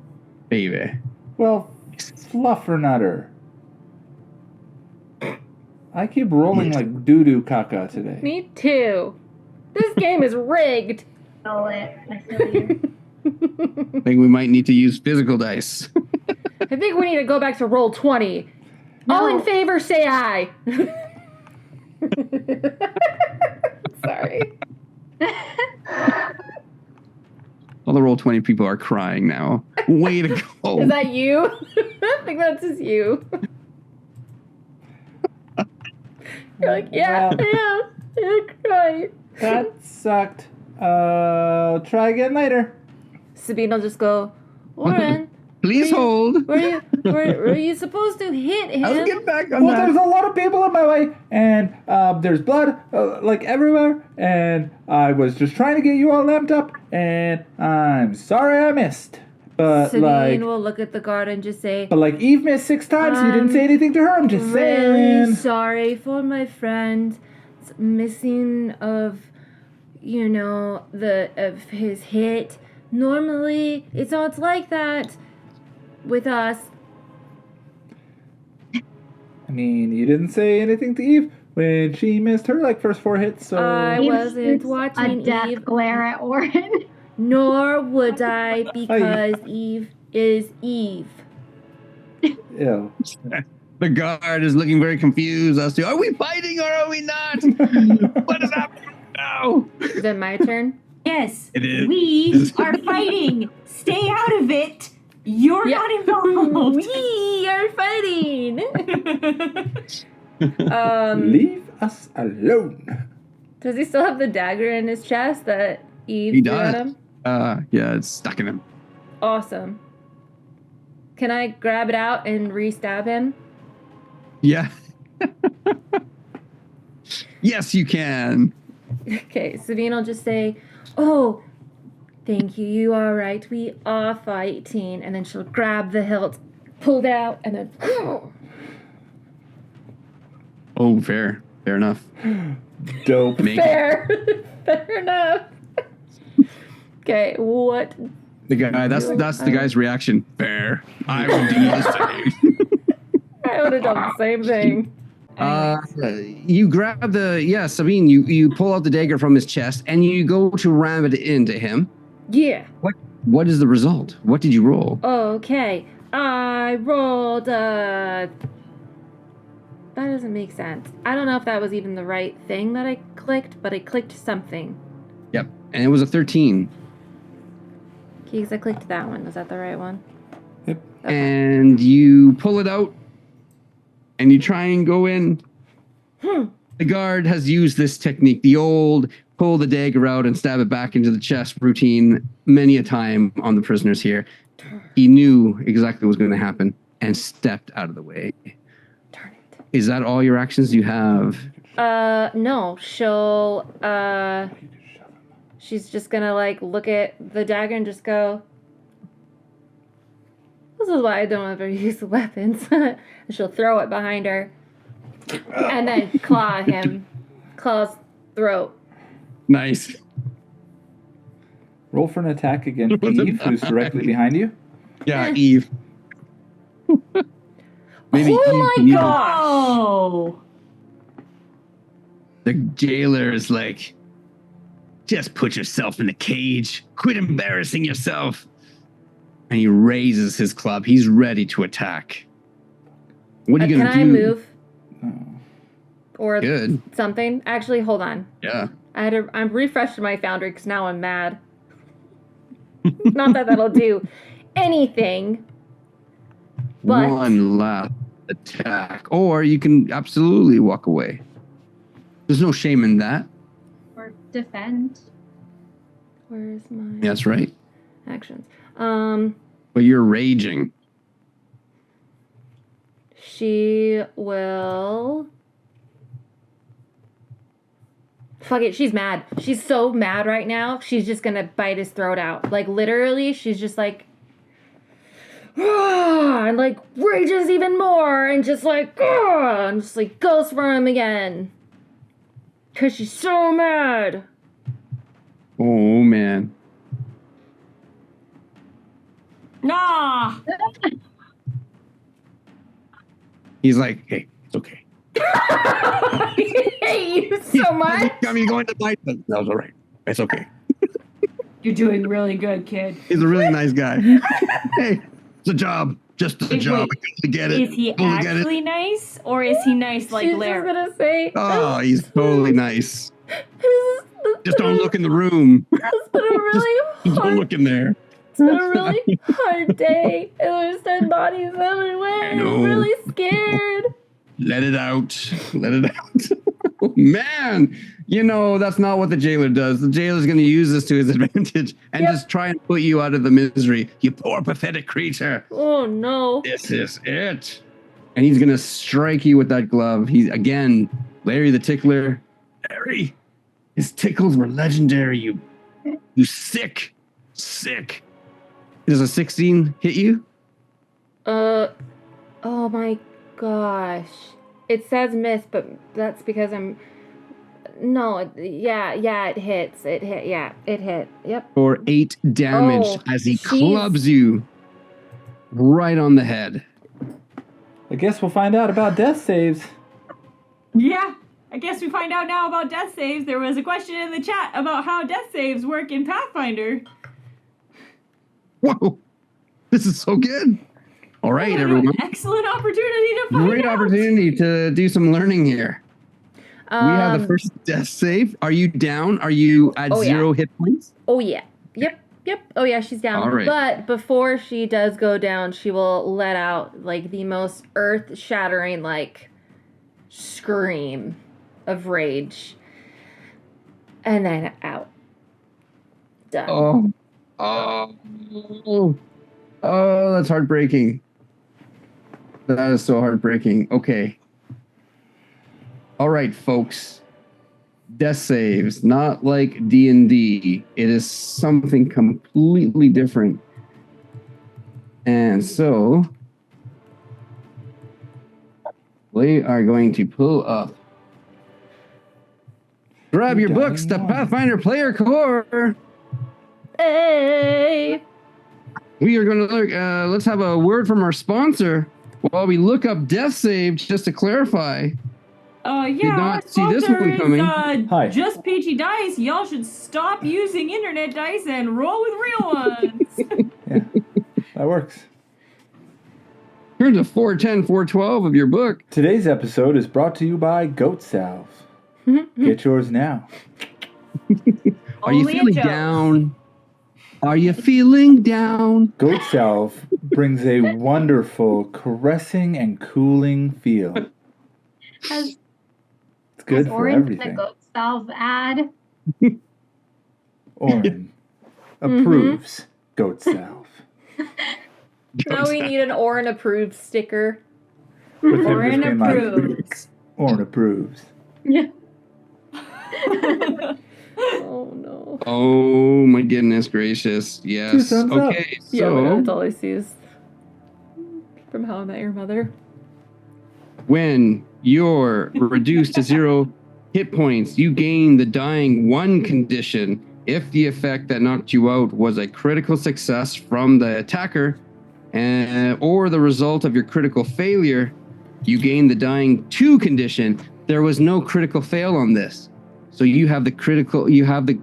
baby. Well, fluffernutter. I keep rolling like doo-doo caca today. Me too. This game is rigged. I feel you. I think we might need to use physical dice. I think we need to go back to roll 20. All in favor, say aye. Sorry. All the Roll20 people are crying now. Way to go. Is that you? I think that's just you. You're like, yeah, I am. I'm crying. That sucked. Try again later. Sabine will just go, Orin. Please hold. Were you supposed to hit him? I'll get back on Well, that. there's a lot of people in my way, and there's blood like everywhere, and I was just trying to get you all lamped up, and I'm sorry I missed. But Sabine will look at the guard and just say, but like Eve missed 6 times, you didn't say anything to her. I'm just really saying. sorry for my friend missing of his hit. Normally it's not like that with us. I mean, you didn't say anything to Eve when she missed her like first 4 hits, so I wasn't watching a death Eve, glare at Orin. nor would I, because Eve is Eve. Ew. The guard is looking very confused as to, are we fighting or are we not? What is happening now? Is it my turn? Yes, It is. we are fighting. Stay out of it. You're not involved. We are fighting. Leave us alone. Does he still have the dagger in his chest that Eve He threw at does. him? Yeah, it's stuck in him. Awesome. Can I grab it out and re-stab him? Yeah. Yes, you can. Okay, Sabine will just say, "Oh, thank you. You are right. We are fighting." And then she'll grab the hilt, pull it out, and then. Oh, fair enough. Dope. Make Fair enough. Okay, what? the guy. That's the guy's reaction. Fair. I would do the same. I would have done the same thing. You grab Sabine. You pull out the dagger from his chest and you go to ram it into him. Yeah. What is the result? What did you roll? Okay. I rolled That doesn't make sense. I don't know if that was even the right thing that I clicked, but I clicked something. Yep, and it was a 13. Keeks, I clicked that one. Was that the right one? Yep. Okay. And you pull it out and you try and go in. The guard has used this technique, the old pull the dagger out and stab it back into the chest routine, many a time on the prisoners here. He knew exactly what was going to happen and stepped out of the way. Darn it. Is that all your actions you have? No. She's just gonna like look at the dagger and just go, "This is why I don't ever use weapons." And she'll throw it behind her and then claw's throat. Nice. Roll for an attack against Eve, who's directly behind you. Yeah, Eve. Maybe Oh Eve my can use it. gosh! Oh. The jailer is like, just put yourself in the cage. Quit embarrassing yourself. And he raises his club. He's ready to attack. What are you going to do? Can I move? Or Good. something? Actually, hold on. Yeah. I'm refreshing my Foundry because now I'm mad. Not that that'll do anything. But One last attack. Or you can absolutely walk away. There's no shame in that. Or defend. where's my That's right. actions? But you're raging. She will. Fuck it, she's mad. She's so mad right now. She's just gonna bite his throat out. Like literally, she's just like, and like rages even more, and just like, and just like goes for him again. Cause she's so mad. Oh, man. Nah. He's like, hey, it's okay. I hate you so much. I mean, going to bite them. That was all right. It's okay. You're doing really good, kid. He's a really nice guy. Hey, it's a job. Just a Wait, job. wait. I totally get it. Is he Totally get it. actually nice, or is he nice like She's Larry? just gonna say, Oh, he's totally nice. this Just don't look in the room. It's been a really Just don't hard. look in there. It's been a really hard day, and there's dead bodies everywhere. I And know. I'm really scared. Let it out. Let it out. Oh, man, you know, that's not what the jailer does. The jailer's going to use this to his advantage and Yep. just try and put you out of the misery. You poor, pathetic creature. Oh no! This is it. And he's going to strike you with that glove. He's, again, Larry the Tickler. Larry, his tickles were legendary. You sick. Does a 16 hit you? Oh my gosh! It says miss, but that's because I'm. No, yeah, it hits. It hit. Yeah, it hit. Yep. For 8 damage Oh, as he jeez. clubs you right on the head. I guess we'll find out about death saves. Yeah, I guess we find out now about death saves. There was a question in the chat about how death saves work in Pathfinder. Whoa, this is so good. All right, What an everyone. excellent opportunity to find Great out. opportunity to do some learning here. We have the first death save. Are you down? Are you at Oh, yeah. 0 hit points? Oh yeah. Yep. Oh yeah, she's down. All right. But before she does go down, she will let out like the most earth-shattering like scream of rage, and then out. Done. Oh, that's heartbreaking. That is so heartbreaking. Okay. All right, folks. death saves, not like D&D. It is something completely different. And so we are going to pull up. Grab your books, the Pathfinder Player Core. Hey! We are going to look, let's have a word from our sponsor while we look up death save just to clarify. Did not see this one coming. Hi. Just peachy dice. Y'all should stop using internet dice and roll with real ones. Yeah, that works. Turn to 410, 412 of your book. Today's episode is brought to you by Goat Salve. Get yours now. Are you Only a feeling joke. down? Are you feeling down? Goat Salve brings a wonderful, caressing and cooling feel. Has It's good for Orin everything. the Salve ad? Orin approves Goat Salve. Now we need an Orin approved sticker. With him Orin just being like, approves. Orin approves. Yeah. Oh no. Oh my goodness gracious. Two Yes. thumbs up. Okay, Yeah, so that's all I see is from How I Met Your Mother. when you're reduced to 0 hit points, you gain the dying 1 condition if the effect that knocked you out was a critical success from the attacker, or the result of your critical failure, you gain the dying 2 condition. There was no critical fail on this. So you have the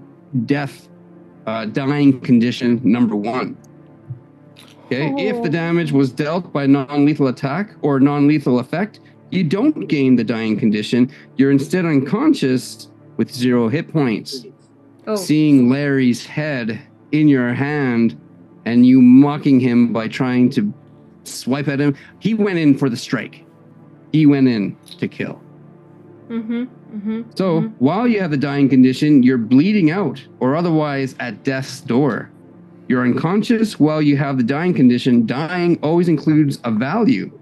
death dying condition number 1. Okay, if the damage was dealt by non-lethal attack or non-lethal effect, you don't gain the dying condition. You're instead unconscious with 0 hit points. Oh. Seeing Larry's head in your hand and you mocking him by trying to swipe at him, he went in for the strike. He went in to kill. So while you have the dying condition, you're bleeding out or otherwise at death's door. You're unconscious while you have the dying condition. Dying always includes a value.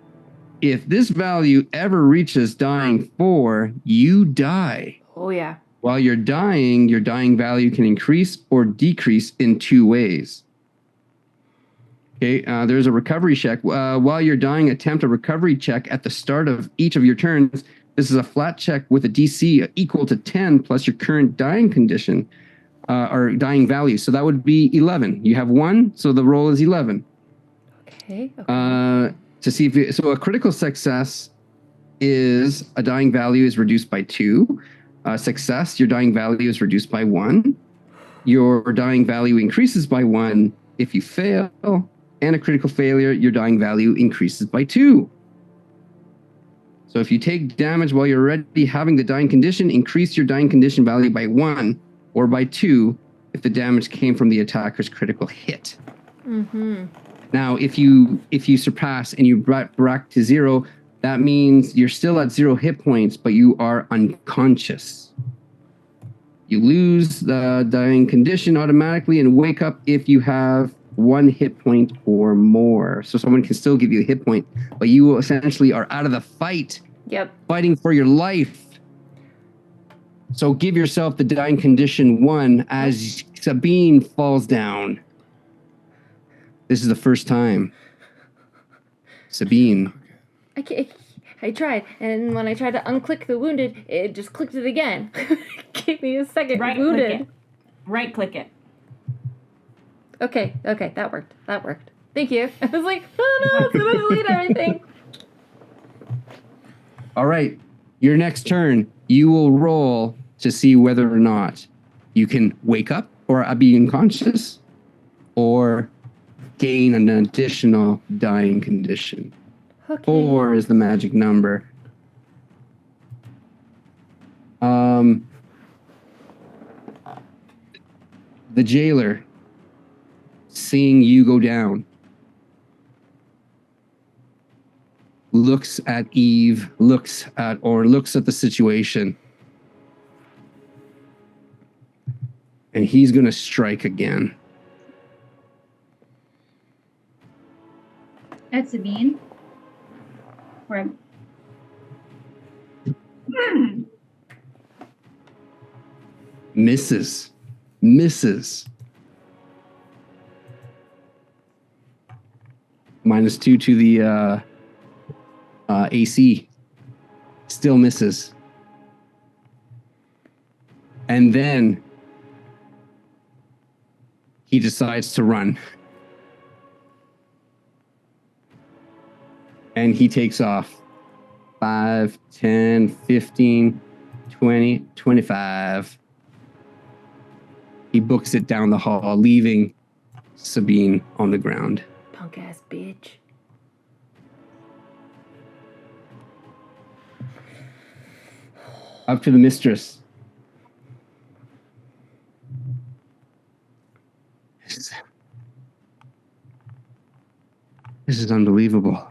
If this value ever reaches dying 4, you die. Oh yeah. While you're dying, your dying value can increase or decrease in 2 ways. Okay, there's a recovery check. While you're dying, attempt a recovery check at the start of each of your turns. This is a flat check with a DC equal to 10 plus your current dying condition or dying value. So that would be 11. You have 1, so the roll is 11. Okay. To see if so a critical success is a dying value is reduced by 2. Success, your dying value is reduced by 1. Your dying value increases by 1 if you fail, and a critical failure, your dying value increases by 2. So if you take damage while you're already having the dying condition, increase your dying condition value by 1 or by 2 if the damage came from the attacker's critical hit. Now, if you surpass and you brought back to 0, that means you're still at 0 hit points, but you are unconscious. You lose the dying condition automatically and wake up if you have 1 hit point or more. So someone can still give you a hit point, but you essentially are out of the fight. Yep. Fighting for your life. So give yourself the dying condition 1 as Sabine falls down. This is the first time. Sabine. I tried, and when I tried to unclick the wounded, it just clicked it again. Gave me a second wounded. Right click it. Okay, that worked. Thank you. I was like, oh no, it's gonna delete everything. All right, your next turn, you will roll to see whether or not you can wake up or be unconscious or gain an additional dying condition. Okay. 4 is the magic number. The jailer, seeing you go down, looks at Eve, looks at the situation, and he's going to strike again. At Sabine. Or Misses. -2 to the AC. Still misses. And then he decides to run. And he takes off 5, 10, 15, 20, 25. He books it down the hall, leaving Sabine on the ground. Punk ass bitch. Up to the mistress. This is unbelievable.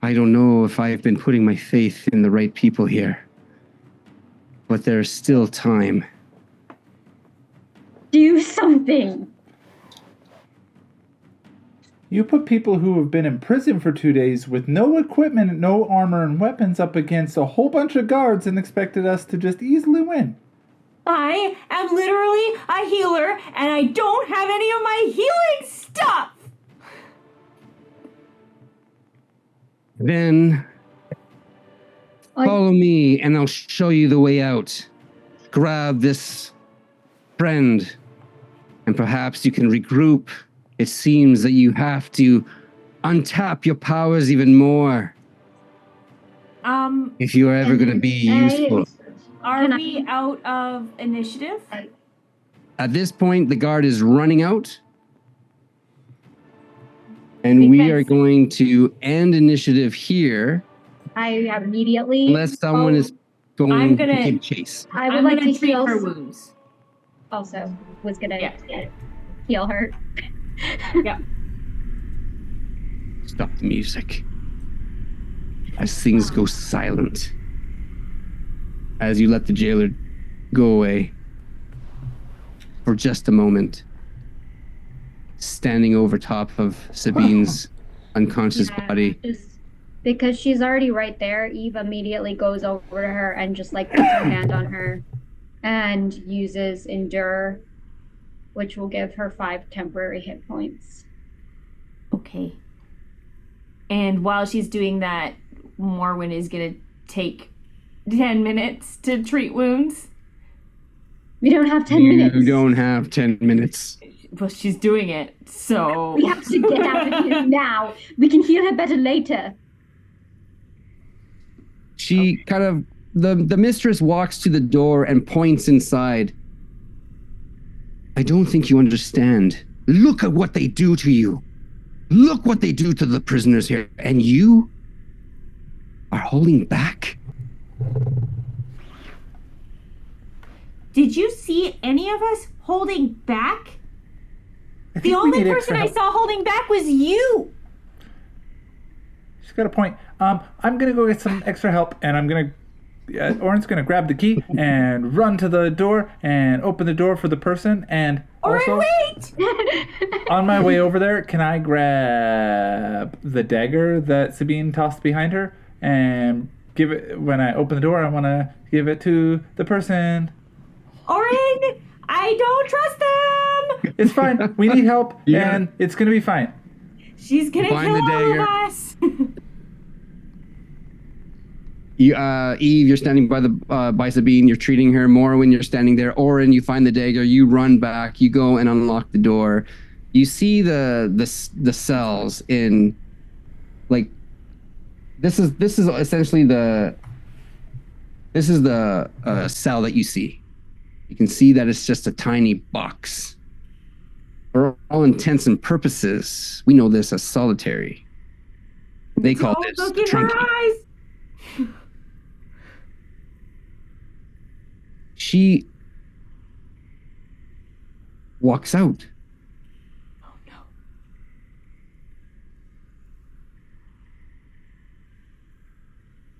I don't know if I have been putting my faith in the right people here, but there's still time. Do something. You put people who have been in prison for 2 days with no equipment, no armor, and weapons up against a whole bunch of guards and expected us to just easily win. I am literally a healer, and I don't have any of my healing stuff. Then follow me and I'll show you the way out. Grab this friend and perhaps you can regroup. It seems that you have to untap your powers even more if you are ever going to be useful. Are we out of initiative? At this point, the guard is running out. And we are going to end initiative here. I immediately. Unless someone is going to give chase. I would like to treat heal her wounds. Also, was gonna heal her. Yep. Stop the music. As things go silent. As you let the jailer go away. For just a moment. Standing over top of Sabine's unconscious body. Just because she's already right there, Eve immediately goes over to her and just like puts her hand on her and uses Endure, which will give her 5 temporary hit points. Okay. And while she's doing that, Morwen is going to take 10 minutes to treat wounds. We don't have 10 minutes. You don't have 10 minutes. Well, she's doing it, so... We have to get out of here now. We can heal her better later. She kind of... The mistress walks to the door and points inside. I don't think you understand. Look at what they do to you. Look what they do to the prisoners here. And you are holding back? Did you see any of us holding back? The only person I saw holding back was you. She's got a point. I'm gonna go get some extra help, and I'm gonna. Orin's gonna grab the key and run to the door and open the door for the person. And also, wait! on my way over there, can I grab the dagger that Sabine tossed behind her and give it? When I open the door, I want to give it to the person. Orin, I don't trust them. It's fine. We need help, and it's gonna be fine. She's gonna Find kill the all of dagger. us. Eve, you're standing by Sabine. You're treating her. Morwen, you're standing there. Orin, you find the dagger. You run back. You go and unlock the door. You see the cells in, like, this is essentially the cell that you see. You can see that it's just a tiny box. For all intents and purposes, we know this as solitary. They call Don't this look in trunky. her eyes. She walks out. Oh no.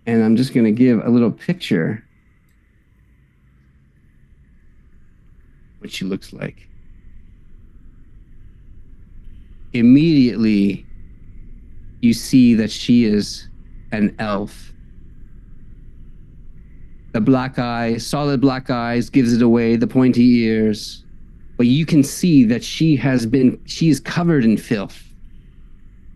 And I'm just going to give a little picture what she looks like. Immediately, you see that she is an elf. The black eyes, solid black eyes, gives it away, the pointy ears. But you can see that she is covered in filth.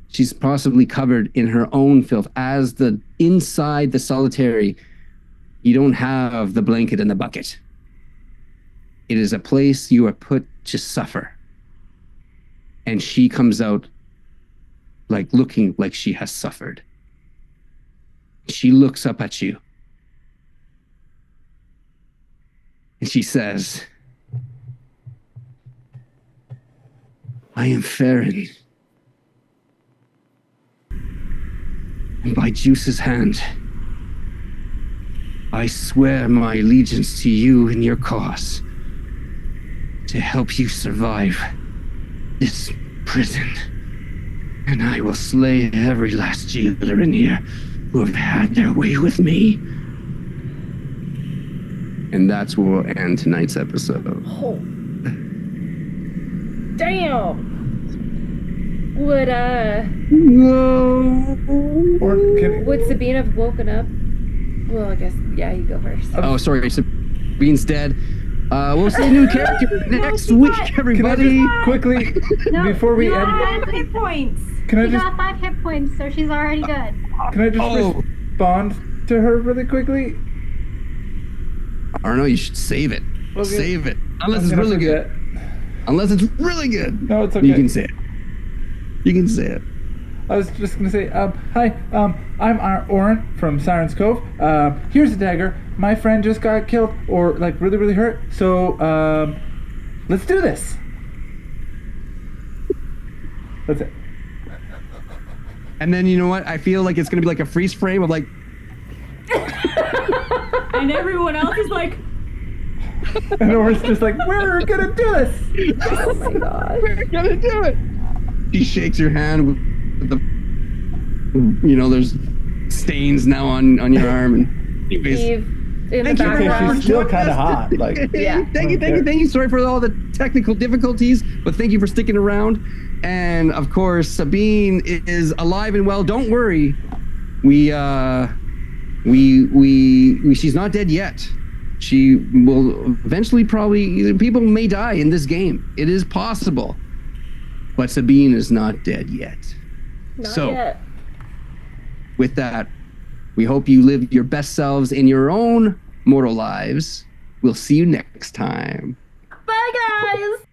She's possibly covered in her own filth. As the inside the solitary, you don't have the blanket and the bucket. It is a place you are put to suffer. And she comes out like looking like she has suffered. She looks up at you. And she says, I am Farron. And by Juice's hand, I swear my allegiance to you and your cause to help you survive this prison. And I will slay every last jailer in here who have had their way with me. And that's where we'll end tonight's episode. Oh. Damn. Would would Sabine have woken up? Well, I guess you go first. Oh, sorry, Sabine's dead. We'll see a new character next week, everybody. Can I just quickly before we end? 5 hit points. Can I She just got 5 hit points, so she's already good. can I just respond to her really quickly? I don't know. You should save it. Okay. Save it, unless I'm it's gonna really forget. good. Unless it's really good. No, it's okay. You can say it. You can say it. I was just gonna say, hi, I'm Oren from Siren's Cove. Here's a dagger. My friend just got killed, or like really, really hurt. So, let's do this. That's it. And then you know what? I feel like it's gonna be like a freeze frame of like. And everyone else is like, And Oren's just like, we're gonna do this. Oh my god. We're gonna do it. She shakes her hand with the, there's stains now on your arm, and anyways, Steve in the thank you for background. She's still kind of hot. Like, Yeah. Thank you. Sorry for all the technical difficulties, but thank you for sticking around. And of course, Sabine is alive and well. Don't worry, she's not dead yet. She will eventually people may die in this game. It is possible, but Sabine is not dead yet. Not So, yet. with that, we hope you live your best selves in your own mortal lives. We'll see you next time. Bye, guys.